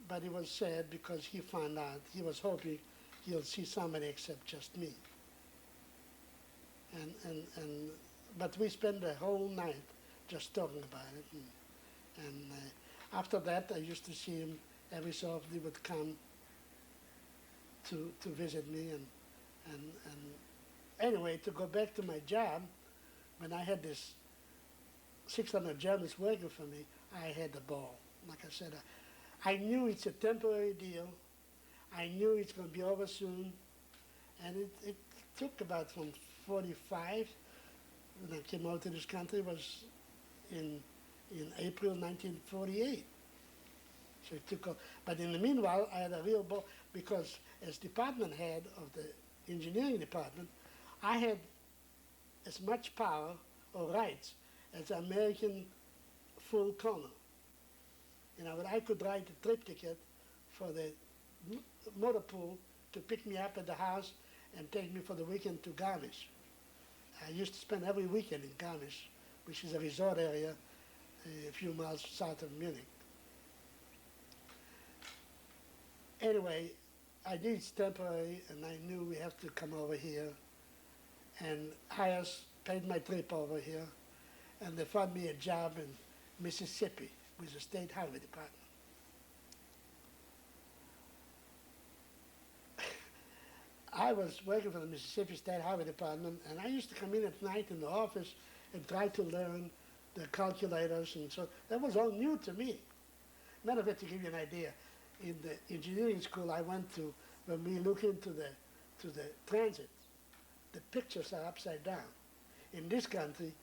S2: but it was sad because he found out, he was hoping he'll see somebody except just me. But we spent the whole night just talking about it. And after that, I used to see him every so often. He would come to visit me. And anyway, to go back to my job, when I had this 600 Germans working for me, I had the ball. Like I said, I knew it's a temporary deal. I knew it's going to be over soon. And it took about from 45, when I came out to this country, was in April 1948. So it took, but in the meanwhile, I had a real ball, because as department head of the engineering department, I had as much power or rights as American full corner. You know, but I could write a trip ticket for the motor pool to pick me up at the house and take me for the weekend to Garmisch. I used to spend every weekend in Garmisch, which is a resort area a few miles south of Munich. Anyway, I knew it's temporary, and I knew we have to come over here. And Hayes paid my trip over here, and they found me a job in Mississippi with the State Highway Department. I was working for the Mississippi State Highway Department, and I used to come in at night in the office and try to learn the calculators, and so that was all new to me. Matter of fact, to give you an idea, in the engineering school I went to, when we look into the transit, the pictures are upside down. In this country,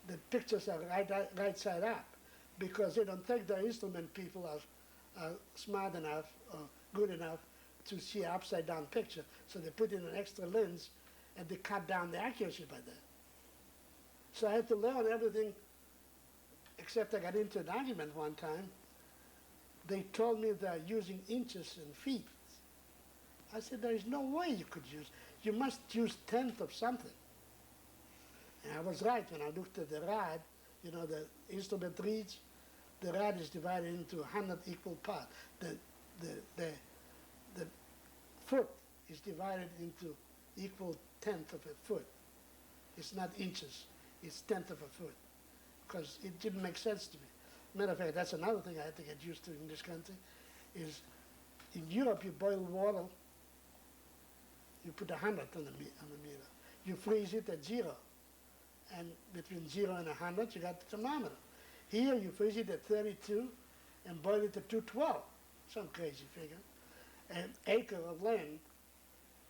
S2: the pictures are right side up, because they don't think the instrument people are smart enough or good enough to see an upside down picture. So they put in an extra lens and they cut down the accuracy by that. So I had to learn everything, except I got into an argument one time. They told me they're using inches and feet. I said, there is no way you could use, you must use tenth of something. And I was right when I looked at the rod, you know, the instrument reads, the rod is divided into 100 equal parts. The foot is divided into equal tenth of a foot. It's not inches, it's tenth of a foot, because it didn't make sense to me. Matter of fact, that's another thing I had to get used to in this country, is in Europe you boil water, you put 100 on the meter. You freeze it at 0. And between 0 and 100, you got the thermometer. Here you freeze it at 32 and boil it at 212, some crazy figure. An acre of land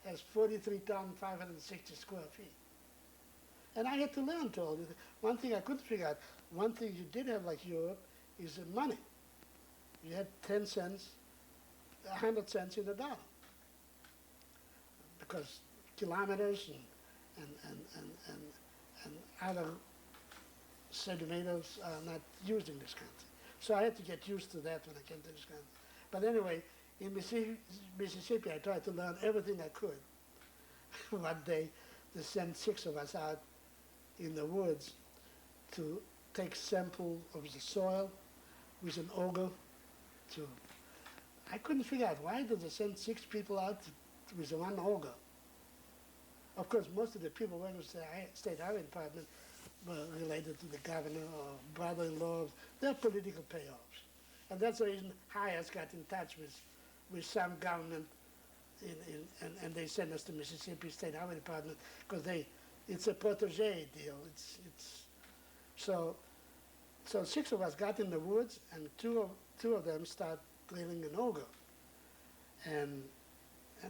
S2: has 43,560 square feet. And I had to learn to all this. One thing I couldn't figure out, one thing you did have like Europe is the money. You had 10 cents, 100 cents in a dollar. Because kilometers and other centimeters are not used in this country. So I had to get used to that when I came to this country. But anyway, in Mississippi, I tried to learn everything I could. One day, they sent 6 of us out in the woods to take sample of the soil with an auger. I couldn't figure out why did they send 6 people out with one auger. Of course, most of the people working with the State Highway Department were related to the governor or brother-in-law. They're political payoffs. And that's the reason Hayes got in touch with some government, and they sent us to Mississippi State Highway Department, because it's a protege deal. So 6 of us got in the woods, and two of them started drilling an auger. And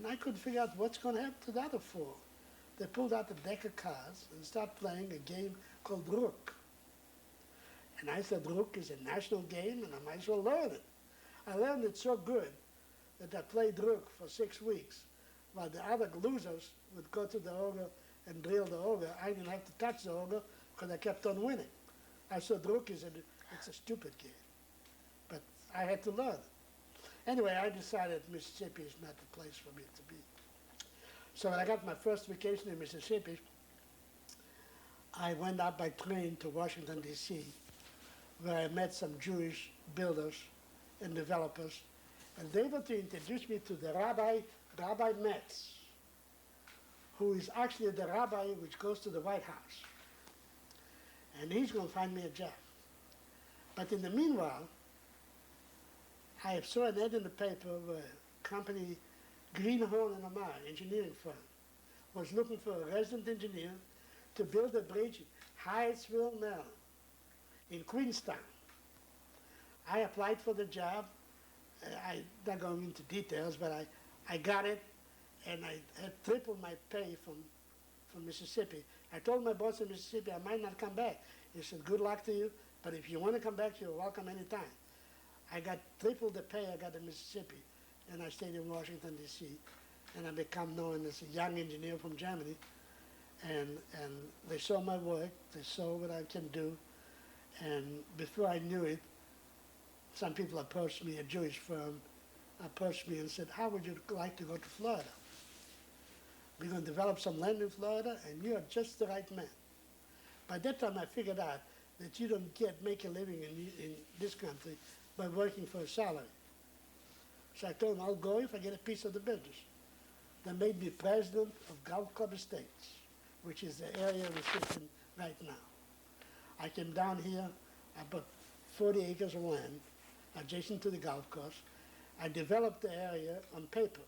S2: I couldn't figure out what's going to happen to the other 4. They pulled out a deck of cards and started playing a game called Rook. And I said, Rook is a national game, and I might as well learn it. I learned it so good that I played Rook for 6 weeks, while the other losers would go to the auger and drill the auger. I didn't have to touch the auger because I kept on winning. I said, Rook it's a stupid game. But I had to learn it. Anyway, I decided Mississippi is not the place for me to be. So when I got my first vacation in Mississippi, I went up by train to Washington, D.C., where I met some Jewish builders and developers, and they were to introduce me to the Rabbi Metz, who is actually the rabbi which goes to the White House. And he's going to find me a job. But in the meanwhile, I saw an ad in the paper where a company, Greenhorn and Amar, engineering firm, was looking for a resident engineer to build a bridge in Hyattsville, Maryland, in Queenstown. I applied for the job. I'm not going into details, but I got it, and I had tripled my pay from Mississippi. I told my boss in Mississippi I might not come back. He said, good luck to you, but if you want to come back, you're welcome anytime. I got triple the pay I got in Mississippi, and I stayed in Washington, D.C., and I become known as a young engineer from Germany. And they saw my work, they saw what I can do, And before I knew it, some people approached me, a Jewish firm approached me and said, how would you like to go to Florida? We're going to develop some land in Florida, and you are just the right man. By that time, I figured out that you don't make a living in this country by working for a salary. So I told them, I'll go if I get a piece of the business. They made me president of Golf Club Estates, which is the area we're sitting right now. I came down here, I bought 40 acres of land adjacent to the golf course. I developed the area on paper,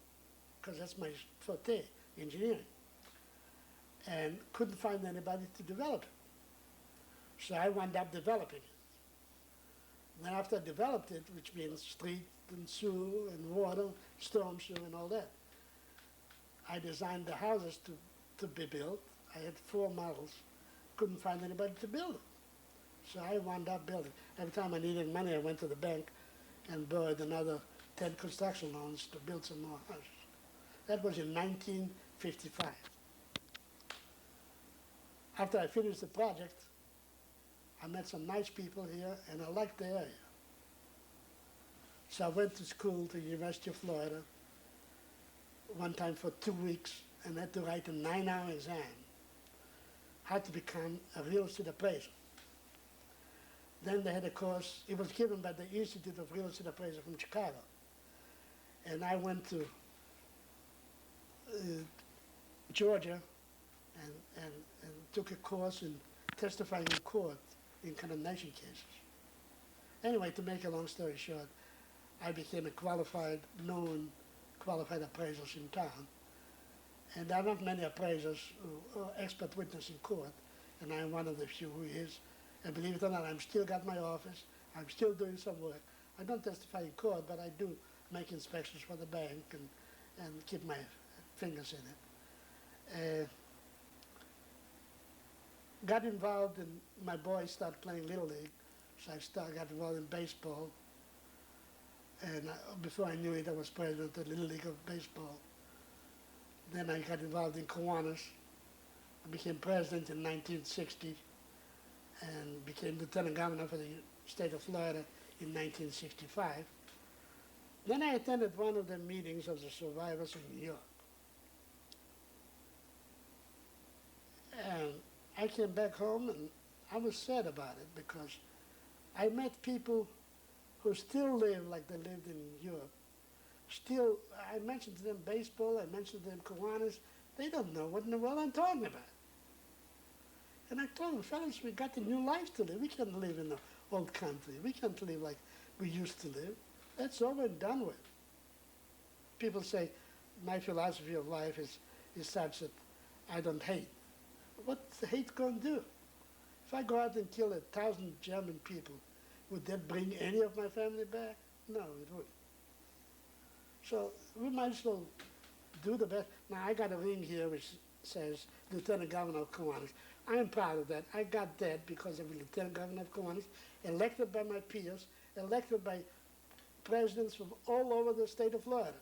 S2: because that's my forte, engineering, and couldn't find anybody to develop it. So I wound up developing it. Then after I developed it, which means street and sewer and water, storm sewer and all that, I designed the houses to be built. I had 4 models. Couldn't find anybody to build them. So I wound up building. Every time I needed money, I went to the bank and borrowed another 10 construction loans to build some more houses. That was in 1955. After I finished the project, I met some nice people here, and I liked the area. So I went to school to the University of Florida one time for 2 weeks, and had to write a 9-hour exam, how to become a real estate appraiser. Then they had a course, it was given by the Institute of Real Estate Appraiser from Chicago. And I went to Georgia and took a course in testifying in court in condemnation cases. Anyway, to make a long story short, I became a known qualified appraisers in town. And there are not many appraisers who are expert witness in court, and I'm one of the few who is. And believe it or not, I'm still got my office. I'm still doing some work. I don't testify in court, but I do make inspections for the bank and keep my fingers in it. Got involved in, my boys started playing Little League, so I got involved in baseball. And before I knew it, I was president of the Little League of Baseball. Then I got involved in Kiwanis. I became president in 1960 and became lieutenant governor for the state of Florida in 1965. Then I attended one of the meetings of the survivors in New York. And I came back home and I was sad about it because I met people who still live like they lived in Europe. Still, I mentioned to them baseball, I mentioned to them Kiwanis. They don't know what in the world I'm talking about. And I told them, fellas, we got a new life to live. We can't live in the old country. We can't live like we used to live. That's over and done with. People say, my philosophy of life is such that I don't hate. What's hate going to do? If I go out and kill 1,000 German people, would that bring any of my family back? No, it wouldn't. So we might as well do the best. Now, I got a ring here which says Lieutenant Governor of Kiwanis. I'm proud of that. I got that because I was Lieutenant Governor of Kiwanis, elected by my peers, elected by presidents from all over the state of Florida.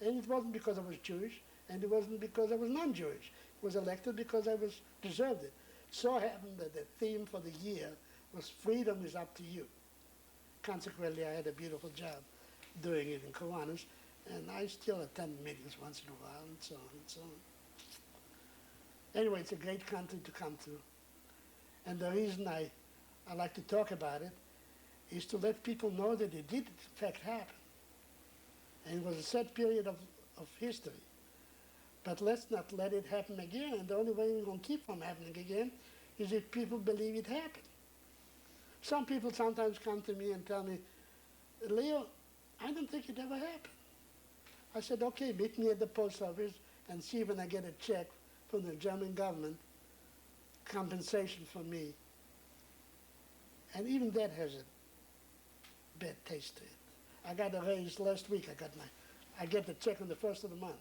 S2: And it wasn't because I was Jewish, and it wasn't because I was non-Jewish. It was elected because I deserved it. So happened that the theme for the year was freedom is up to you. Consequently, I had a beautiful job doing it in Kiwanis, and I still attend meetings once in a while, and so on and so on. Anyway, it's a great country to come to. And the reason I like to talk about it is to let people know that it did, in fact, happen. And it was a sad period of history. But let's not let it happen again. And the only way we're going to keep from happening again is if people believe it happened. Some people sometimes come to me and tell me, Leo, I don't think it ever happened. I said, okay, meet me at the post office and see when I get a check from the German government, compensation for me. And even that has a bad taste to it. I got a raise last week. I get the check on the first of the month.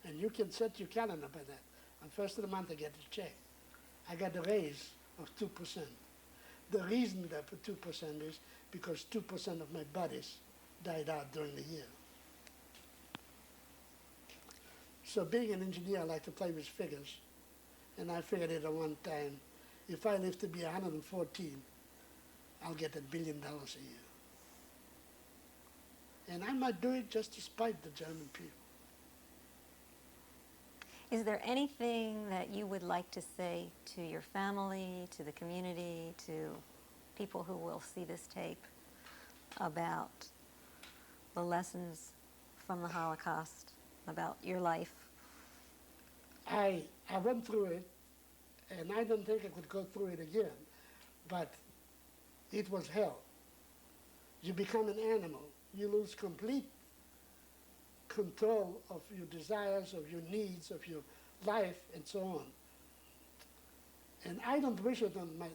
S2: And you can set your calendar by that. On first of the month, I get the check. I got a raise of 2%. The reason that for 2% is because 2% of my buddies died out during the year. So being an engineer, I like to play with figures. And I figured it at one time, if I live to be 114, I'll get $1 billion a year. And I might do it just to spite the German people.
S5: Is there anything that you would like to say to your family, to the community, to people who will see this tape about the lessons from the Holocaust, about your life?
S2: I went through it, and I don't think I could go through it again, but it was hell. You become an animal. You lose complete control of your desires, of your needs, of your life, and so on. And I don't wish it on my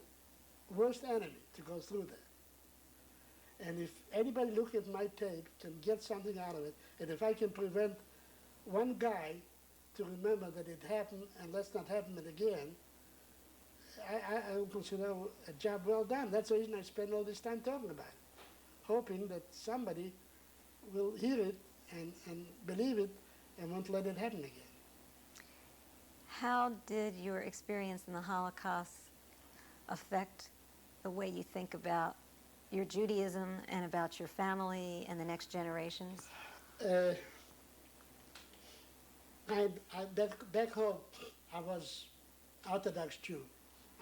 S2: worst enemy to go through that. And if anybody looking at my tape can get something out of it, and if I can prevent one guy to remember that it happened and let's not happen it again, I will consider a job well done. That's the reason I spend all this time talking about it, hoping that somebody will hear it and believe it and won't let it happen again.
S5: How did your experience in the Holocaust affect the way you think about your Judaism and about your family and the next generations?
S2: Back home, I was Orthodox Jew.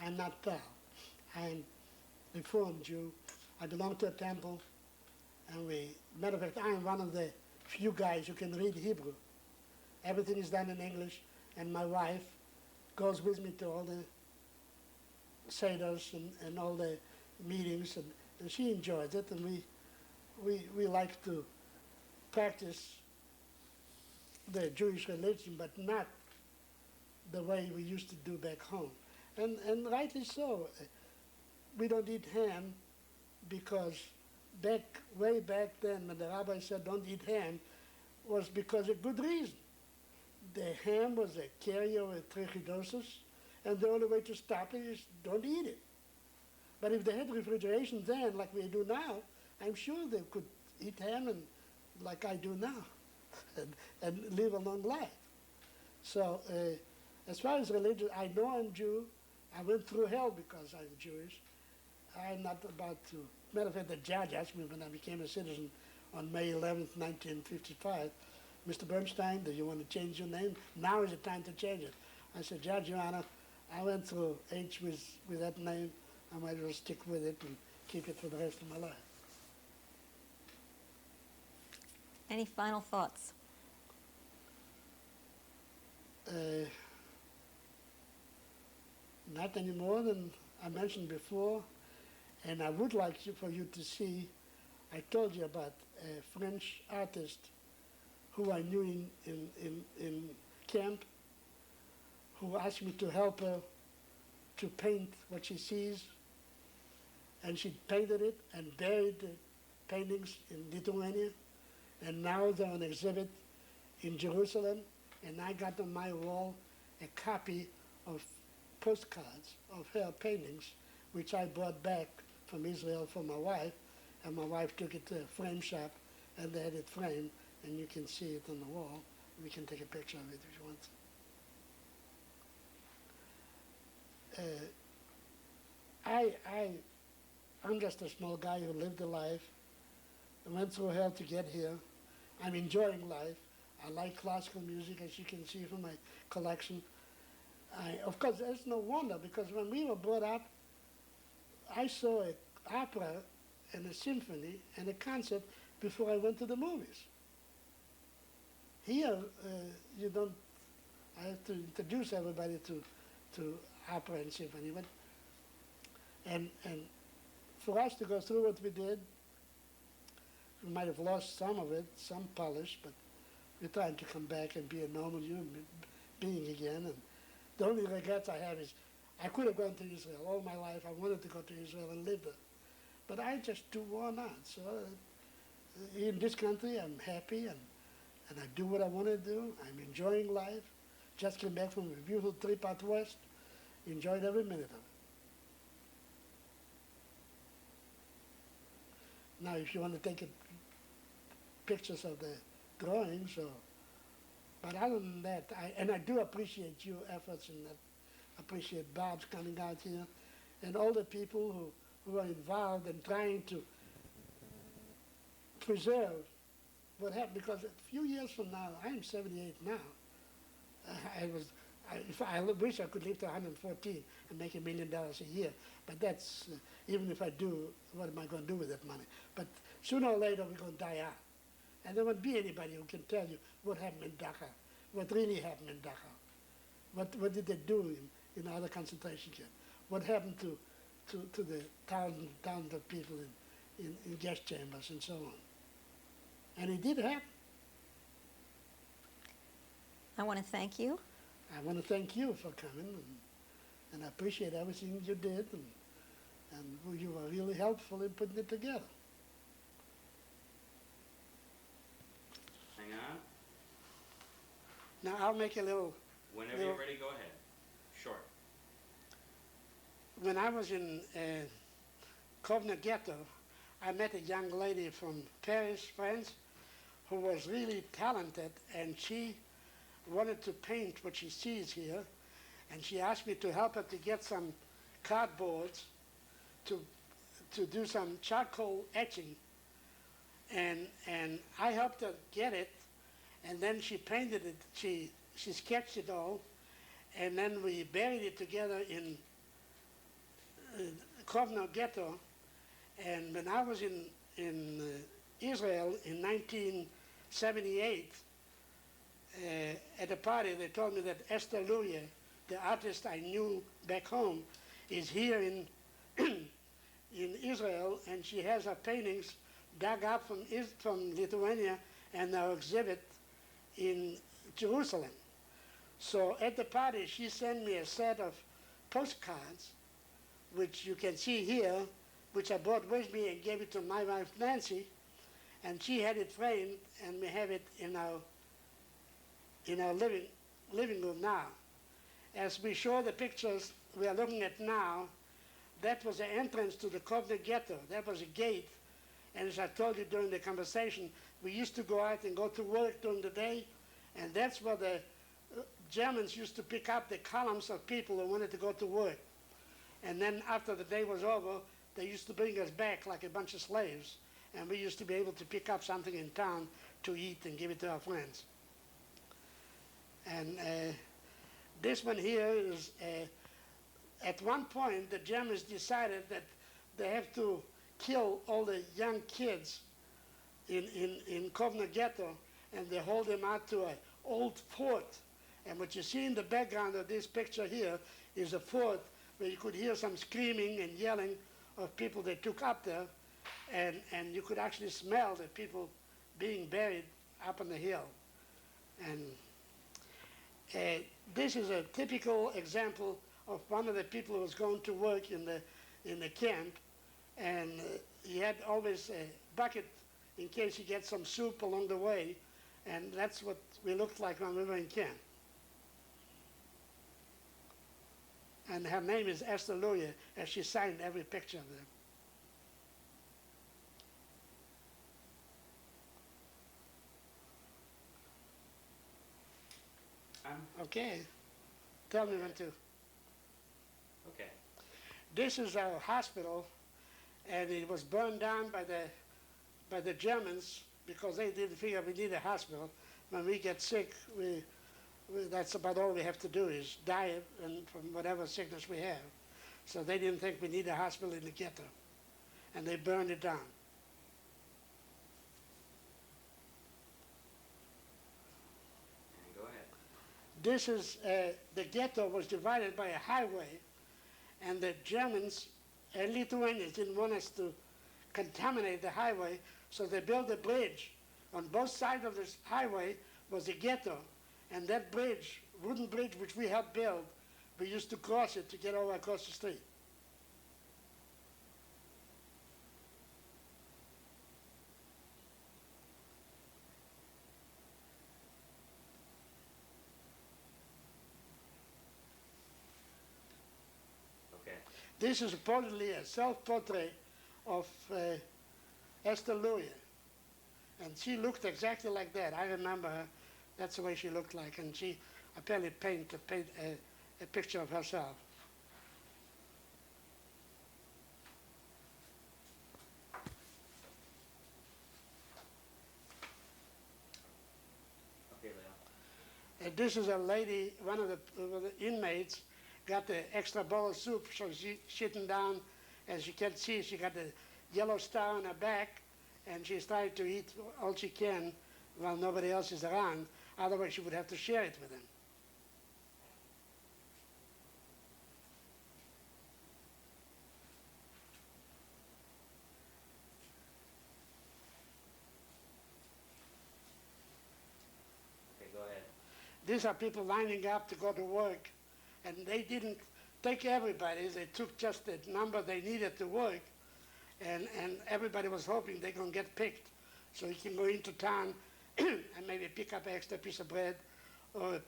S2: I'm not Pal. I'm Reformed Jew. I belong to a temple, and matter of fact, I'm one of the few guys who can read Hebrew. Everything is done in English, and my wife goes with me to all the seders and all the meetings, and she enjoys it, and we like to practice the Jewish religion, but not the way we used to do back home. And rightly so. We don't eat ham because way back then when the rabbi said don't eat ham was because of good reason. The ham was a carrier with trichidosis, and the only way to stop it is don't eat it. But if they had refrigeration then, like we do now, I'm sure they could eat ham and like I do now and live a long life. So as far as religion, I know I'm Jew. I went through hell because I'm Jewish. I'm not about to. Matter of fact, the judge asked me when I became a citizen on May 11th, 1955, Mr. Bernstein, do you want to change your name? Now is the time to change it. I said, Judge, Your Honor, I went through H with that name. I might as well stick with it and keep it for the rest of my life.
S5: Any final thoughts?
S2: Not any more than I mentioned before, and I would like for you to see, I told you about a French artist who I knew in camp, who asked me to help her to paint what she sees, and she painted it and buried the paintings in Lithuania, and now they're on exhibit in Jerusalem, and I got on my wall a copy of postcards of her paintings, which I brought back from Israel for my wife, and my wife took it to a frame shop, and they had it framed, and you can see it on the wall. We can take a picture of it if you want. I'm just a small guy who lived a life. I went through hell to get here. I'm enjoying life. I like classical music, as you can see from my collection. Of course, there's no wonder, because when we were brought up, I saw an opera and a symphony and a concert before I went to the movies. Here, you don't, I have to introduce everybody to opera and symphony. But, and for us to go through what we did, we might have lost some of it, some polish, but we're trying to come back and be a normal human being again. And the only regrets I have is I could have gone to Israel all my life. I wanted to go to Israel and live there. But I just too worn out. So in this country, I'm happy and I do what I want to do. I'm enjoying life. Just came back from a beautiful trip out west. Enjoyed every minute of it. Now, if you want to take pictures of the drawings, but other than that, I do appreciate your efforts and appreciate Bob's coming out here, and all the people who are involved in trying to preserve what happened. Because a few years from now, I'm 78 now. I wish I could live to 114 and make $1 million a year. But that's, even if I do, what am I going to do with that money? But sooner or later, we're going to die out. And there won't be anybody who can tell you what happened in Dachau, what really happened in Dachau. What did they do in other concentration camps? What happened to the thousands of people in gas chambers and so on? And it did happen.
S5: I want to thank you.
S2: I want to thank you for coming, and I appreciate everything you did, and you were really helpful in putting it together.
S4: Hang on.
S2: Now I'll make a little.
S4: Whenever you're ready, go ahead. Short.
S2: When I was in Kovna Ghetto, I met a young lady from Paris, France, who was really talented, and she wanted to paint what she sees here, and she asked me to help her to get some cardboards to do some charcoal etching, and I helped her get it, and then she painted it. She sketched it all, and then we buried it together in Kovna Ghetto. And when I was in Israel in 1978, at a party, they told me that Esther Luye, the artist I knew back home, is here in in Israel, and she has her paintings dug up from Lithuania and now exhibit in Jerusalem. So at the party, she sent me a set of postcards, which you can see here, which I brought with me and gave it to my wife Nancy, and she had it framed, and we have it in our living room now. As we show the pictures we are looking at now, that was the entrance to the Kovna Ghetto. That was a gate, and as I told you during the conversation, we used to go out and go to work during the day, and that's where the Germans used to pick up the columns of people who wanted to go to work. And then after the day was over, they used to bring us back like a bunch of slaves, and we used to be able to pick up something in town to eat and give it to our friends. And this one here is, at one point, the Germans decided that they have to kill all the young kids in Kovna Ghetto, and they hold them out to an old fort. And what you see in the background of this picture here is a fort where you could hear some screaming and yelling of people they took up there, and you could actually smell the people being buried up on the hill. And this is a typical example of one of the people who was going to work in the camp, and he had always a bucket in case he gets some soup along the way, and that's what we looked like when we were in camp. And her name is Esther Luye, and she signed every picture of them. Okay. Tell me when to.
S4: Okay.
S2: This is our hospital, and it was burned down by the Germans because they didn't figure we need a hospital. When we get sick, that's about all we have to do is die from whatever sickness we have. So they didn't think we need a hospital in the ghetto, and they burned it down.
S4: Go ahead.
S2: This is, the ghetto was divided by a highway, and the Germans and Lithuanians didn't want us to contaminate the highway, so they built a bridge. On both sides of this highway was a ghetto, and that bridge, wooden bridge which we helped build, we used to cross it to get over across the street.
S4: Okay.
S2: This is supposedly a self-portrait of Esther Luye, and she looked exactly like that. I remember her. That's the way she looked like, and she apparently painted a picture of herself. This is a lady, one of the inmates, got the extra bowl of soup, so she's sitting down. As you can see, she got the yellow star on her back, and she's trying to eat all she can while nobody else is around. Otherwise, she would have to share it with them.
S4: Okay, go ahead.
S2: These are people lining up to go to work, and they didn't take everybody. They took just the number they needed to work, and everybody was hoping they're going to get picked so you can go into town and maybe pick up an extra piece of bread or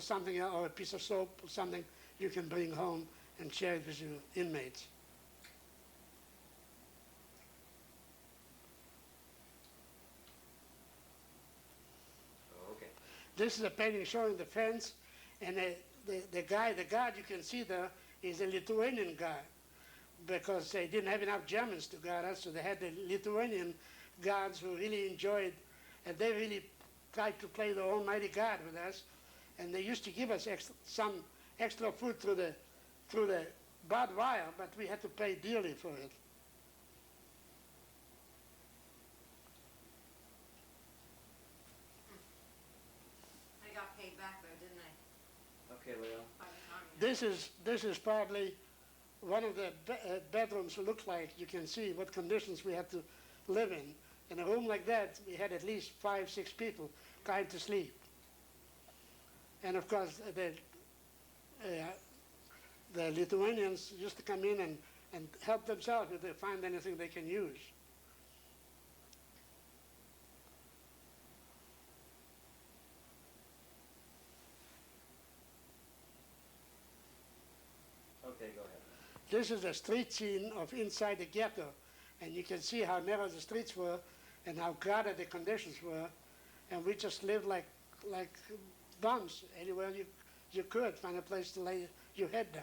S2: something, or a piece of soap or something you can bring home and share it with your inmates.
S4: Okay.
S2: This is a painting showing the fence, and the guard you can see there is a Lithuanian guard, because they didn't have enough Germans to guard us, so they had the Lithuanian guards who really enjoyed, and they really tried to play the almighty God with us, and they used to give us some extra food through the barbed wire, but we had to pay dearly for it.
S6: They got paid back though, didn't they?
S4: Okay, Leo.
S6: By the army.
S2: This is probably one of the bedrooms look like. You can see what conditions we had to live in. In a room like that, we had at least 5, 6 people trying to sleep. And of course, the Lithuanians used to come in and help themselves if they find anything they can use.
S4: Okay, go ahead.
S2: This is a street scene of inside the ghetto, and you can see how narrow the streets were and how crowded the conditions were, and we just lived like bums. Anywhere you could find a place to lay your head down.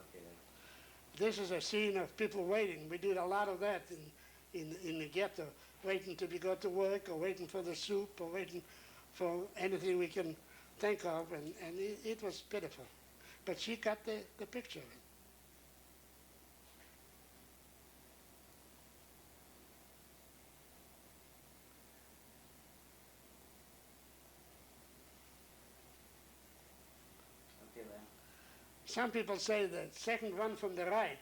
S4: Okay, Leo.
S2: This is a scene of people waiting. We did a lot of that in the ghetto, waiting to go to work, or waiting for the soup, or waiting for anything we can think of, and it was pitiful. But she got the picture of it.
S4: Okay, Leo.
S2: Some people say the second one from the right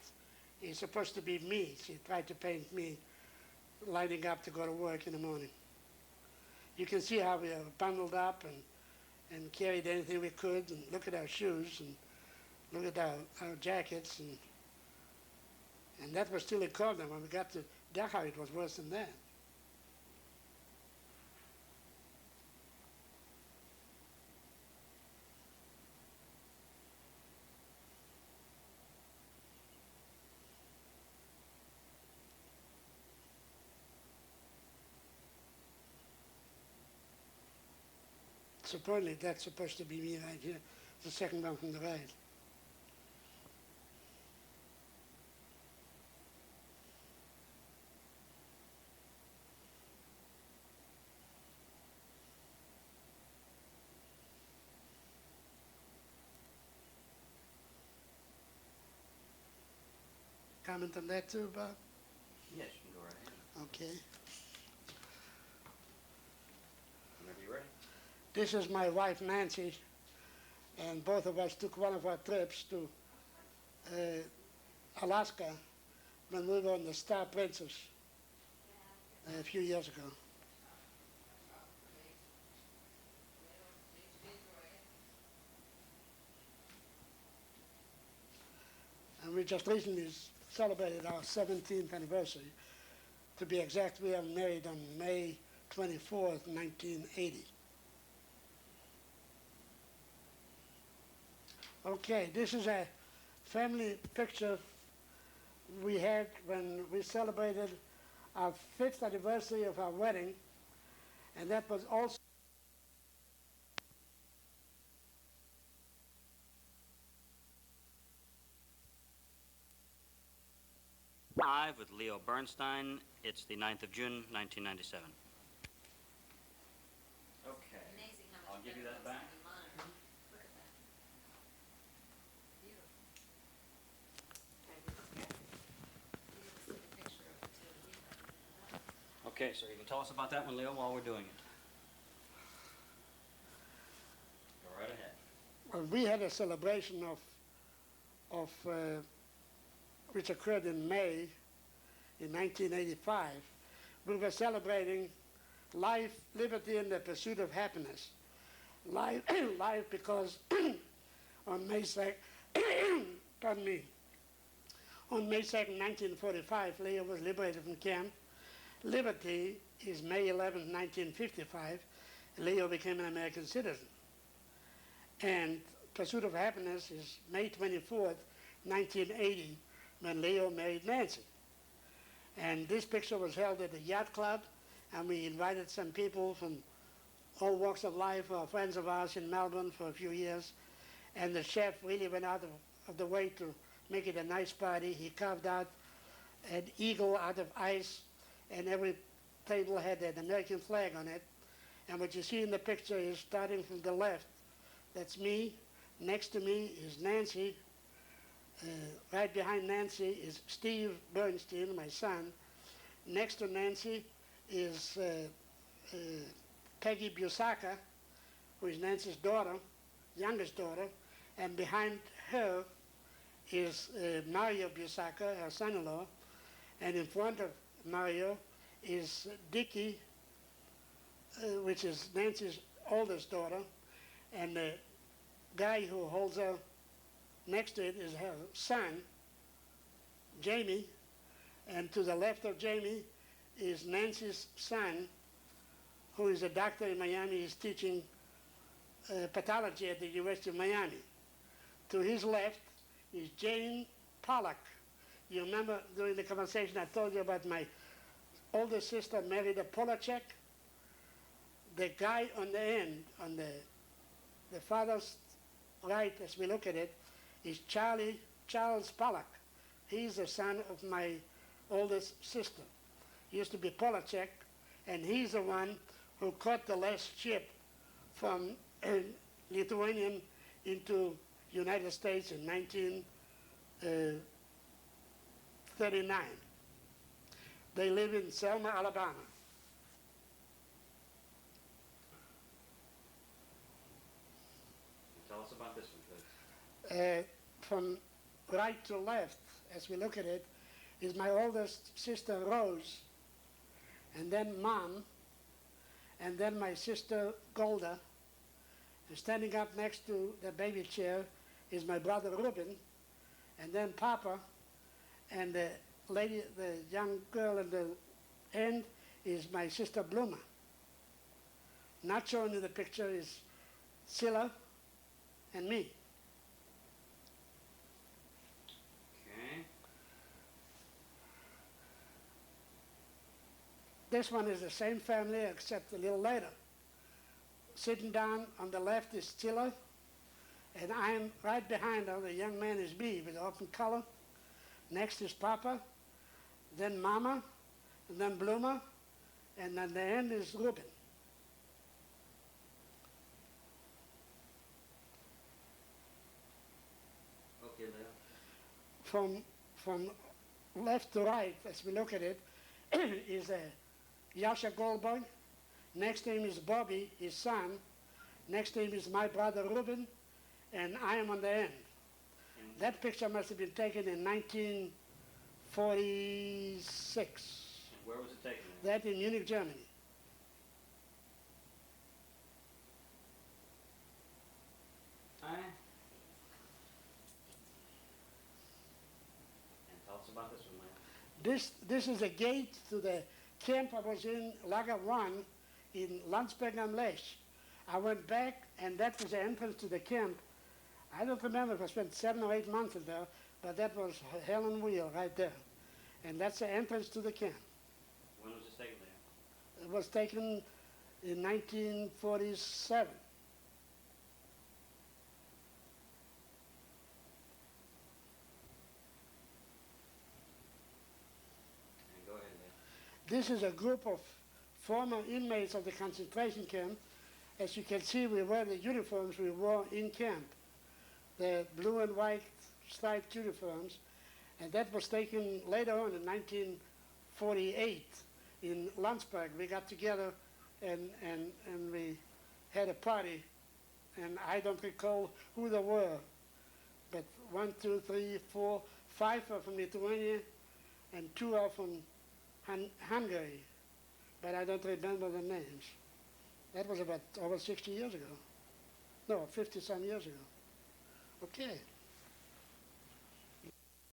S2: is supposed to be me. She tried to paint me lining up to go to work in the morning. You can see how we are bundled up and carried anything we could, and look at our shoes, and look at our jackets, and that was still in Corner. When we got to Dachau, it was worse than that. Supposedly that's supposed to be me right here, the second one from the right. Comment on that too, Bob?
S4: Yes, you can go right ahead.
S2: Okay.
S4: Whenever you're ready.
S2: This is my wife, Nancy, and both of us took one of our trips to Alaska when we were on the Star Princess a few years ago. And we just recently celebrated our 17th anniversary. To be exact, we are married on May 24th, 1980. Okay, this is a family picture we had when we celebrated our 5th anniversary of our wedding, and that was also
S4: Live with Leo Bernstein. It's the 9th of June, 1997. Okay.
S6: Amazing how much
S4: I'll give you
S6: better
S4: that
S6: it looks
S4: back.
S6: on the monitor. Look at that. Beautiful. Okay, this is good. You need to see the picture of the two of you.
S4: Okay, so you can tell us about that one, Leo, while we're doing it. Go right ahead.
S2: Well, we had a celebration which occurred in May in 1985. We were celebrating life, liberty, and the pursuit of happiness. Life, life because on May 2nd, pardon me, on May 2nd, 1945, Leo was liberated from camp. Liberty is May 11th, 1955. Leo became an American citizen. And pursuit of happiness is May 24th, 1980, when Leo married Nancy. And this picture was held at the Yacht Club, and we invited some people from all walks of life, friends of ours in Melbourne for a few years. And the chef really went out of the way to make it a nice party. He carved out an eagle out of ice, and every table had an American flag on it. And what you see in the picture is starting from the left. That's me. Next to me is Nancy. Right behind Nancy is Steve Bernstein, my son. Next to Nancy is Peggy Busaka, who is Nancy's daughter, youngest daughter. And behind her is Mario Busaka, her son-in-law. And in front of Mario is Dickie, which is Nancy's oldest daughter. And the guy who holds her next to it is her son, Jamie. And to the left of Jamie is Nancy's son, who is a doctor in Miami. He's teaching pathology at the University of Miami. To his left is Jane Pollock. You remember during the conversation I told you about my older sister married a Polacek? The guy on the end, on the father's right, as we look at it, is Charles Pollock. He's the son of my oldest sister. He used to be Polacek, and he's the one who caught the last ship from Lithuania into United States in 1939. They live in Selma, Alabama.
S4: Tell us about this one, please.
S2: From right to left, as we look at it, is my oldest sister, Rose, and then Mom, and then my sister, Golda. And standing up next to the baby chair is my brother, Ruben, and then Papa, and the lady, the young girl at the end is my sister, Bluma. Not shown in the picture is Scylla and me.
S4: Okay.
S2: This one is the same family except a little later. Sitting down on the left is Scylla, and I'm right behind her. The young man is me with open collar. Next is Papa, then Mama, and then Bluma, and then the end is Ruben.
S4: Okay, Leo.
S2: From left to right, as we look at it, is Yasha Goldberg. Next to him is Bobby, his son. Next to him is my brother Ruben, and I am on the end. That picture must have been taken in 1946.
S4: Where was it taken?
S2: That in Munich, Germany.
S4: Aye. And tell us about this one, Leo.
S2: This is a gate to the camp I was in, Lager 1, in Landsberg am Lech. I went back, and that was the entrance to the camp. I don't remember if I spent 7 or 8 months there, but that was hell and wheel right there. And that's the entrance to the camp.
S4: When was this taken, Leo?
S2: It was taken in 1947. This is a group of former inmates of the concentration camp. As you can see, we wear the uniforms we wore in camp, the blue and white striped uniforms, and that was taken later on in 1948 in Landsberg. We got together and we had a party, and I don't recall who there were, but 1, 2, 3, 4, 5 are from Lithuania, and 2 are from Hungary, but I don't remember the names. That was about over 60 years ago. No, 50-some years ago. Okay.